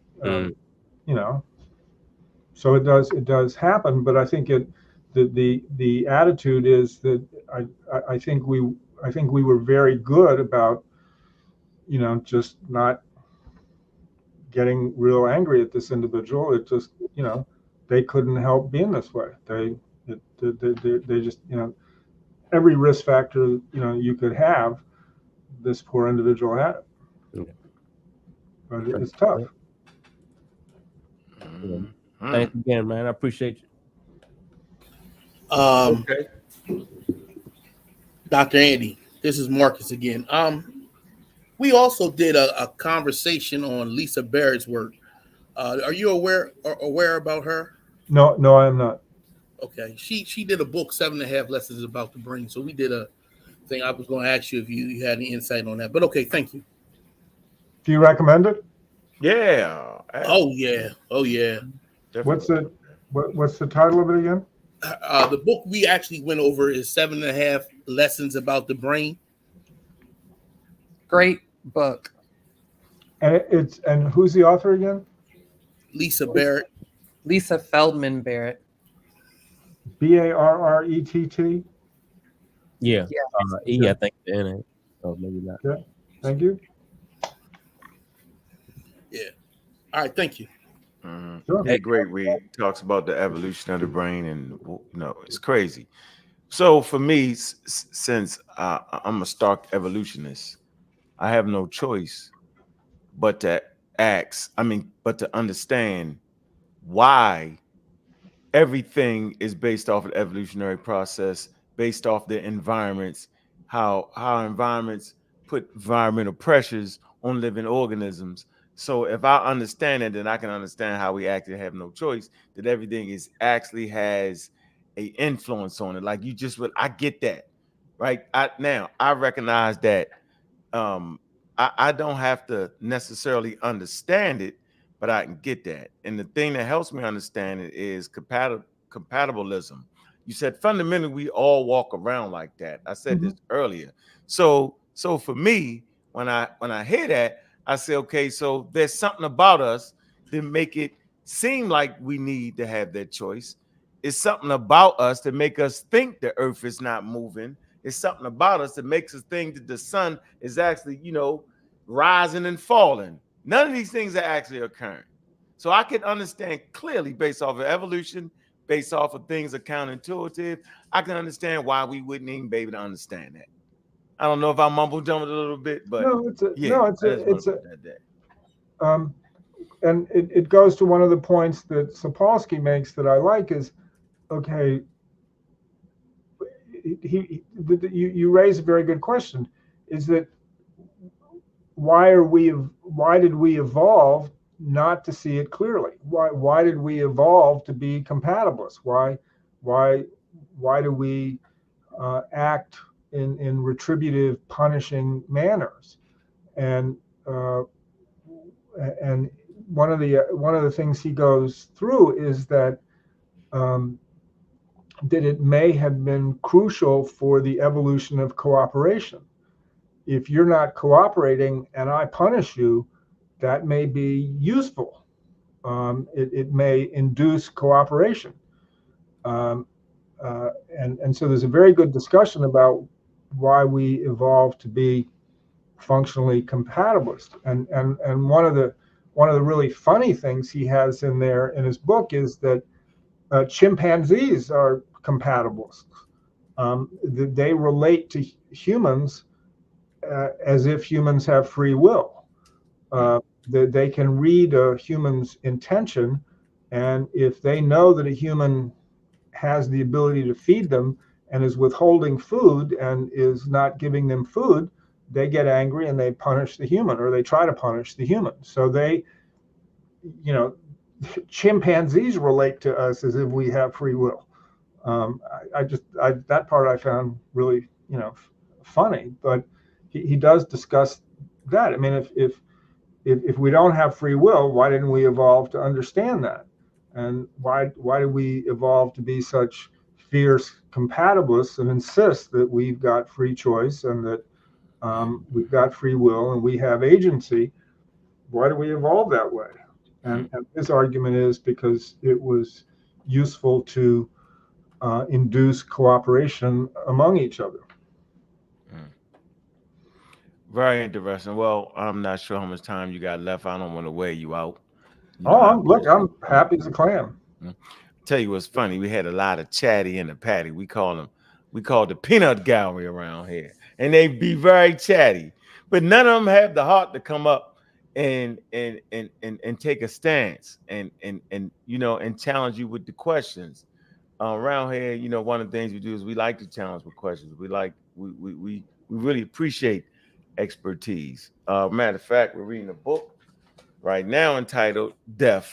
So it does happen, but I think the attitude is that I think we were very good about just not getting real angry at this individual. It just they couldn't help being this way. They just every risk factor you could have, this poor individual had it. But it's tough. Thanks again, man. I appreciate you. Okay. Dr. Andy, this is Marcus again. We also did a conversation on Lisa Barrett's work. Are you aware about her? No, I am not. Okay. She did a book, 7.5 Lessons About the Brain. So we did a thing. I was going to ask you if you had any insight on that. But okay, thank you. Do you recommend it? Yeah. Oh yeah. Definitely. What's the title of it again? The book we actually went over is 7.5 Lessons About the Brain. Great book. And who's the author again? Lisa Barrett. Lisa Feldman Barrett. Barrett? Yeah. Yeah. I think the N. Oh, maybe not. Okay. Thank you. Yeah. All right. Thank you. Sure. Hey, great read. Talks about the evolution of the brain, and it's crazy. So for me, since I'm a stark evolutionist, I have no choice but to understand why everything is based off of the evolutionary process, based off the environments, how environments put environmental pressures on living organisms. So if I understand it, then I can understand how we actually have no choice, that everything actually has a influence on it. Like I get that, right? I recognize that I don't have to necessarily understand it, but I can get that. And the thing that helps me understand it is compatibilism. You said fundamentally we all walk around like that. I said this earlier. So for me, when I hear that, I say, okay, so there's something about us that make it seem like we need to have that choice. It's something about us that make us think the earth is not moving. It's something about us that makes us think that the sun is actually, rising and falling. None of these things are actually occurring. So I can understand clearly based off of evolution, based off of things that are counterintuitive, I can understand why we wouldn't even be able to understand that. I don't know if I mumble jumbled a little bit, but and it goes to one of the points that Sapolsky makes that I like is, okay, you raise a very good question, is that why did we evolve not to see it clearly? Why did we evolve to be compatibilists? Why do we act in retributive, punishing manners? And one of the things he goes through is that it may have been crucial for the evolution of cooperation. If you're not cooperating and I punish you, that may be useful. It may induce cooperation. And so there's a very good discussion about why we evolved to be functionally compatibilist. And one of the really funny things he has in there in his book is that chimpanzees are compatibilists. They relate to humans as if humans have free will. They can read a human's intention, and if they know that a human has the ability to feed them and is withholding food and is not giving them food, they get angry and they punish the human, or they try to punish the human. So they, you know, chimpanzees relate to us as if we have free will. That part I found really, you know, funny, but he does discuss that. I mean, if we don't have free will, why didn't we evolve to understand that? And why did we evolve to be such fierce compatibilists and insist that we've got free choice and that we've got free will and we have agency? Why do we evolve that way? And his argument is because it was useful to induce cooperation among each other. Very interesting. Well, I'm not sure how much time you got left. I don't want to wear you out. Look, I'm happy as a clam. Tell you what's funny. We had a lot of chatty in the patty. We call the peanut gallery around here, and they be very chatty. But none of them have the heart to come up and take a stance and you know, and challenge you with the questions. Around here, you know, one of the things we do is we like to challenge with questions. We really appreciate expertise. Matter of fact, we're reading a book right now entitled The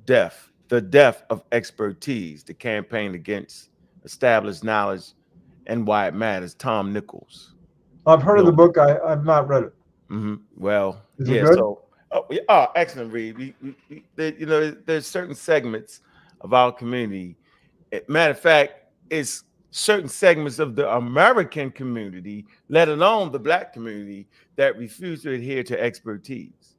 Death of Expertise, the campaign against established knowledge and why it matters. Tom Nichols. I've heard of the book. I've not read it. Well, is it good? Excellent read. You know, there's certain segments of our community. Matter of fact, it's certain segments of the American community, let alone the Black community, that refuse to adhere to expertise.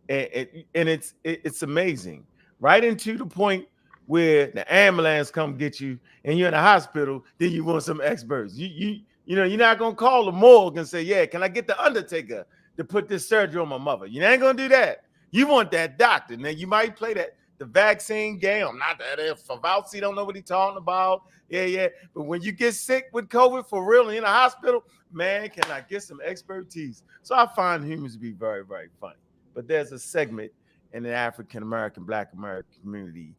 And it's amazing. Right into the point where the ambulance come get you and you're in the hospital, then you want some experts. You know, you're not gonna call the morgue and say, yeah, can I get the undertaker to put this surgery on my mother? You ain't gonna do that. You want that doctor. Now you might play the vaccine game. Not that if Fauci don't know what he's talking about. Yeah. But when you get sick with COVID for real and in a hospital, man, can I get some expertise? So I find humans to be very, very funny. But there's a segment in the African American, Black American community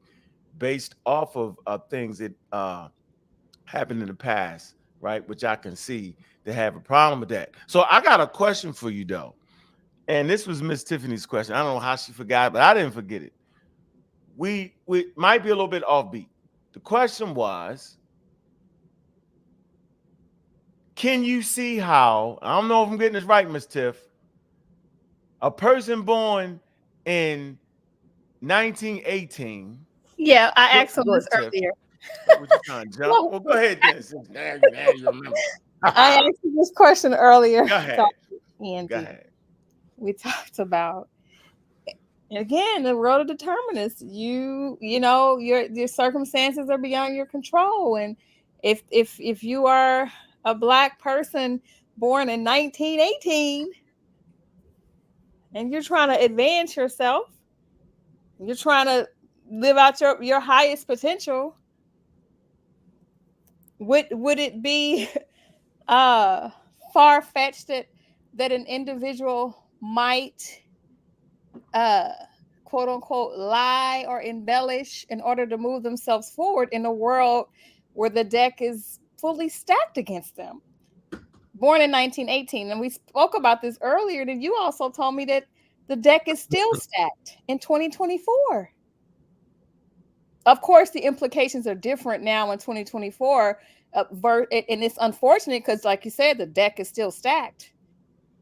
based off of things that happened in the past, right? Which I can see they have a problem with that. So I got a question for you though. And this was Miss Tiffany's question. I don't know how she forgot, but I didn't forget it. We might be a little bit offbeat. The question was, can you see how, I don't know if I'm getting this right, Miss Tiff, a person born in 1918. Yeah, I asked him this earlier. What you trying to jump? Well, go ahead then. Now you remember. I asked you this question earlier. Go ahead. Andy. Go ahead. We talked about, again, the world of determinists. You know, your circumstances are beyond your control, and if you are a Black person born in 1918 and you're trying to advance yourself, you're trying to live out your highest potential, would it be far-fetched that an individual might quote unquote lie or embellish in order to move themselves forward in a world where the deck is fully stacked against them? Born in 1918, and we spoke about this earlier, and you also told me that the deck is still stacked in 2024. Of course, the implications are different now in 2024, and it's unfortunate because, like you said, the deck is still stacked.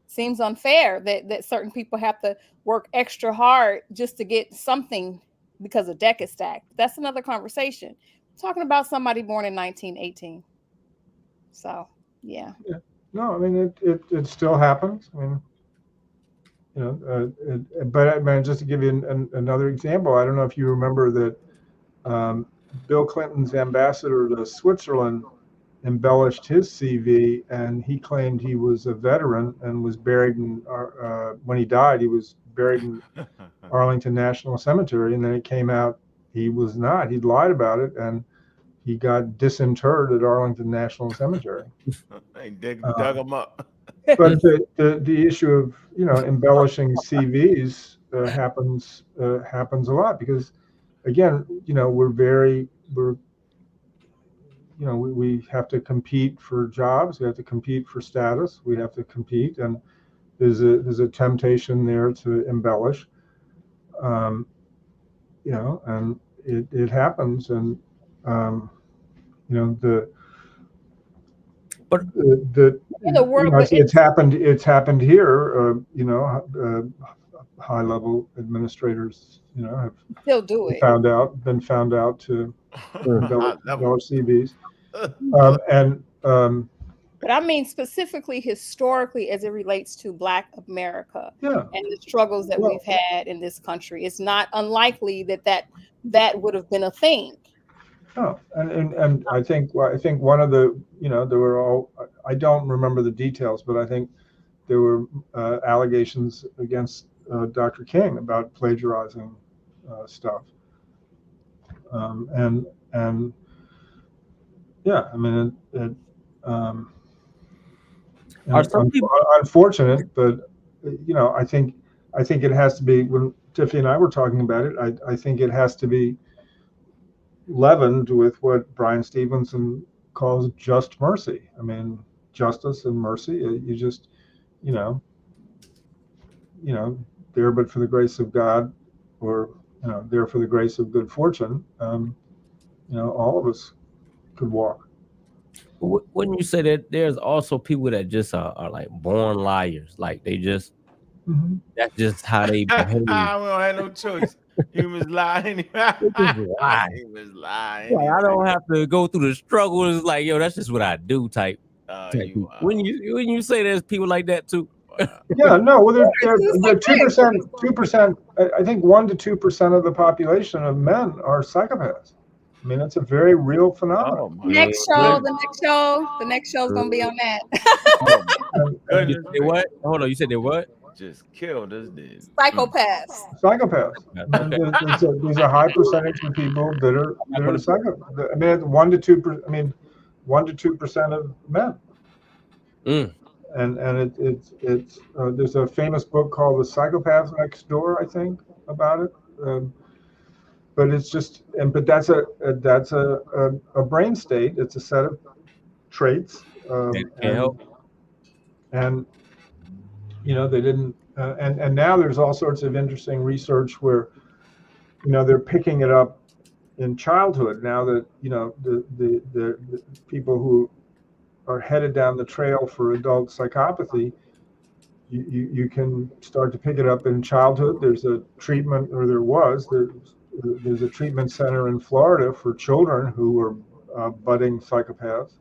Seems unfair that certain people have to work extra hard just to get something because the deck is stacked. That's another conversation. I'm talking about somebody born in 1918. So, yeah. No, I mean, it still happens. I mean, you know, but I mean, just to give you another example, I don't know if you remember that Bill Clinton's ambassador to Switzerland embellished his CV, and he claimed he was a veteran and was buried in, when he died, he was buried in Arlington National Cemetery, and then it came out he was not. He'd lied about it, and he got disinterred at Arlington National Cemetery. They dug him up. But the issue of embellishing CVs happens a lot because, again, we have to compete for jobs, we have to compete for status, we have to compete, and there's a temptation there to embellish, and it happens, and it's happened here. High level administrators, have still do it. been found out to embellish CVs, but I mean specifically historically as it relates to Black America and the struggles that we've had in this country. It's not unlikely that would have been a thing. Oh, and I think one of the, there were all, I don't remember the details, but I think there were allegations against Dr. King about plagiarizing stuff. And yeah, I mean, unfortunate, but I think it has to be, when Tiffany and I were talking about it, I think it has to be leavened with what Brian Stevenson calls just mercy. I mean, justice and mercy. You just, there but for the grace of God, or there for the grace of good fortune. All of us could walk. Wouldn't you say that there's also people that just are like born liars? Like they just that's just how they behave. We don't have no choice. Humans lie anyway. Humans lie. Like, I don't have to go through the struggle. It's like, yo, that's just what I do. Type. When you say there's people like that too. Yeah, no. Well, they're 2%. 2%. I think 1% to 2% of the population of men are psychopaths. I mean, it's a very real phenomenon. The next show's gonna be on that. You said what? Hold on, you said they what? Just killed us, dude. Psychopaths. There's a high percentage of people that are psychopaths. I mean, 1% to 2%. I mean, 1% to 2% of men. And it's there's a famous book called The Psychopath Next Door, I think, about it. But it's just, but that's a brain state. It's a set of traits. And they didn't. And now there's all sorts of interesting research where, they're picking it up in childhood. Now that the people who are headed down the trail for adult psychopathy, you can start to pick it up in childhood. There's a treatment, or there's a treatment center in Florida for children who are budding psychopaths.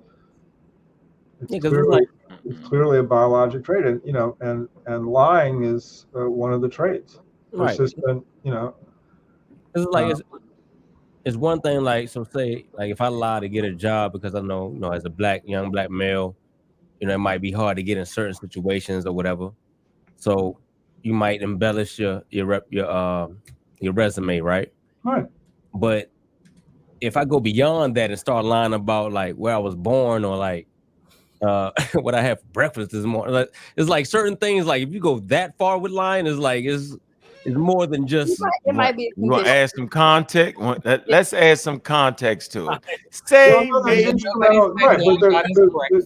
It's clearly a biologic trait, and lying is one of the traits. Persistent, It's like it's one thing. Like, so say, like if I lie to get a job, because I know, as a young black male, it might be hard to get in certain situations or whatever. So you might embellish your resume, right? Right. But if I go beyond that and start lying about like where I was born, or like what I had for breakfast this morning, it's like certain things. Like if you go that far with lying, it's more than just. It might be. You want to add some context? Let's add some context to it. Say, right? But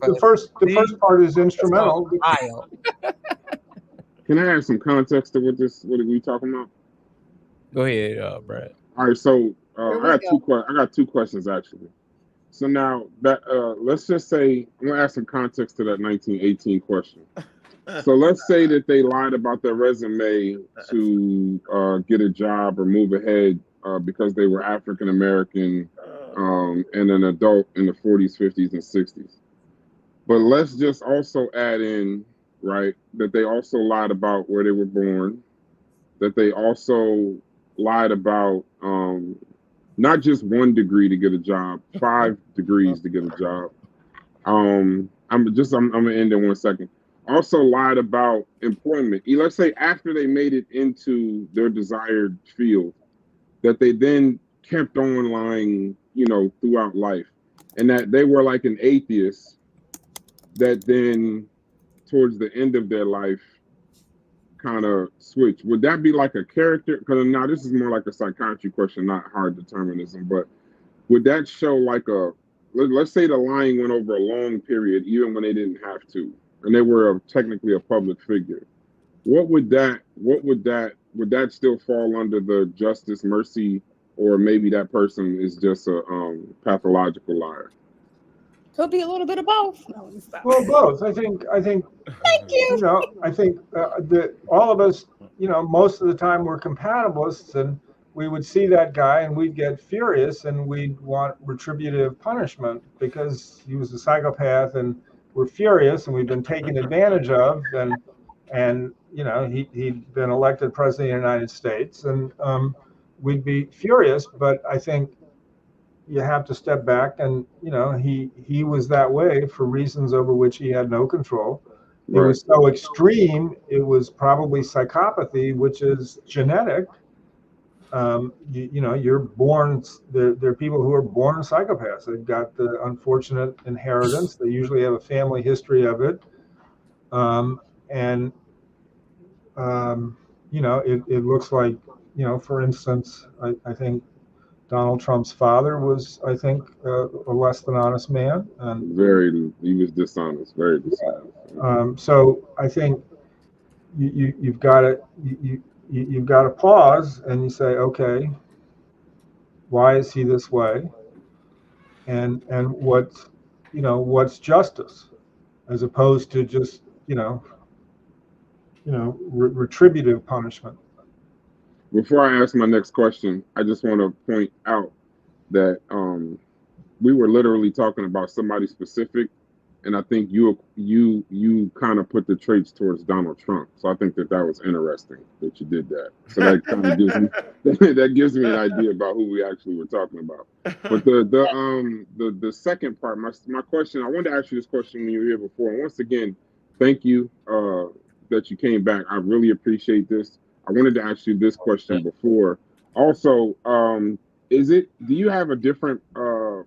the first part is instrumental. Can I add some context to what are we talking about? Go ahead, Brad. All right, so I got two questions actually. So now that let's just say I'm gonna add some context to that 1918 question. So let's say that they lied about their resume to get a job or move ahead because they were African American and an adult in the 40s, 50s, and 60s. But let's just also add in, right, that they also lied about where they were born, that they also lied about not just 1 degree to get a job, 5 degrees to get a job. I'm gonna end in 1 second. Also lied about employment. Let's say after they made it into their desired field, that they then kept on lying, throughout life, and that they were like an atheist that then towards the end of their life kind of switch? Would that be like a character? Because now this is more like a psychiatry question, not hard determinism, but would that show like let's say the lying went over a long period, even when they didn't have to, and they were technically a public figure? Would that still fall under the justice, mercy, or maybe that person is just a pathological liar? Could be a little bit of both. Well, both. I think. Thank you. You know, I think that all of us, you know, most of the time we're compatibilists, and we would see that guy and we'd get furious and we'd want retributive punishment because he was a psychopath, and we're furious and we've been taken advantage of, and you know, he'd been elected president of the United States, and we'd be furious. But I think you have to step back, and you know, he was that way for reasons over which he had no control. It was so extreme. It was probably psychopathy, which is genetic. You know, you're born. There are people who are born psychopaths. They've got the unfortunate inheritance. They usually have a family history of it, and you know, it looks like, you know, for instance, I think Donald Trump's father was, I think, a less than honest man, and he was dishonest, very dishonest. So I think you've got to pause and you say, okay, why is he this way, and what's justice, as opposed to just retributive punishment. Before I ask my next question, I just want to point out that we were literally talking about somebody specific, and I think you kind of put the traits towards Donald Trump. So I think that was interesting that you did that. So that kind of gives me an idea about who we actually were talking about. But the second part, my question, I wanted to ask you this question when you were here before. And once again, thank you that you came back. I really appreciate this. I wanted to ask you this question before. Also, do you have a different, I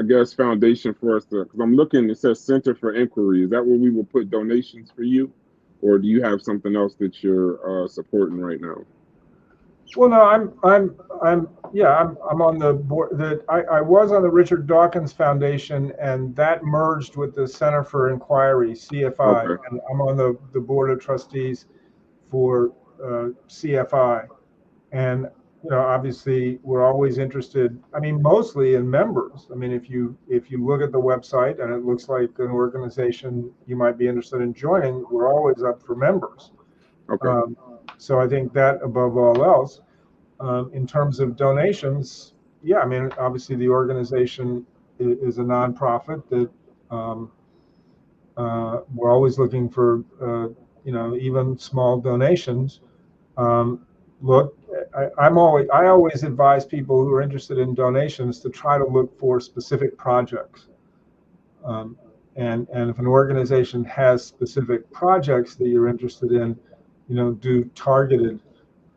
guess, foundation for us to, because I'm looking, it says Center for Inquiry. Is that where we will put donations for you? Or do you have something else that you're supporting right now? Well, no, I'm on the board. I was on the Richard Dawkins Foundation, and that merged with the Center for Inquiry, CFI. Okay. And I'm on the board of trustees for CFI, and obviously we're always interested. I mean, mostly in members. I mean, if you look at the website and it looks like an organization you might be interested in joining, we're always up for members. Okay. So I think that above all else, in terms of donations, yeah, I mean, obviously the organization is a nonprofit that we're always looking for. Even small donations. Look, I always advise people who are interested in donations to try to look for specific projects. And if an organization has specific projects that you're interested in, do targeted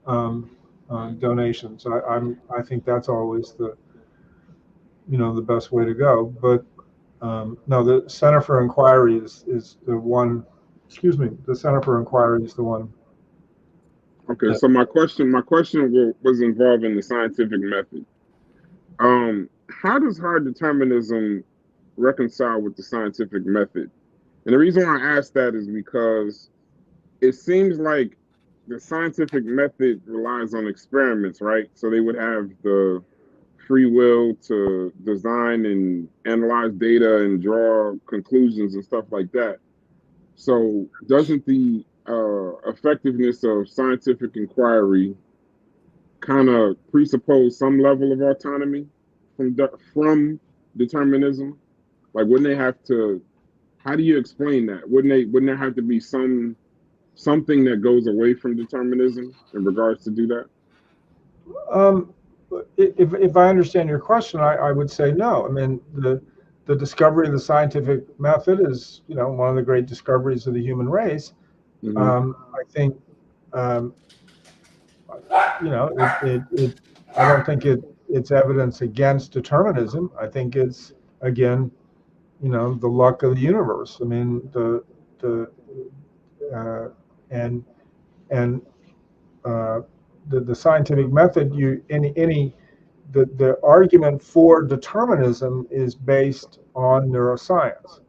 donations. I think that's always the best way to go. But no, the Center for Inquiry is the one. Excuse me, the Center for Inquiry is the one. Okay, so my question was involving the scientific method. How does hard determinism reconcile with the scientific method? And the reason why I ask that is because it seems like the scientific method relies on experiments, right? So they would have the free will to design and analyze data and draw conclusions and stuff like that. So doesn't the effectiveness of scientific inquiry kind of presuppose some level of autonomy from determinism? Like, wouldn't they have to? How do you explain that? Wouldn't there have to be something that goes away from determinism in regards to do that? If I understand your question, I would say no. I mean, the discovery of the scientific method is, one of the great discoveries of the human race. Mm-hmm. I think, I don't think it's evidence against determinism. I think it's, again, the luck of the universe. I mean, and the scientific method, the argument for determinism is based on neuroscience.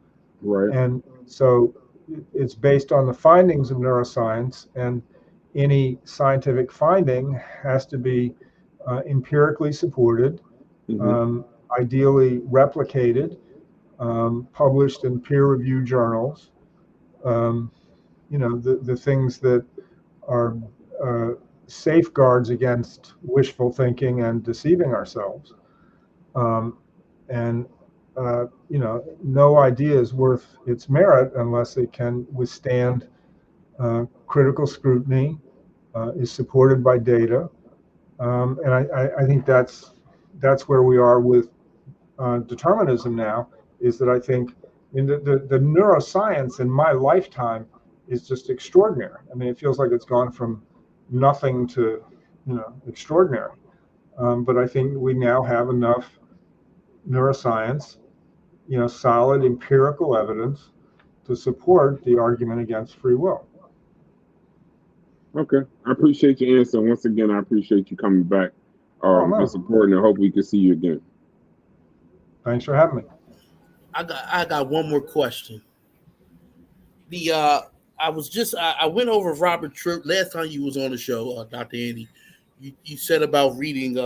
Right. And so it's based on the findings of neuroscience, and any scientific finding has to be empirically supported, ideally replicated, published in peer-reviewed journals. The things that are safeguards against wishful thinking and deceiving ourselves. No idea is worth its merit unless it can withstand critical scrutiny, is supported by data. And I think that's where we are with determinism now, is that I think the neuroscience in my lifetime is just extraordinary. I mean, it feels like it's gone from nothing to extraordinary. But I think we now have enough neuroscience, solid empirical evidence to support the argument against free will. Okay, I appreciate your answer. Once again, I appreciate you coming back and supporting, and hope we can see you again. Thanks for having me. I got one more question. I went over Robert Trivers last time you was on the show, Dr. Andy. You said about reading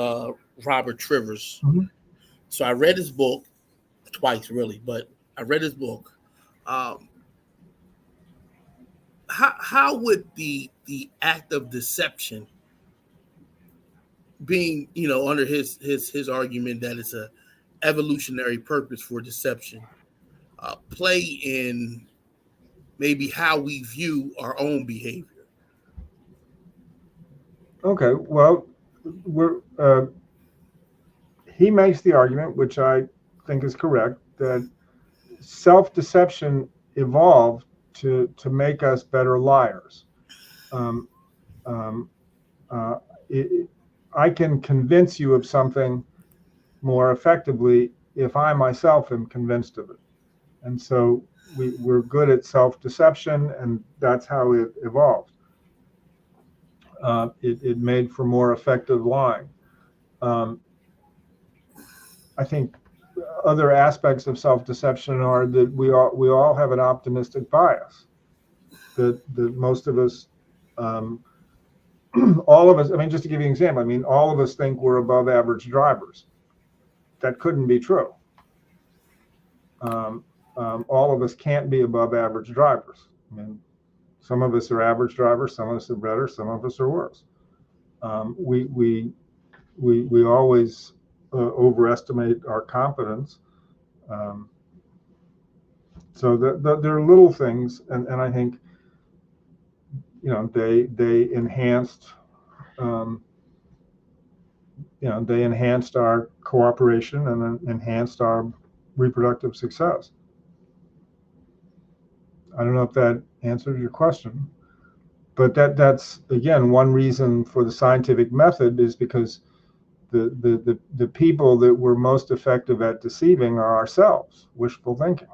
Robert Trivers. Mm-hmm. So I read his book twice, really, but I read his book. How would the act of deception, being under his argument that it's a evolutionary purpose for deception, play in maybe how we view our own behavior? Okay, well, he makes the argument, which I think is correct, that self-deception evolved to make us better liars. I can convince you of something more effectively if I myself am convinced of it. And so we're good at self-deception, and that's how it evolved. It made for more effective lying. I think other aspects of self-deception are that we all have an optimistic bias. That most of us, all of us. I mean, just to give you an example, I mean, all of us think we're above average drivers. That couldn't be true. All of us can't be above average drivers. I mean, some of us are average drivers, some of us are better, some of us are worse. We always overestimate our competence. So there are little things, and I think they enhanced they enhanced our cooperation and enhanced our reproductive success. I don't know if that answers your question, but that's again one reason for the scientific method, is because the people that we're most effective at deceiving are ourselves, wishful thinking.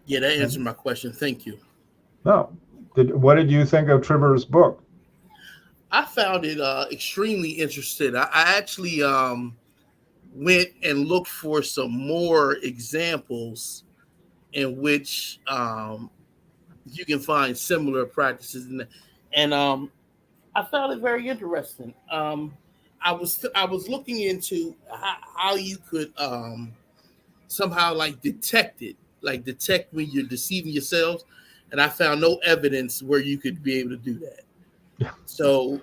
Yeah, that answered my question. Thank you. No. What did you think of Trivers' book? I found it extremely interesting. I actually went and looked for some more examples in which you can find similar practices, and I found it very interesting. I was looking into how you could somehow detect when you're deceiving yourselves, and I found no evidence where you could be able to do that. Yeah. So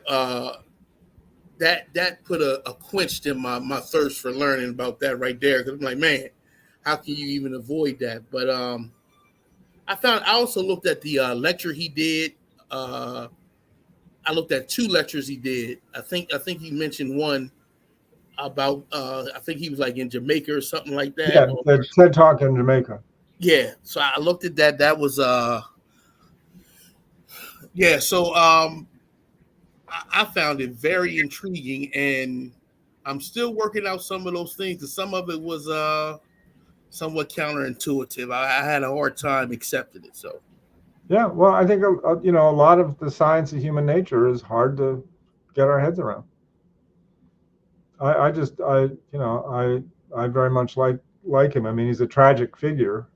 that put a quench in my thirst for learning about that right there, because I'm like, man, how can you even avoid that? But I also looked at the lecture he did. I looked at two lectures he did. I think he mentioned one about I think he was in Jamaica or something like that. Yeah, the TED Talk in Jamaica. Yeah, so I looked at that. That was yeah. So I found it very intriguing, and I'm still working out some of those things, and some of it was somewhat counterintuitive. I had a hard time accepting it. So Yeah, well, I think you know, a lot of the science of human nature is hard to get our heads around. I very much like him. I mean, he's a tragic figure,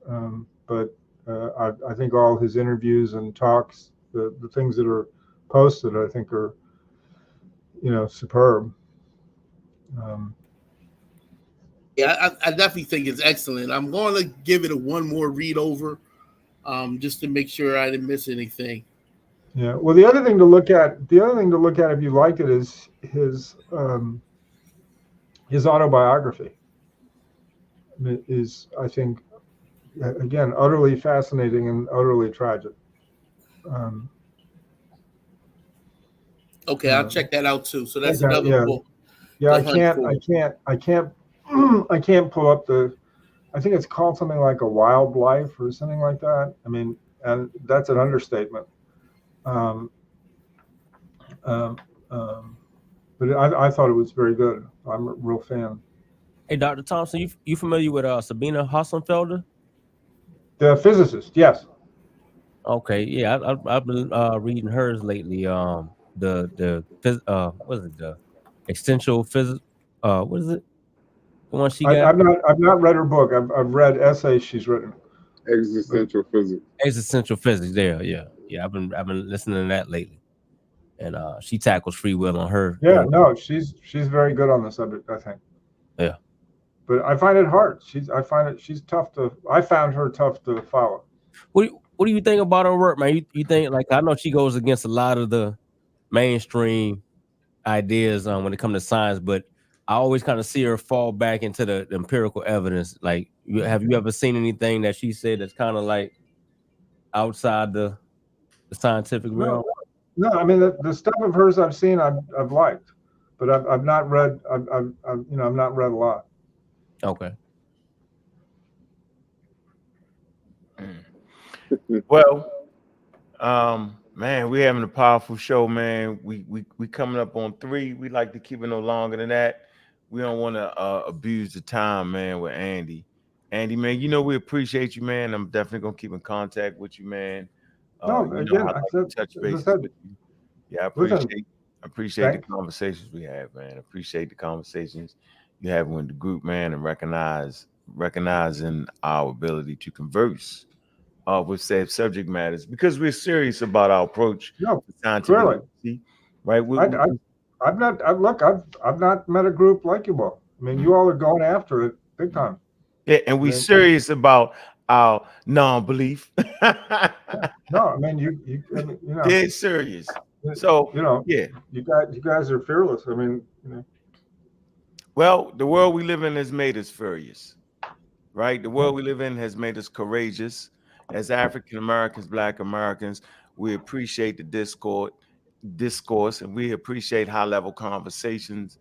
but I think all his interviews and talks, the things that are posted, I think are, you know, superb. yeah, I definitely think it's excellent. I'm going to give it one more read over, just to make sure I didn't miss anything. Yeah. Well, the other thing to look at if you like it is his autobiography. Is, I think, again, utterly fascinating and utterly tragic. Okay, I'll check that out too. So that's Okay, another yeah. book. Yeah, to I hunt for. can't pull up I think it's called something like A Wild Life or something like that. I mean, and that's an understatement. But I thought it was very good. I'm a real fan. Hey, Dr. Thompson, you familiar with Sabina Hassenfelder? The physicist, yes. Okay, yeah, I've been reading hers lately. The what is it? The essential physics. What is it? The one she got. I've not read her book. I've read essays she's written. Existential physics. Existential physics. There, yeah. I've been listening to that lately, and she tackles free will on her. Yeah, no, she's very good on the subject, I think. Yeah. But I find it hard. She's tough I found her tough to follow. What do you think about her work, man? You think, like, I know she goes against a lot of the mainstream ideas when it comes to science, but I always kind of see her fall back into the empirical evidence. Like, have you ever seen anything that she said that's kind of like outside the scientific realm? No, I mean the stuff of hers I've seen I've liked, but I've not read I've not read a lot. Okay. Well, man, we're having a powerful show, man. We coming up on 3. We like to keep it no longer than that. We don't want to abuse the time, man, with Andy. Andy, man, you know we appreciate you, man. I'm definitely gonna keep in contact with you, man. No, again, I like to touch bases with you. Yeah, I appreciate the conversations we have, man. I appreciate the conversations you have with the group, man, and recognizing our ability to converse with said subject matters, because we're serious about our approach to scientific, right? I've not met a group like you all. I mean, you all are going after it big time. Yeah, and we're serious about our non-belief. No, I mean you know, dead serious. So yeah, you guys are fearless. I mean, well, the world we live in has made us furious, right? The world we live in has made us courageous. As African Americans, Black Americans, we appreciate the discourse, and we appreciate high-level conversations.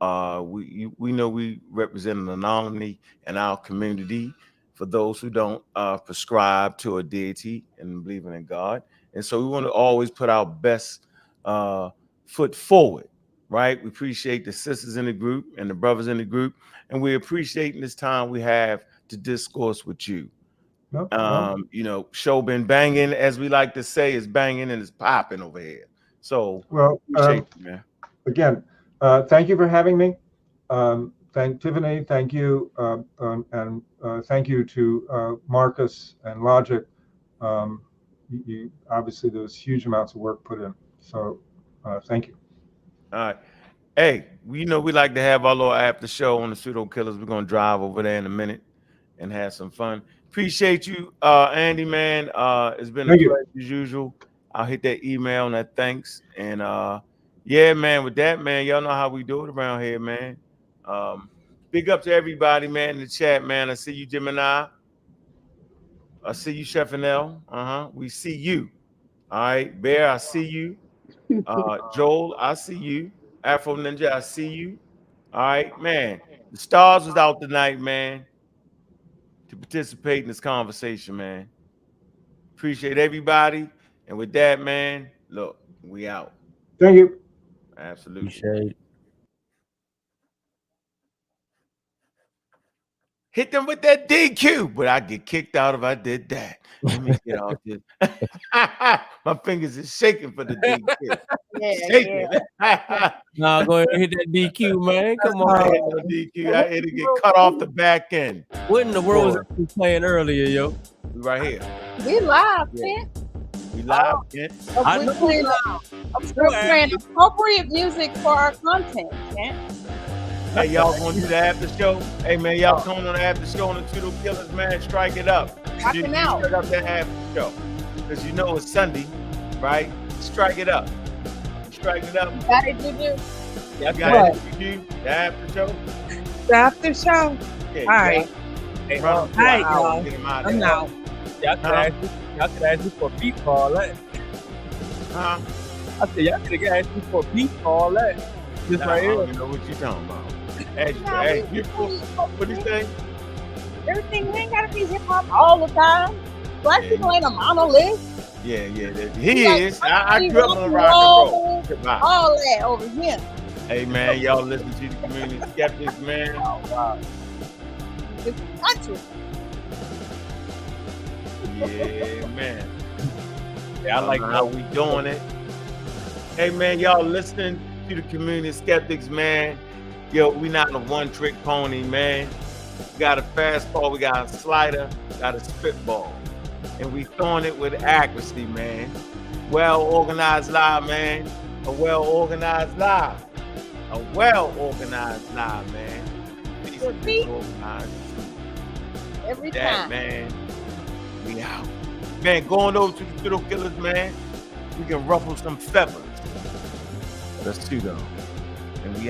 We know we represent an anomaly in our community for those who don't prescribe to a deity and believing in God. And so we want to always put our best foot forward, right? We appreciate the sisters in the group and the brothers in the group, and we appreciate this time we have to discourse with you. You know, show been banging, as we like to say, is banging and it's popping over here. So appreciate you, man. Again, thank you for having me. Thank Tiffany, thank you, and thank you to Marcus and Logic. You obviously there was huge amounts of work put in, so thank you. All right. Hey, we know we like to have our little after show on the Pseudo Killers. We're gonna drive over there in a minute and have some fun. Appreciate you, Andy, man. It's been a pleasure as usual. I'll hit that email and that thanks. And yeah, man, with that, man, y'all know how we do it around here, man. Big up to everybody, man, in the chat, man. I see you, Gemini. I see you, Chef L. We see you. All right, Bear, I see you. Joel, I see you. Afro Ninja, I see you. All right, man. The stars was out tonight, man, to participate in this conversation, man. Appreciate everybody. And with that, man, look, we out. Thank you. Absolutely. Appreciate it. hit them with that DQ, but I get kicked out if I did that. Let me get off this. My fingers is shaking for the DQ. Shaking. Nah, go ahead and hit that DQ, man. Come I on. hit no DQ. I hit to get cut off the back end. What in the world was we playing earlier, yo? We right here. We live, Yeah. Kent. We live, Kent. I know we We're playing appropriate music for our content, Kent. Hey, y'all want to do the after show? Hey, man, y'all coming on the after show on the Pseudo Killers, man. Strike it up. Rocking out. Strike up that after show. Because you know it's Sunday, right? Strike it up. Strike it up. Got it, Juju? You got it, you do the after show? The after show. Yeah, All right. Hey, All right, y'all. get 'em out I'm there. out. Y'all could ask me for a beat for all that. Huh? I said y'all could ask me for a beat for all that. Just Nah, right I don't here. even know what you talking about. Nah, Hey, we- people, what do you say? Everything, we ain't gotta be hip hop all the time. Black Yeah. people ain't a monolith. Yeah, he Like, is. I we grew up on rock and roll. Hip-hop. All that over here. Hey, man, y'all listen to the Community Skeptics, man. It's country. Yeah, man. Yeah, I like how we doing it. Hey, man, y'all listening to the Community Skeptics, man. Yo, we not a one-trick pony, man. We got a fastball, we got a slider, got a spitball. And we throwing it with accuracy, man. Well-organized lie, man. A well-organized lie. A well-organized lie, man. Repeat. Organized. Every That, time. man. We out. Man, going over to the Pseudo Killers, man. We can ruffle some feathers. The pseudo. And we